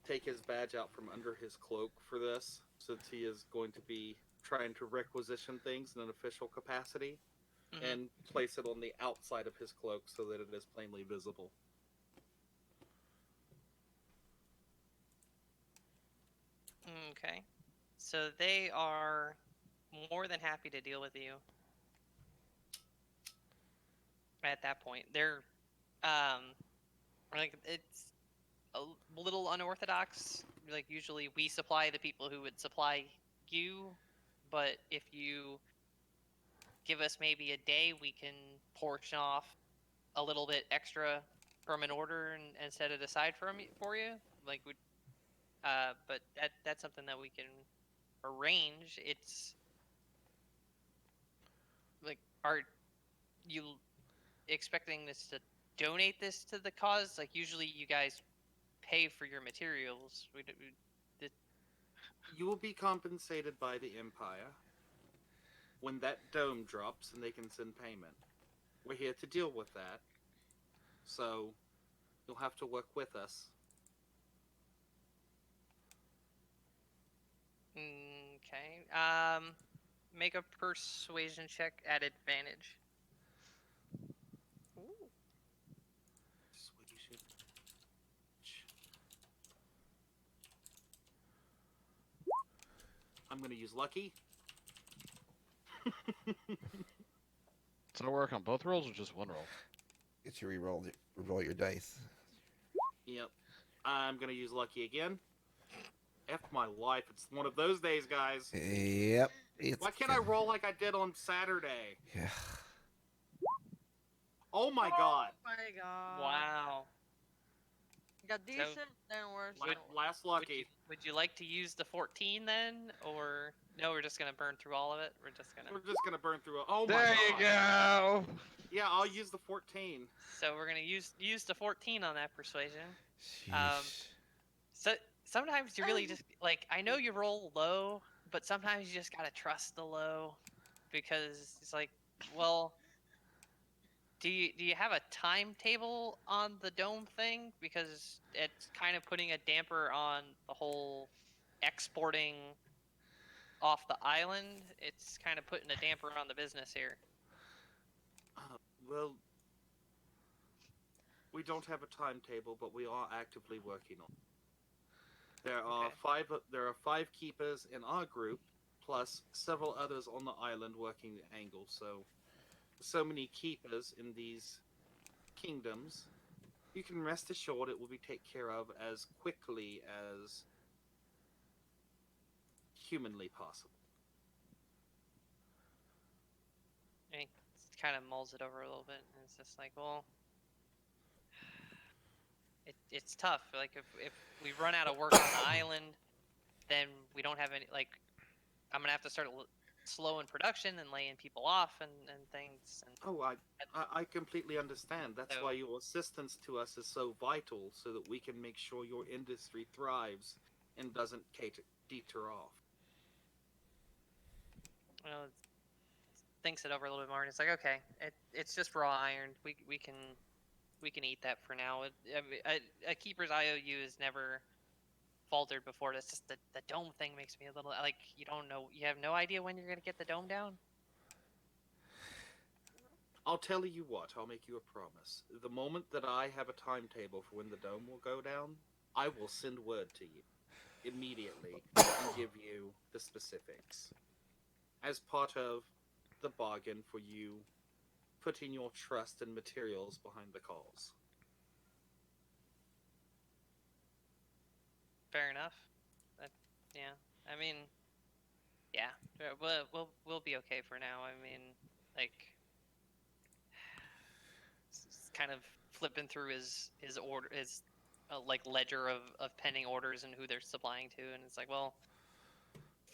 take his badge out from under his cloak for this, since he is going to be trying to requisition things in an official capacity, and place it on the outside of his cloak so that it is plainly visible. Okay. So they are more than happy to deal with you at that point. They're like it's a little unorthodox. Like usually we supply the people who would supply you, but if you give us maybe a day, we can portion off a little bit extra from an order and set it aside for you. Like we but that's something that we can arrange. It's like, are you expecting this to donate this to the cause? Like usually you guys pay for your materials. You will be compensated by the Empire when that dome drops and they can send payment. We're here to deal with that. So you'll have to work with us. Okay. Make a persuasion check at advantage. Ooh. I'm going to use lucky. Does it work on both rolls or just one roll? Get you roll your dice. Yep. I'm going to use lucky again. F my life. It's one of those days, guys. Yep. Why can't I roll like I did on Saturday? Yeah. Oh my god. Oh my god. Wow. Got decent, then worse. Last lucky. Would you like to use the 14 then, or no? We're just gonna burn through all of it. We're just gonna burn through it. Oh my There god. you go. Yeah, I'll use the 14. So we're gonna use the 14 on that persuasion. Sheesh. sometimes you really just like I know you roll low, but sometimes you just gotta trust the low because it's like, well, do you have a timetable on the dome thing? Because it's kind of putting a damper on the whole exporting off the island. It's kind of putting a damper on the business here. Well, we don't have a timetable, but we are actively working on it. Okay. There are 5 keepers in our group, plus several others on the island working the angle. So many keepers in these kingdoms. You can rest assured it will be taken care of as quickly as humanly possible. And he kind of mulls it over a little bit, and it's just like, well, it's tough. Like if we run out of work on the island, then we don't have any. Like I'm gonna have to start slowing production and laying people off and things. And Oh, I completely understand. That's So- why your assistance to us is so vital, so that we can make sure your industry thrives and doesn't deter off. you know, thinks it over a little bit more, and it's like, okay, it's just raw iron. We can eat that for now. A keeper's IOU is never faltered before. It's just the dome thing makes me a little like you don't know. You have no idea when you're gonna get the dome down. I'll tell you what, I'll make you a promise. The moment that I have a timetable for when the dome will go down, I will send word to you immediately and give you the specifics. As part of the bargain for you putting your trust and materials behind the calls. Fair enough. Yeah. I mean, yeah. We'll be okay for now. I mean, like, kind of flipping through his order his like ledger of pending orders and who they're supplying to, and it's like, well,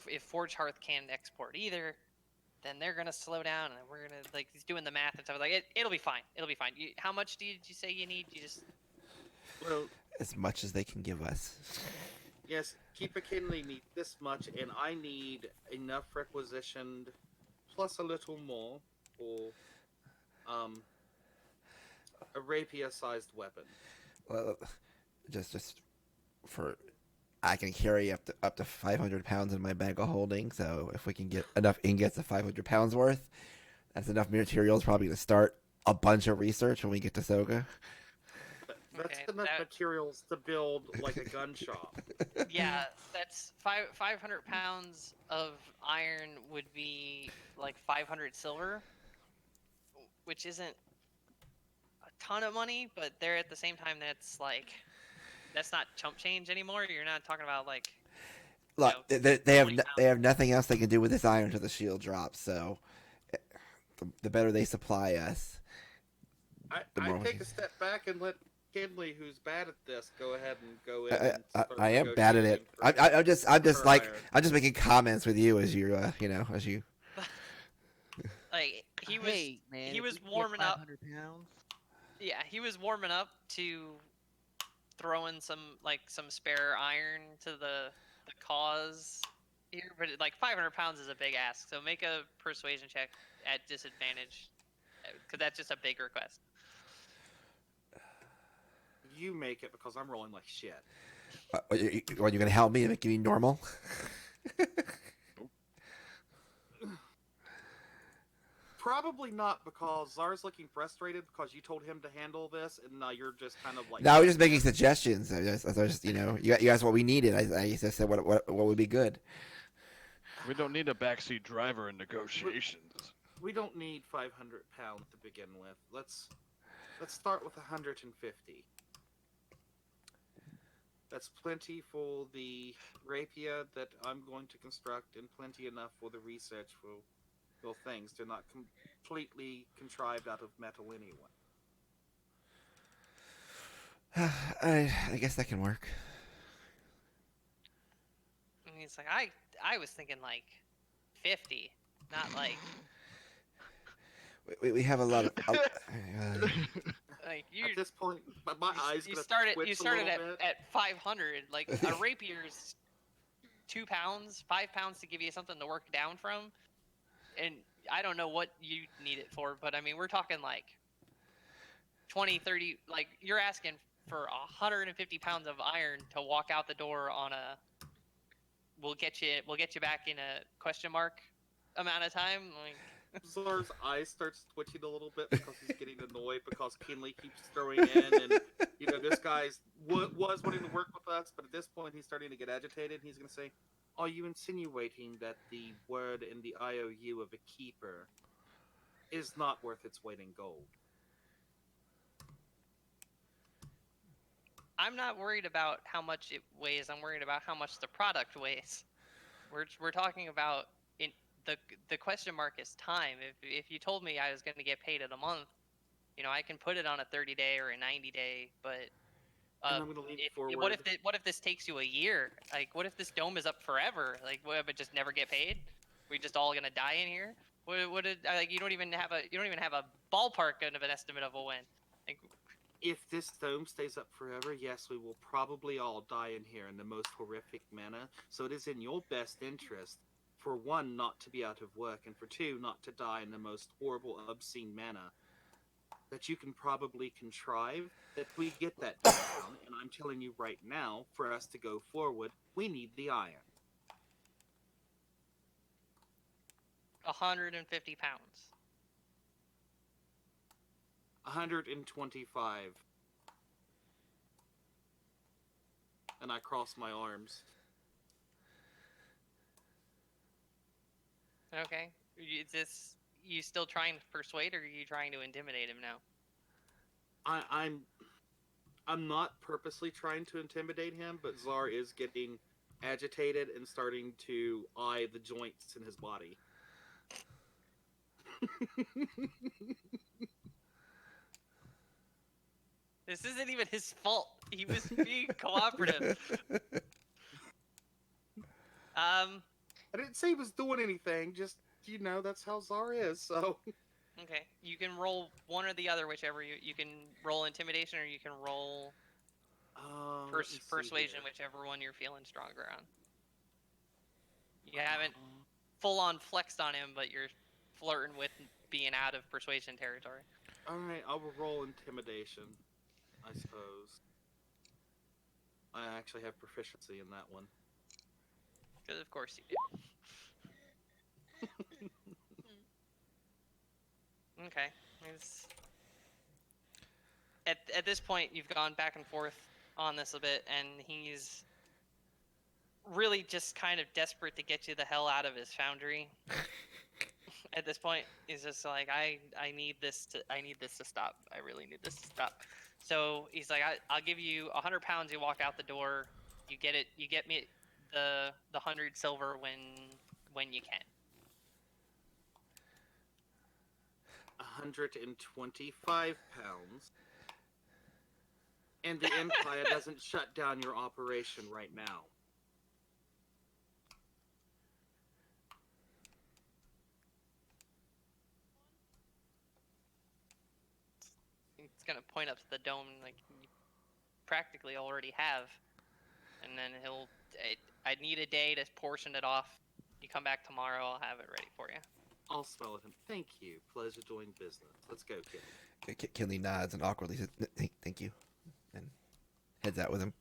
if Forge Hearth can't export either, then they're gonna slow down, and we're gonna like he's doing the math and stuff. Like it'll be fine. It'll be fine. How much did you say you need? You just Well, As much as they can give us. yes, Keeper Kinley needs this much, and I need enough requisitioned, plus a little more, for a rapier-sized weapon. Well, just for I can carry up to 500 pounds in my bag of holding. So if we can get enough ingots of 500 pounds worth, that's enough materials probably to start a bunch of research when we get to Soga. That's Okay, enough materials to build like a gun shop. yeah, that's 500 pounds of iron would be like 500 silver, which isn't a ton of money, but there at the same time that's not chump change anymore. You're not talking about like Look, know, they have 20 they have nothing else they can do with this iron until the shield drops. So the better they supply us, the I more we take can. a step back and let Kinley, who's bad at this, go ahead and go in and start I am bad at it. negotiating I'm just for like iron. I'm just making comments with you as you as you. like he was Hey, man, he if was we can get warming up. 500 pounds. Yeah, he was warming up to throw in some spare iron to the cause here, but like 500 pounds is a big ask. So make a persuasion check at disadvantage, because that's just a big request. You make it because I'm rolling like shit. Are you gonna help me and make me normal? Probably not, because Czar's looking frustrated because you told him to handle this, and now you're just kind of like. No, I was just making suggestions. I just you guys what we needed. I just said what would be good. We don't need a backseat driver in negotiations. We don't need 500 pounds to begin with. Let's start with 150. That's plenty for the rapier that I'm going to construct, and plenty enough for the research for things. They're not completely contrived out of metal anyway. I guess that can work. And he's like, I was thinking like 50, not like We have a lot of. Like you, At this point, my eyes you gonna started twitch you a started little bit. at 500. Like a rapier's 2 pounds, 5 pounds to give you something to work down from, and I don't know what you need it for, but I mean we're talking like 20, 30. Like you're asking for 150 pounds of iron to walk out the door on a. We'll get you back in a question mark amount of time. Like Zar's eyes starts twitching a little bit because he's getting annoyed because Kinley keeps throwing in, and this guy's was wanting to work with us, but at this point he's starting to get agitated. He's going to say, "Are you insinuating that the word in the IOU of a keeper is not worth its weight in gold?" I'm not worried about how much it weighs. I'm worried about how much the product weighs. We're talking about in the question mark is time. If you told me I was going to get paid in a month, I can put it on a 30-day or a 90-day, but And I'm going to lean forward. what if this takes you a year? Like, what if this dome is up forever? Like, what if it just never get paid? We just all gonna die in here? Like you don't even have a ballpark of an estimate of a when. Like, If this dome stays up forever, yes, we will probably all die in here in the most horrific manner. So it is in your best interest, for one, not to be out of work, and for two, not to die in the most horrible, obscene manner, that you can probably contrive that we get that done. And I'm telling you right now, for us to go forward, we need the iron. 150 pounds. 125. And I cross my arms. Okay. Is this you still trying to persuade, or are you trying to intimidate him now? I'm not purposely trying to intimidate him, but Zar is getting agitated and starting to eye the joints in his body. This isn't even his fault. He was being cooperative. I didn't say he was doing anything, just, that's how Zar is, so. Okay. You can roll one or the other, whichever you can roll intimidation, or you can roll persuasion, whichever one you're feeling stronger on. You haven't full on flexed on him, but you're flirting with being out of persuasion territory. Alright, I will roll intimidation, I suppose. I actually have proficiency in that one. Because of course you do. Okay. At this point, you've gone back and forth on this a bit, and he's really just kind of desperate to get you the hell out of his foundry. At this point, he's just like, I need this to stop. I really need this to stop. So he's like, I'll give you 100 pounds. You walk out the door. You get it. You get me the 100 silver when you can. 125 pounds. And the Empire doesn't shut down your operation right now. He's gonna point up to the dome like you practically already have, and then I need a day to portion it off. You come back tomorrow, I'll have it ready for you. I'll smell at him. Thank you. Pleasure doing business. Let's go, kid. Kinley nods and awkwardly says, "Thank you," and heads out with him.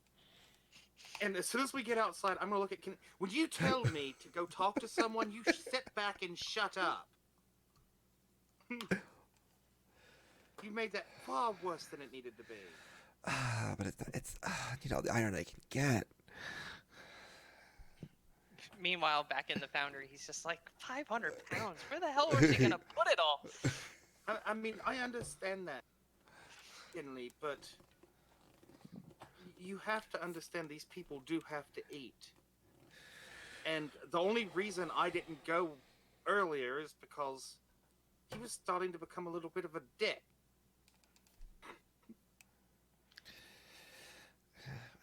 And as soon as we get outside, I'm gonna look at Kinley. When you tell me to go talk to someone, you sit back and shut up. You made that far worse than it needed to be. But it's the iron I can get. Meanwhile, back in the foundry, he's just like, 500 pounds? Where the hell are they gonna put it all? I mean, I understand that, Kinley, but you have to understand these people do have to eat. And the only reason I didn't go earlier is because he was starting to become a little bit of a dick.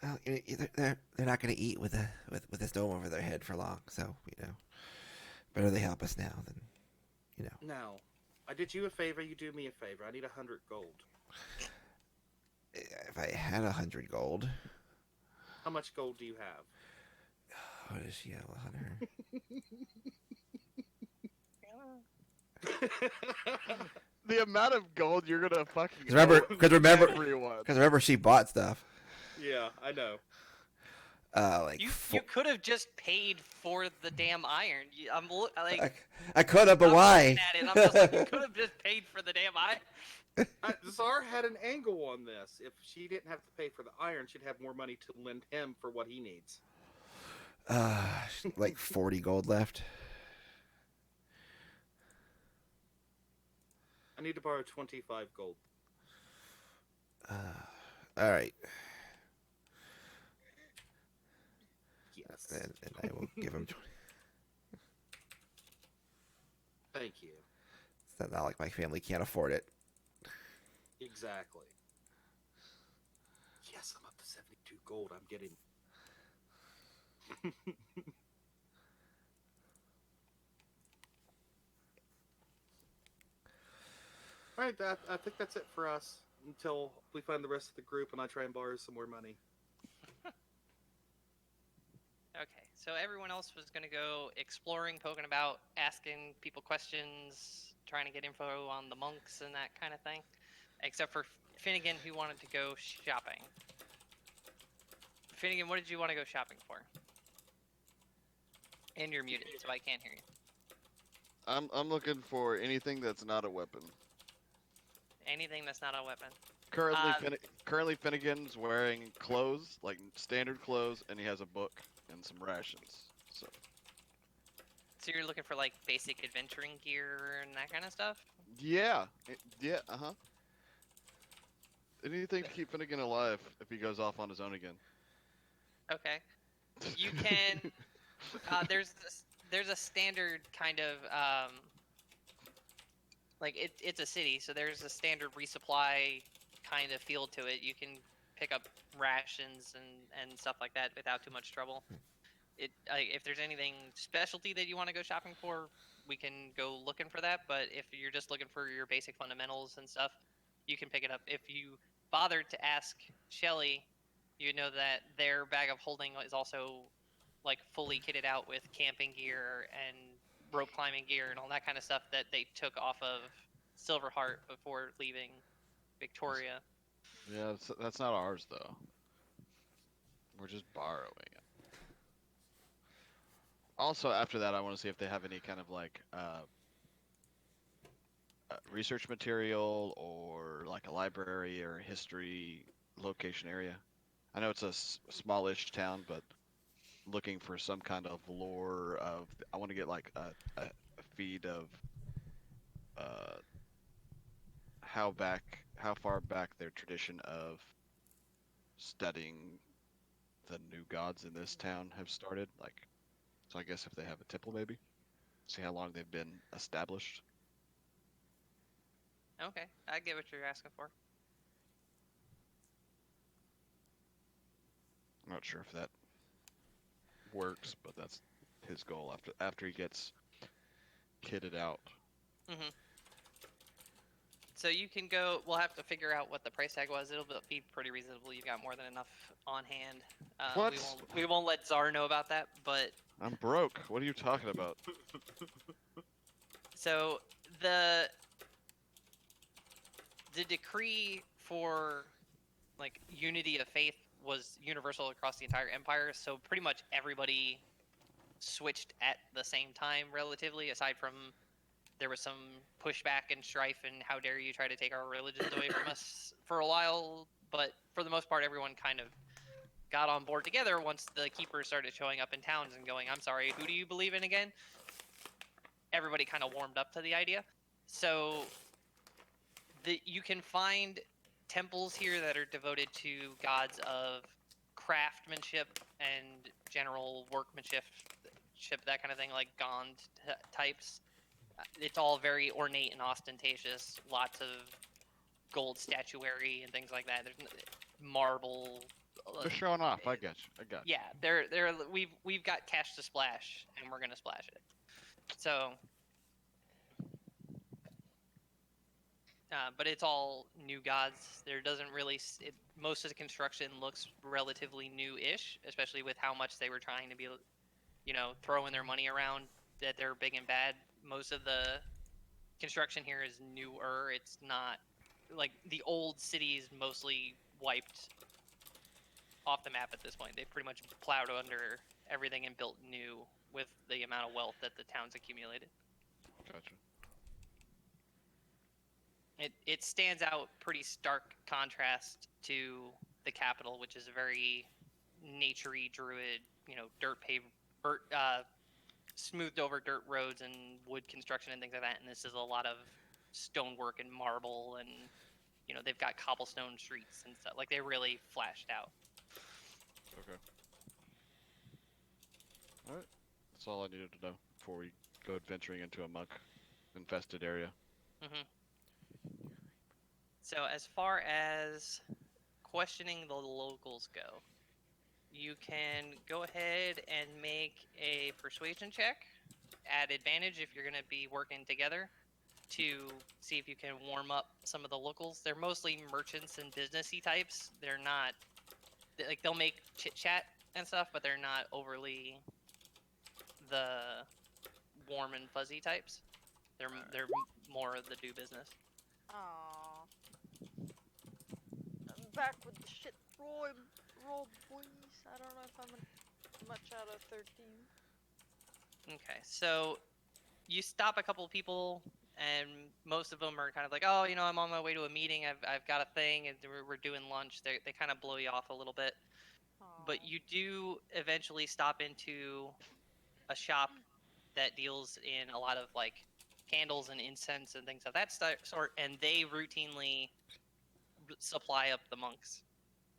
Well, they're not going to eat with this dome over their head for long, so better they help us now than. Now, I did you a favor, you do me a favor. I need 100 gold. If I had 100 gold, How much gold do you have? what does she have on her? The amount of gold you're gonna fucking Because everyone. remember, she bought stuff. Yeah, I know. Like You could have just paid for the damn iron. I'm like, I could have, but I'm why? looking at it, I'm just like, you could have just paid for the damn iron. Czar had an angle on this. If she didn't have to pay for the iron, she'd have more money to lend him for what he needs. Like 40 gold left. I need to borrow 25 gold. All right. Yes. And I will give him 20. Thank you. It's not like my family can't afford it. Exactly. Yes, I'm up to 72 gold. I'm getting. All right, I think that's it for us until we find the rest of the group and I try and borrow some more money. Okay, so everyone else was gonna go exploring, poking about, asking people questions, trying to get info on the monks and that kind of thing, except for Finnegan, who wanted to go shopping. Finnegan, what did you want to go shopping for? And you're muted, so I can't hear you. I'm looking for anything that's not a weapon. Anything that's not a weapon. Currently Finnegan's wearing clothes, like standard clothes, and he has a book and some rations. So you're looking for like basic adventuring gear and that kind of stuff? yeah, anything to keep Finnegan alive if he goes off on his own again. Okay. You can. There's a standard kind of like it's a city, so there's a standard resupply kind of feel to it. You can pick up rations and stuff like that without too much trouble. If there's anything specialty that you want to go shopping for, we can go looking for that. But if you're just looking for your basic fundamentals and stuff, you can pick it up. If you bothered to ask Shelly, you know that their bag of holding is also like fully kitted out with camping gear and rope climbing gear and all that kind of stuff that they took off of Silverheart before leaving Victoria. Yeah, that's not ours though. We're just borrowing it. Also, after that, I want to see if they have any kind of like research material or like a library or history location area. I know it's a smallish town, but looking for some kind of lore of. I want to get like a feed of how far back their tradition of studying the new gods in this town have started. Like, so I guess if they have a temple, maybe see how long they've been established. Okay, I get what you're asking for. I'm not sure if that works, but that's his goal after he gets kitted out. Mm-hmm. So you can go. We'll have to figure out what the price tag was. It'll be pretty reasonable. You've got more than enough on hand. What? We won't let Czar know about that. But I'm broke. What are you talking about? so the decree for like unity of faith was universal across the entire empire. So pretty much everybody switched at the same time, relatively, aside from. There was some pushback and strife and how dare you try to take our religions away from us for a while, but for the most part everyone kind of got on board together once the keepers started showing up in towns and going, I'm sorry, who do you believe in again? Everybody kind of warmed up to the idea. So you can find temples here that are devoted to gods of craftsmanship and general workmanship, that kind of thing, like Gond types. It's all very ornate and ostentatious. Lots of gold statuary and things like that. There's marble. They're showing off. I got you. Yeah, we've got cash to splash, and we're gonna splash it. So, but it's all new gods. There doesn't really most of the construction looks relatively new-ish, especially with how much they were trying to be, throwing their money around that they're big and bad. Most of the construction here is newer. It's not like the old city is mostly wiped off the map at this point. They've pretty much plowed under everything and built new with the amount of wealth that the town's accumulated. Gotcha. It stands out pretty stark contrast to the capital, which is a very naturey druid, dirt paved, smoothed over dirt roads and wood construction and things like that. And this is a lot of stonework and marble, and they've got cobblestone streets and stuff. Like, they really flashed out. Okay. All right. That's all I needed to know before we go adventuring into a monk infested area. Hmm. So as far as questioning the locals go, you can go ahead and make a persuasion check at advantage if you're going to be working together to see if you can warm up some of the locals. They're mostly merchants and businessy types. They're not like, they'll make chit chat and stuff, but they're not overly the warm and fuzzy types. They're more of the do business. Aww. I'm back with the shit roll, boys. I don't know if I'm much out of 13. Okay, so you stop a couple of people, and most of them are kind of like, oh, I'm on my way to a meeting. I've got a thing, and we're doing lunch. They kind of blow you off a little bit, but Aw. you do eventually stop into a shop that deals in a lot of like candles and incense and things of that sort, and they routinely supply up the monks.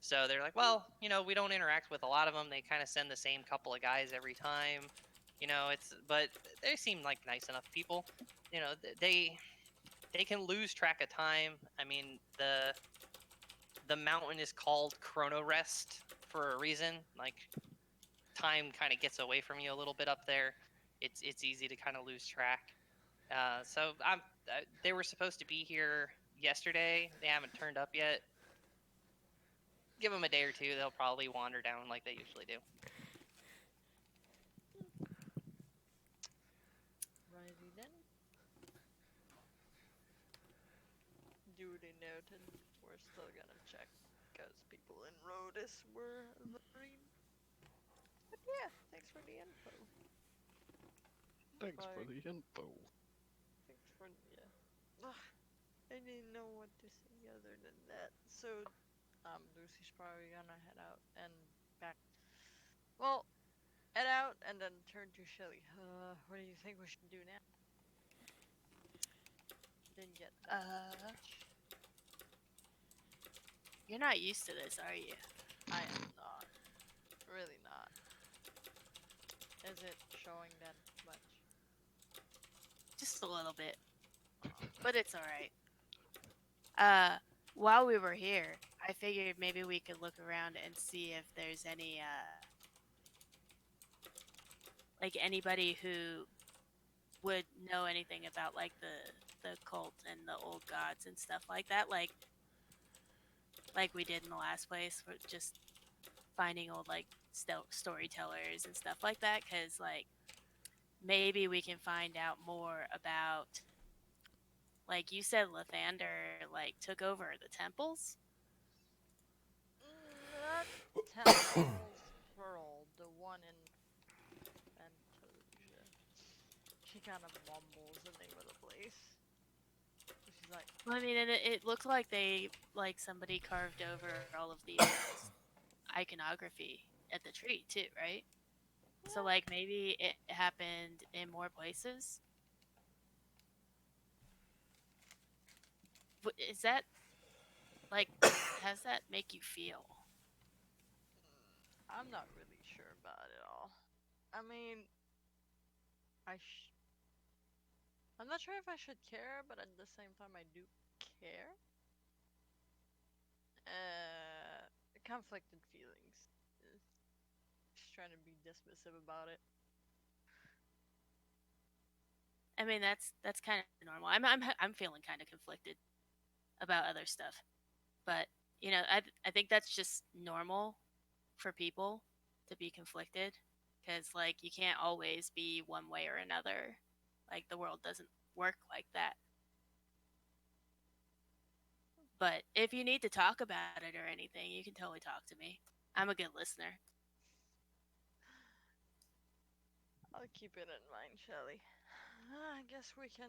So they're like, well, we don't interact with a lot of them. They kind of send the same couple of guys every time. But they seem like nice enough people. They can lose track of time. I mean, the mountain is called Chrono Rest for a reason. Like, time kind of gets away from you a little bit up there. It's easy to kind of lose track. So they were supposed to be here yesterday. They haven't turned up yet. Give them a day or two. They'll probably wander down like they usually do. Righty then. Duly noted. We're still gonna check because people in Rhodis were learning. But yeah, thanks for the info. Thanks for Bye. the info. Thanks for Ugh, I didn't know what to say other than that. So, Lucy's probably gonna head out and back. Well, head out and then turn to Shelly. What do you think we should do now? Didn't get that Uh, much. you're not used to this, are you? I am not. Really not. Is it showing that much? Just a little bit, Aw. but it's all right. While we were here, I figured maybe we could look around and see if there's any, like anybody who would know anything about like the cult and the old gods and stuff like that, like we did in the last place, for just finding old like storytellers and stuff like that, because like maybe we can find out more about, like you said, Lathander like took over the temples. Not Temple's Pearl, the one in Fantasia. She kind of mumbles the name of the place. She's like, Well, I mean, and it looked like somebody carved over all of the iconography at the tree too, right? So like maybe it happened in more places. Is that like, how's that make you feel? I'm not really sure about it all. I mean, I I'm not sure if I should care, but at the same time, I do care. Conflicted feelings. Just trying to be dismissive about it. I mean, that's kind of normal. I'm feeling kind of conflicted about other stuff, but I think that's just normal for people to be conflicted because like you can't always be one way or another. Like the world doesn't work like that. But if you need to talk about it or anything, you can totally talk to me. I'm a good listener. I'll keep it in mind, Shelly. I guess we can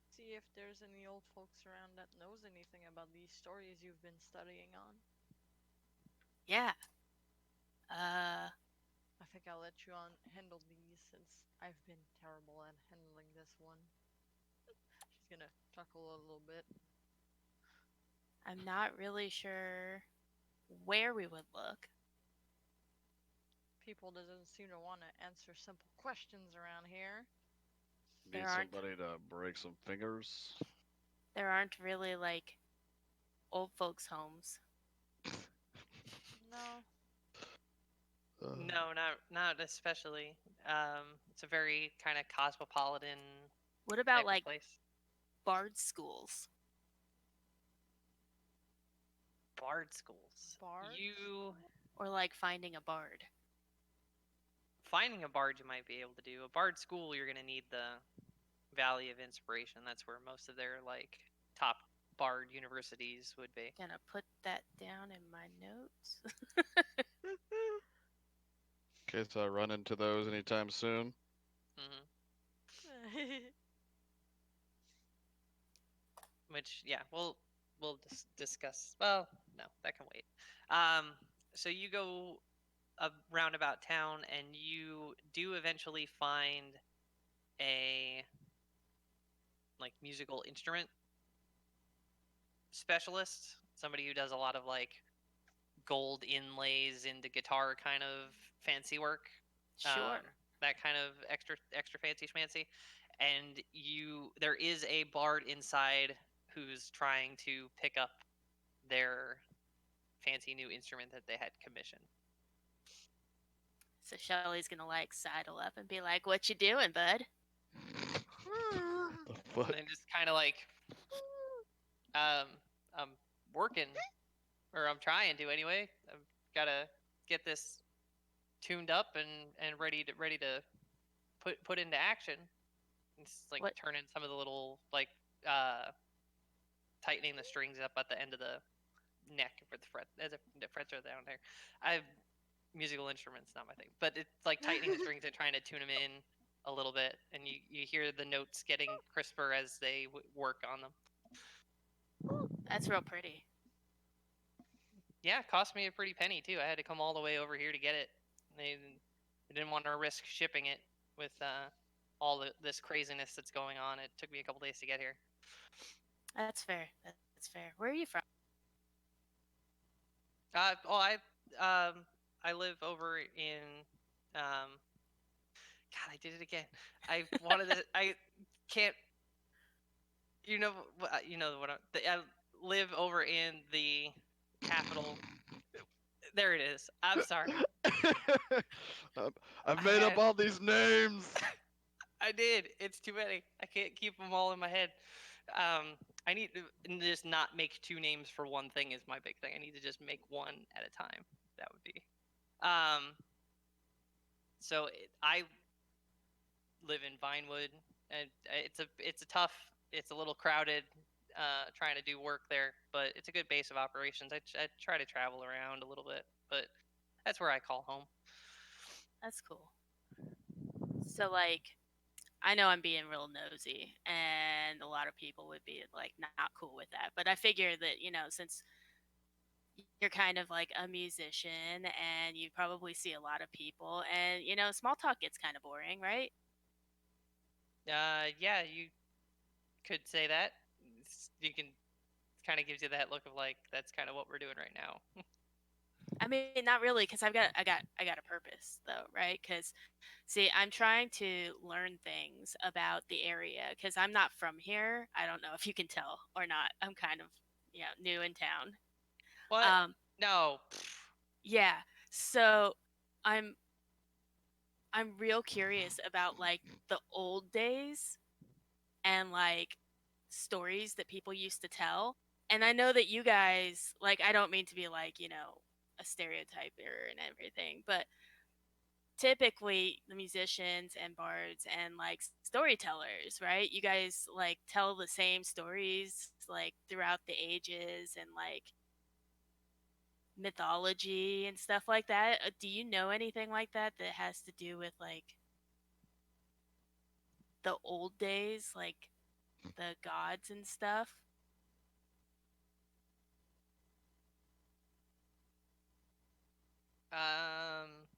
see if there's any old folks around that knows anything about these stories you've been studying on. Yeah. Uh, I think I'll let you on handle these since I've been terrible at handling this one. She's gonna chuckle a little bit. I'm not really sure where we would look. People doesn't seem to want to answer simple questions around here. There Need aren't somebody to break some fingers. there aren't really like old folks' homes. No. No, not especially. It's a very kind of cosmopolitan What about type of like place. bard schools Bard schools. Bard You school? or like finding a bard? finding a bard you might be able to do. A bard school, you're gonna need the Valley of Inspiration. That's where most of their like top bard universities would be. Gonna put that down in my notes. In case I run into those anytime soon. Hmm. Which yeah, we'll discuss. Well, no, that can wait. Um, so you go around about town, and you do eventually find a like musical instrument specialist, somebody who does a lot of like gold inlays into guitar kind of fancy work, Sure. that kind of extra fancy schmancy. And there is a bard inside who's trying to pick up their fancy new instrument that they had commissioned. So Shelly's gonna like sidle up and be like, "What you doing, bud?" The And fuck? then just kind of like, um, I'm working, or I'm trying to anyway. I've gotta get this tuned up and ready to put into action. It's like What? turning some of the little like uh tightening the strings up at the end of the neck for the fret as if the frets are down there. I musical instruments not my thing, but it's like tightening the strings and trying to tune them in a little bit, and you hear the notes getting crisper as they work on them. That's real pretty. Yeah, it cost me a pretty penny too. I had to come all the way over here to get it. They didn't want to risk shipping it with all this craziness that's going on. It took me a couple days to get here. That's fair. That's fair. Where are you from? Oh, I live over in God, I did it again. I wanted to. I can't. You know what? I live over in the capital. There it is. I'm sorry. I've I made up had. all these names. I did. It's too many. I can't keep them all in my head. I need to just not make two names for one thing is my big thing. I need to just make one at a time. That would be. Um, I live in Vinewood, and it's a tough. It's a little crowded, trying to do work there, but it's a good base of operations. I try to travel around a little bit, but that's where I call home. That's cool. So like, I know I'm being real nosy, and a lot of people would be like not cool with that. But I figure that since you're kind of like a musician and you probably see a lot of people, and small talk gets kind of boring, right? Yeah, you could say that. You can kind of gives you that look of like that's kind of what we're doing right now. I mean, not really, because I got a purpose though, right? Because see, I'm trying to learn things about the area because I'm not from here. I don't know if you can tell or not. I'm kind of new in town. What? Um, No. yeah. So I'm I'm real curious about like the old days and like stories that people used to tell And I know that you guys, like, I don't mean to be like, a stereotyper and everything, but typically the musicians and bards and like storytellers, right? You guys like tell the same stories like throughout the ages and like mythology and stuff like that. Do you know anything like that that has to do with like the old days, like the gods and stuff? Um,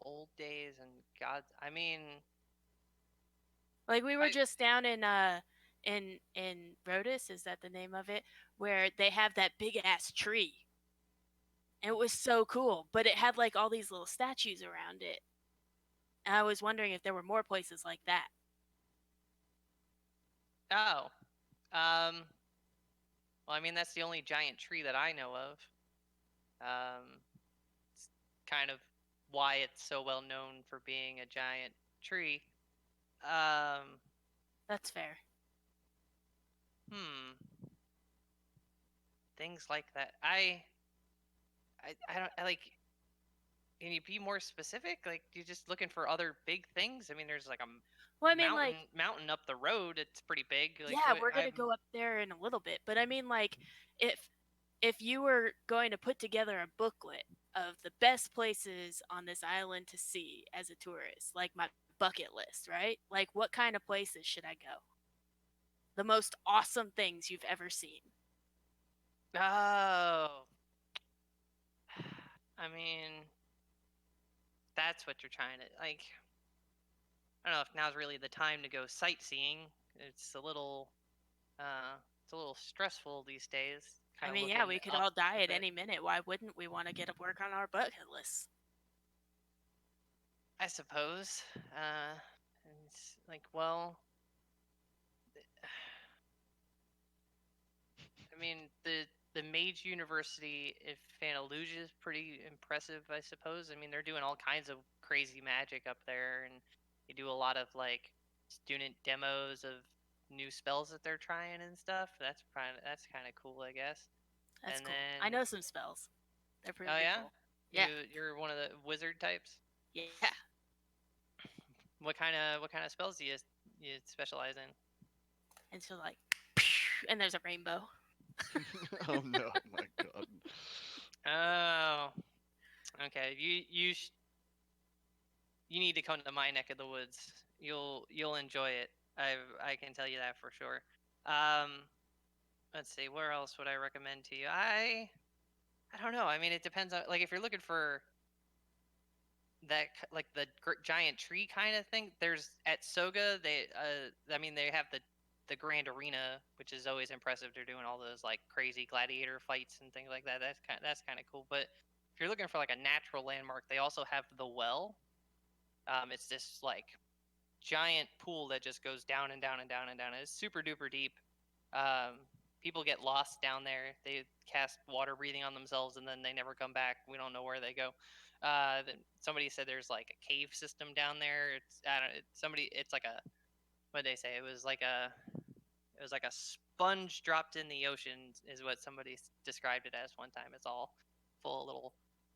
old days and gods. I mean, Like we were I just down in Rhodis, is that the name of it, where they have that big ass tree. And it was so cool, but it had like all these little statues around it. And I was wondering if there were more places like that. oh, um, well, I mean that's the only giant tree that I know of. It's kind of why it's so well known for being a giant tree. Um, That's fair. hmm, things like that. I don't I like. Can you be more specific? Like, you just looking for other big things? I mean, there's like a Well, I mean, like, mountain up the road. It's pretty big. Like, yeah, what? we're gonna I'm go up there in a little bit, but I mean, like, if if you were going to put together a booklet of the best places on this island to see as a tourist, like my bucket list, right? Like, what kind of places should I go? The most awesome things you've ever seen. oh, I mean, that's what you're trying to like. I don't know if now's really the time to go sightseeing. It's a little, it's a little stressful these days. I Kind of mean, yeah, looking we could up all die a at bit. any minute. Why wouldn't we want to get to work on our bucket list? I suppose. It's like, well, I mean, the Mage University in Fanaluja is pretty impressive, I suppose. I mean, they're doing all kinds of crazy magic up there, and they do a lot of like student demos of new spells that they're trying and stuff. That's kind of cool, I guess. That's And cool. I then, know some spells. They're oh pretty yeah, cool. Yeah, you're one of the wizard types. yeah. What kind of spells do you specialize in? And so like, and there's a rainbow. Oh no, my god. Oh, okay. You need to come to my neck of the woods. You'll enjoy it. I can tell you that for sure. Um, let's see. Where else would I recommend to you? I don't know. I mean, it depends on like if you're looking for like the giant tree kind of thing. There's at Soga. I mean they have the Grand Arena, which is always impressive. They're doing all those like crazy gladiator fights and things like that. That's kind of cool. But if you're looking for like a natural landmark, they also have the Well. It's this like giant pool that just goes down and down and down and down. It's super duper deep. Um, People get lost down there. They cast water breathing on themselves and then they never come back. We don't know where they go. Somebody said there's like a cave system down there. It's I don't. It's like a what did they say? It was like a sponge dropped in the ocean is what somebody described it as one time. It's all full of little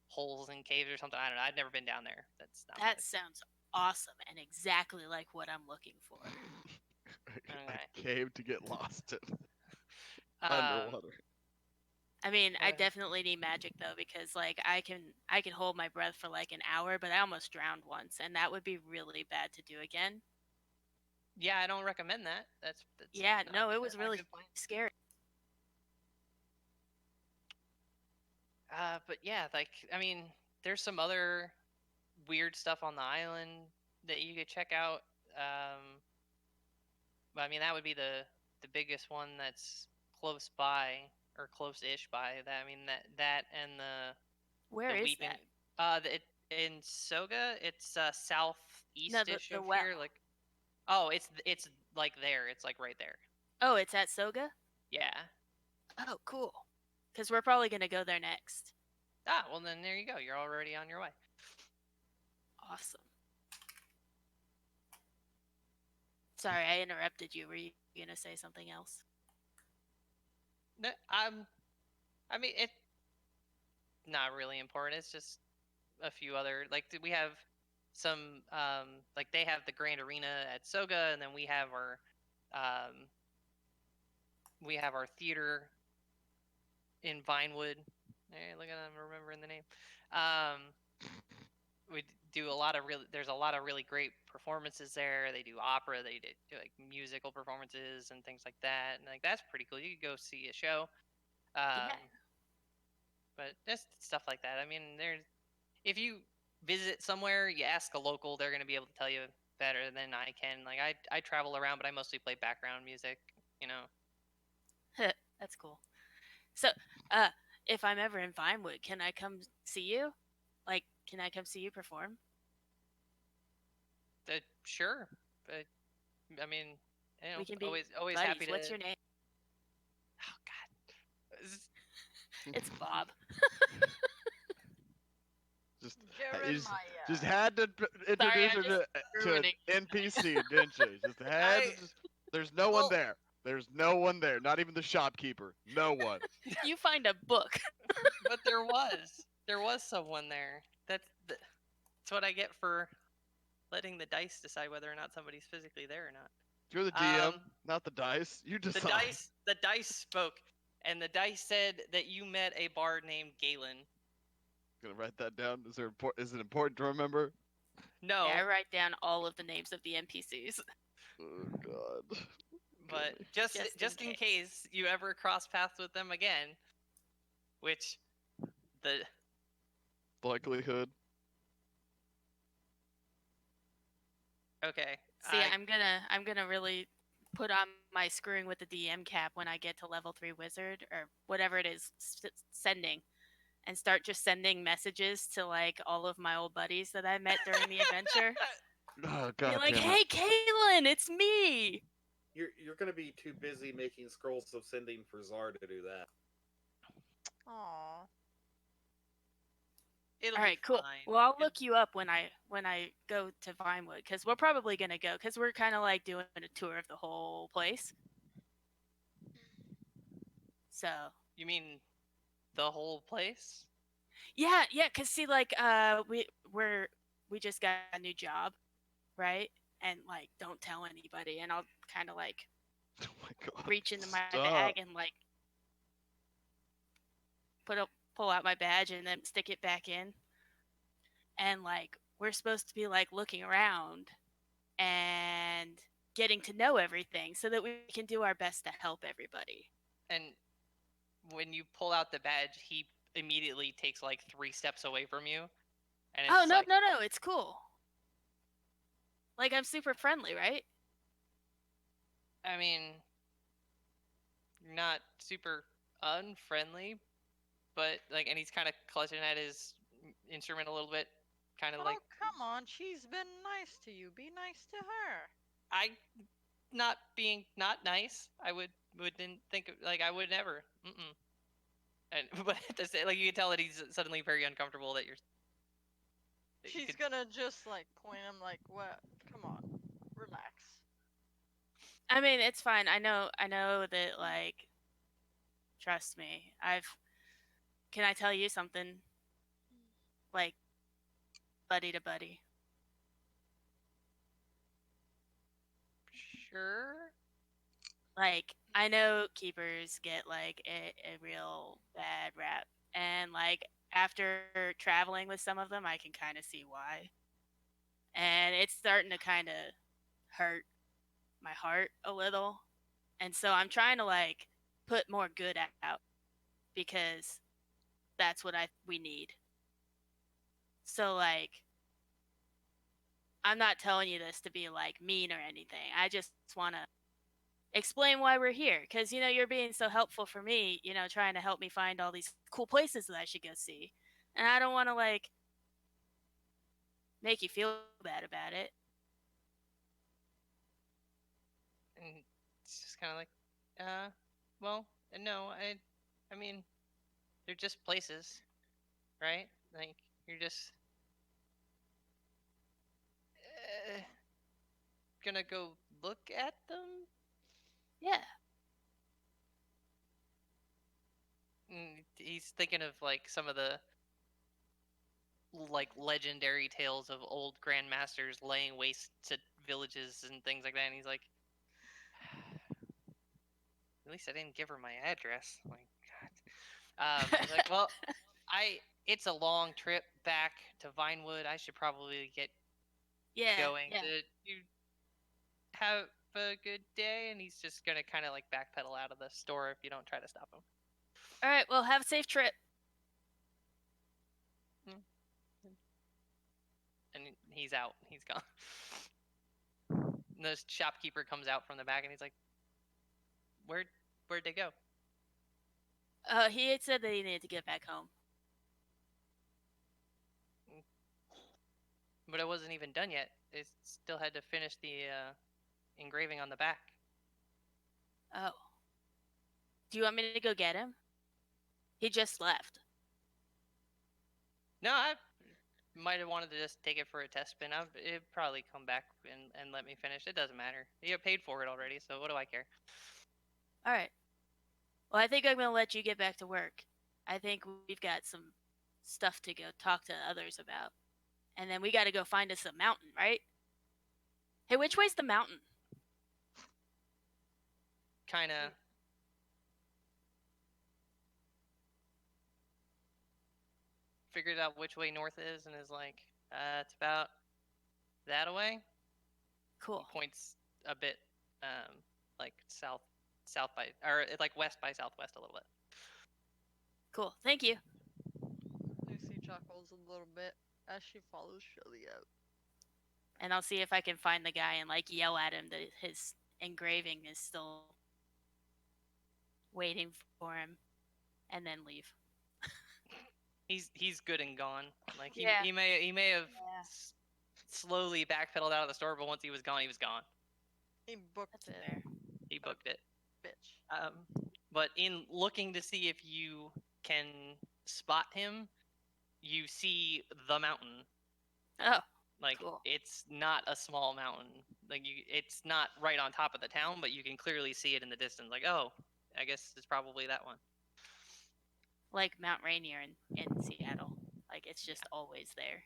holes and caves or something. I don't know. I've never been down there. That's not my That sounds awesome and exactly like what I'm looking for. okay. A cave to get lost in Um, underwater. I mean, I uh, definitely need magic though because like I can hold my breath for like an hour, but I almost drowned once, and that would be really bad to do again. yeah, I don't recommend that. That's Yeah, not no, it was a really good plan. scary. But yeah, like I mean, there's some other weird stuff on the island that you could check out. But I mean, that would be the biggest one that's close by or close-ish by. That I mean that and Where the is weeping. that? In Soga, it's No, southeast-ish the of well. here. Like oh, it's like there. It's like right there. Oh, it's at Soga. Yeah. Oh, cool. Because we're probably gonna go there next. Ah, well then there you go. You're already on your way. Awesome. Sorry, I interrupted you. Were you gonna say something else? I mean, it's not really important. It's just a few other we have some like they have the Grand Arena at Soga, and then um we have our theater in Vinewood. Hey, look at I'm remembering the name. Um, we do a lot of really there's a lot of really great performances there. They do opera, they do like musical performances and things like that, and like that's pretty cool. You could go see a show. Yeah. Um, but just stuff like that. I mean, there's if you visit somewhere, you ask a local, they're gonna be able to tell you better than I can. Like I travel around, but I mostly play background music. You know, That's cool. So, uh, if I'm ever in Vinewood, can I come see you? Like, can I come see you perform? sure, but I mean, We can be always happy buddies. to. What's your name? Oh God, It's Bob. just just Jeremiah. had to Sorry, introduce I'm her just to an ruining. NPC, didn't you? Just had to I just. There's no one well, there. There's no one there. Not even the shopkeeper. No one. You find a book. but there was someone there. That's what I get for letting the dice decide whether or not somebody's physically there or not. You're the Um, DM, not the dice. You the decide. dice spoke, and the dice said that you met a bard named Galen. Gonna write that down. Is it important to remember? Yeah, I No, write down all of the names of the NPCs Oh God. Kill but me. just in case you ever cross paths with them again, which the Likelihood. okay, See, I'm gonna really put on my screwing with the DM cap when I get to level 3 wizard or whatever it is sending, and start just sending messages to like all of my old buddies that I met during the adventure. Oh Be God like, damn it. "Hey, Kaylin, it's me." You're gonna be too busy making scrolls of sending for Czar to do that. Aw. it'll All be right, cool. fine. Well, I'll look you up when I go to Vinewood because we're probably gonna go because we're kind of like doing a tour of the whole place. So You mean the whole place? yeah, yeah. Cause see, like, we just got a new job, right? And like, don't tell anybody. And I'll kind of like Oh my God. reach into my Stop. bag and like pull out my badge and then stick it back in. And like, we're supposed to be like looking around and getting to know everything so that we can do our best to help everybody. And when you pull out the badge, he immediately takes like 3 steps away from you, and Oh it's no, like, no, no, it's cool. Like I'm super friendly, right? I mean, you're not super unfriendly, but like, and he's kind of clutching at his instrument a little bit, kind of Oh, like, come on. She's been nice to you. Be nice to her. I not being not nice. I wouldn't think like I would never. Mm-mm. And but to say like you can tell that he's suddenly very uncomfortable that you She's could. gonna just like point him like, what? Come on. Relax. I mean, it's fine. I know that like trust me. I've Can I tell you something like buddy to buddy? Sure. Like I know keepers get like a real bad rap, and like after traveling with some of them I can kind of see why, and it's starting to kind of hurt my heart a little, and so I'm trying to like put more good out because that's what I we need. So like I'm not telling you this to be like mean or anything. I just want to explain why we're here because you're being so helpful for me, trying to help me find all these cool places that I should go see, and I don't want to like make you feel bad about it. And it's just kind of like, uh, well, no, I mean, they're just places, right? Like you're just uh, gonna go look at them. Yeah. He's thinking of like some of the like legendary tales of old grandmasters laying waste to villages and things like that. And he's like, at least I didn't give her my address. Like, God. He's like, well, it's a long trip back to Vinewood. I should probably get Yeah. going. Yeah. You have a good day, and he's just gonna kind of like backpedal out of the store if you don't try to stop him. All right. Well, have a safe trip. And he's out. He's gone. And the shopkeeper comes out from the back, and he's like, Where'd they go?" He had said that he needed to get back home. But it wasn't even done yet. They still had to finish the engraving on the back. Oh. Do you want me to go get him? He just left. No, I might have wanted to just take it for a test spin. It'd probably come back and let me finish. It doesn't matter. You get paid for it already, so what do I care? All right. Well, I think I'm going to let you get back to work. I think we've got some stuff to go talk to others about. And then we got to go find us a mountain, right? Hey, which way's the mountain? Kind of. Figured out which way north is and is like, it's about that away. Cool. He points a bit, like south by, or like west by southwest a little bit. Cool. Thank you. Lucy chuckles a little bit as she follows Shelly out. And I'll see if I can find the guy and like yell at him that his engraving is still waiting for him, and then leave. He's good and gone. Like Yeah. he may have Yeah. slowly backpedaled out of the store, but once he was gone, he was gone. He booked That's it, fair. He booked it. bitch. But in looking to see if you can spot him, you see the mountain. Oh, Like cool. it's not a small mountain. Like it's not right on top of the town, but you can clearly see it in the distance. Like, oh, I guess it's probably that one. Like Mount Rainier in Seattle. Like it's just always there.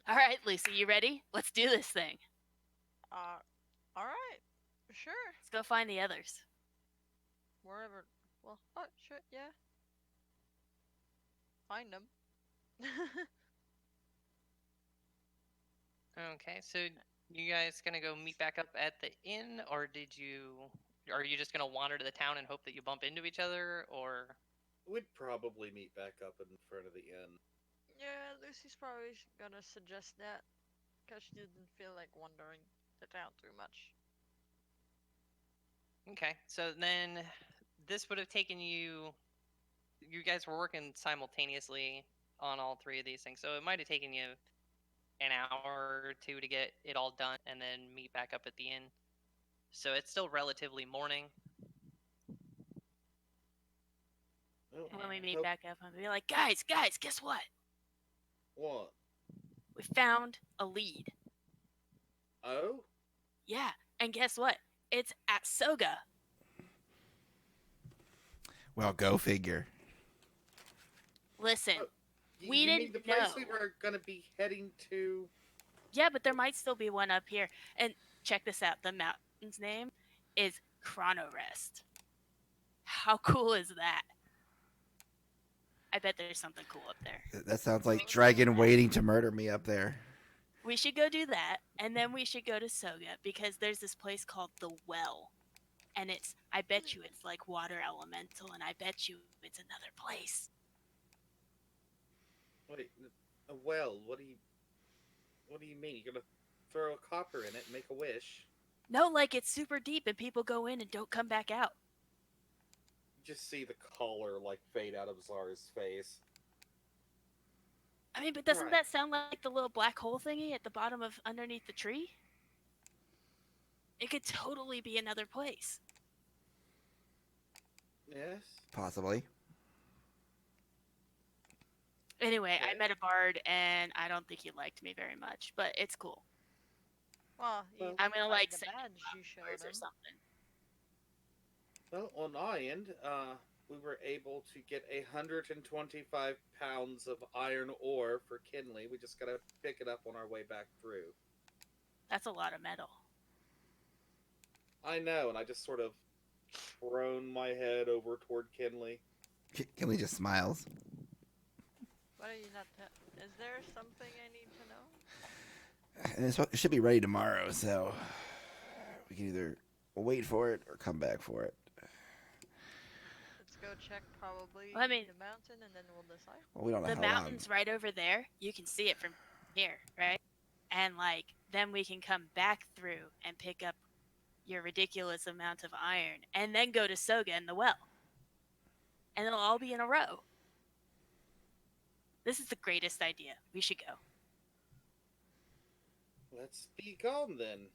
All right, Lucy, you ready? Let's do this thing. All right, sure. Let's go find the others. Wherever. Well, sure, yeah. Find them. Okay, so you guys gonna go meet back up at the inn, or are you just gonna wander to the town and hope that you bump into each other, or? We'd probably meet back up in front of the inn. Yeah, Lucy's probably gonna suggest that because she didn't feel like wandering the town too much. Okay, so then this would have taken you. You guys were working simultaneously on all three of these things, so it might have taken you an hour or two to get it all done and then meet back up at the inn. So it's still relatively morning. Well, When we meet hope- back up, I'll be like, guys, guess what? What? We found a lead. Oh? Yeah, and guess what? It's at Soga. Well, go figure. Listen, Oh, we you mean didn't the place we know. were gonna be heading to? Yeah, but there might still be one up here. And check this out. The mountain's name is Chronorest. How cool is that? I bet there's something cool up there. That sounds like Dragon waiting to murder me up there. We should go do that, and then we should go to Soga because there's this place called the Well, and I bet you it's like water elemental, and I bet you it's another place. Wait, a well? What do you mean? You're gonna throw a copper in it and make a wish? No, like it's super deep, and people go in and don't come back out. You just see the color like fade out of Zara's face. I mean, but doesn't Right. that sound like the little black hole thingy at the bottom of underneath the tree? It could totally be another place. Yes. Possibly. Anyway, I Okay. met a bard, and I don't think he liked me very much, but it's cool. Well, you Well, I'm gonna find like the send him badge you showed flowers or him. something. Well, on our end, we were able to get 125 pounds of iron ore for Kinley. We just gotta pick it up on our way back through. That's a lot of metal. I know, and I just sort of thrown my head over toward Kinley. Kinley just smiles. What are you not? Is there something I need to know? And it should be ready tomorrow, so we can either wait for it or come back for it. Let's go check probably Well, I mean- the mountain, and then we'll decide. Well, we don't know The how long. mountain's right over there. You can see it from here, right? And like then we can come back through and pick up your ridiculous amount of iron and then go to Soga and the well. And it'll all be in a row. This is the greatest idea. We should go. Let's be gone then.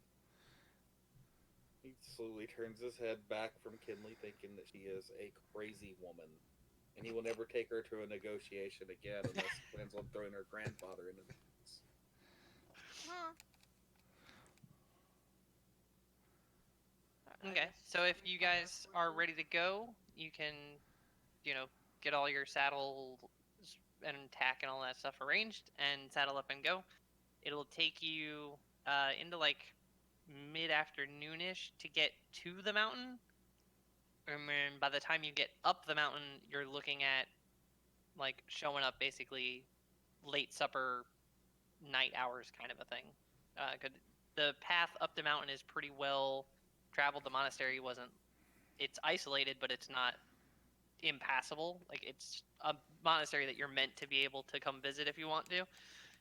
He slowly turns his head back from Kinley, thinking that she is a crazy woman. And he will never take her to a negotiation again unless he plans on throwing her grandfather into the mix. Huh. I Okay, guess so if we you follow guys are orders. ready to go, you can, get all your saddles and tack and all that stuff arranged and saddle up and go. It'll take you into like mid-afternoonish to get to the mountain. And then by the time you get up the mountain, you're looking at like showing up basically late supper, night hours kind of a thing. 'Cause the path up the mountain is pretty well traveled. The monastery wasn't. It's isolated, but it's not impassable. Like it's a monastery that you're meant to be able to come visit if you want to.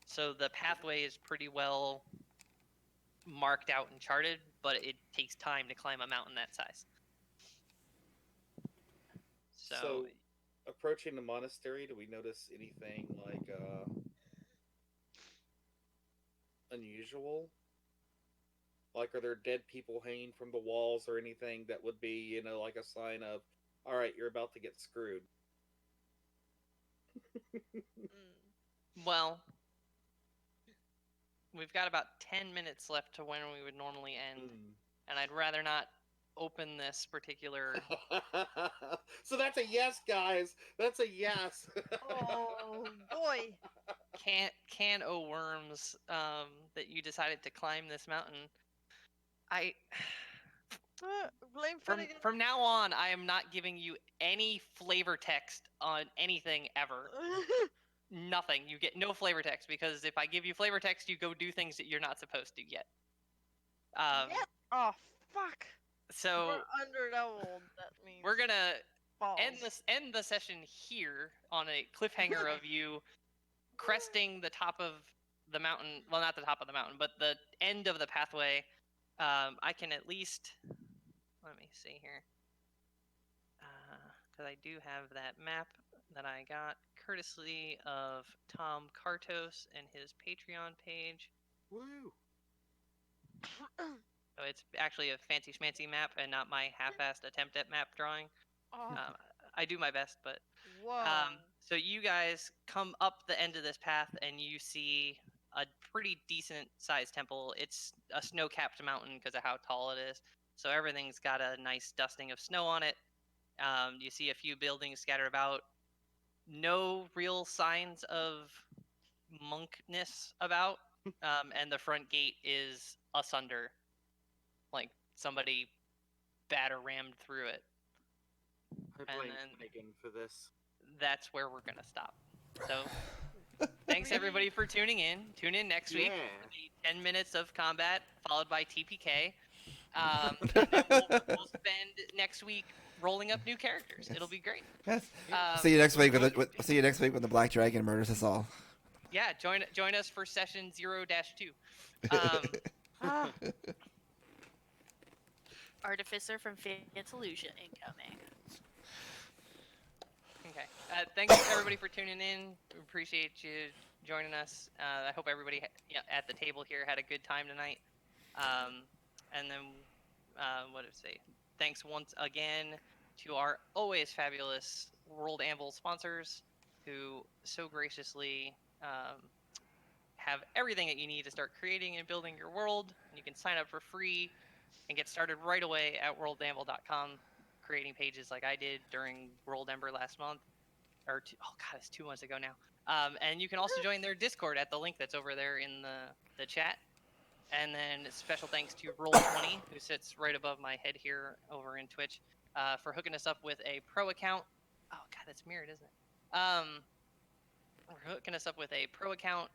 So the pathway is pretty well marked out and charted, but it takes time to climb a mountain that size. So, approaching the monastery, do we notice anything like unusual? Like, are there dead people hanging from the walls or anything that would be, like a sign of, all right, you're about to get screwed? well, we've got about 10 minutes left to when we would normally end, and I'd rather not open this particular. So that's a yes, guys. That's a yes. Oh boy! Can o' worms that you decided to climb this mountain. I Blame from Finnegan. from now on I am not giving you any flavor text on anything ever. Nothing. You get no flavor text because if I give you flavor text, you go do things that you're not supposed to yet. Yeah. Oh fuck! So We're under leveled. That means we're gonna balls. end the session here on a cliffhanger of you cresting the top of the mountain. Well, not the top of the mountain, but the end of the pathway. I can at least let me see here, because I do have that map that I got courtesy of Tom Kartos and his Patreon page. Woo! So it's actually a fancy schmancy map and not my half-assed attempt at map drawing. Oh, I do my best, but whoa! so you guys come up the end of this path and you see a pretty decent sized temple. It's a snow-capped mountain because of how tall it is. So everything's got a nice dusting of snow on it. You see a few buildings scattered about. No real signs of monkness about. And the front gate is asunder. Like somebody batter rammed through it. I And blame then- Megan for this. That's where we're going to stop. So thanks everybody for tuning in. Tune in next week. Yeah. For the 10 minutes of combat followed by TPK. And then we'll spend next week rolling up new characters. It'll be great. Yes. Um, See you next week. See you next week when the Black Dragon murders us all. Yeah, join us for session 0-2. Um, Artificer from Fantalusia incoming. Okay. Thanks everybody for tuning in. We appreciate you joining us. I hope everybody at the table here had a good time tonight. And then, what did I say? Thanks once again to our always fabulous World Anvil sponsors who so graciously have everything that you need to start creating and building your world. And you can sign up for free and get started right away at worldanvil.com. creating pages like I did during World Ember last month, or oh god, it's 2 months ago now. And you can also join their Discord at the link that's over there in the chat. And then special thanks to Roll20, who sits right above my head here over in Twitch, for hooking us up with a pro account. Oh god, that's mirrored, isn't it? We're hooking us up with a pro account,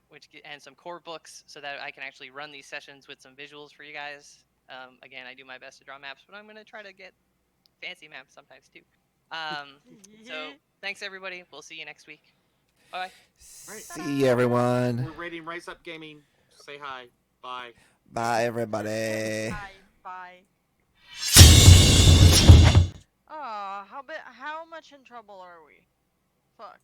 and some core books, so that I can actually run these sessions with some visuals for you guys. Again, I do my best to draw maps, but I'm gonna try to get fancy maps sometimes too. So thanks everybody. We'll see you next week. Bye. See you, everyone. We're rating Rise Up Gaming. Say hi. Bye. Bye, everybody. Bye. Oh, how much in trouble are we? Fuck.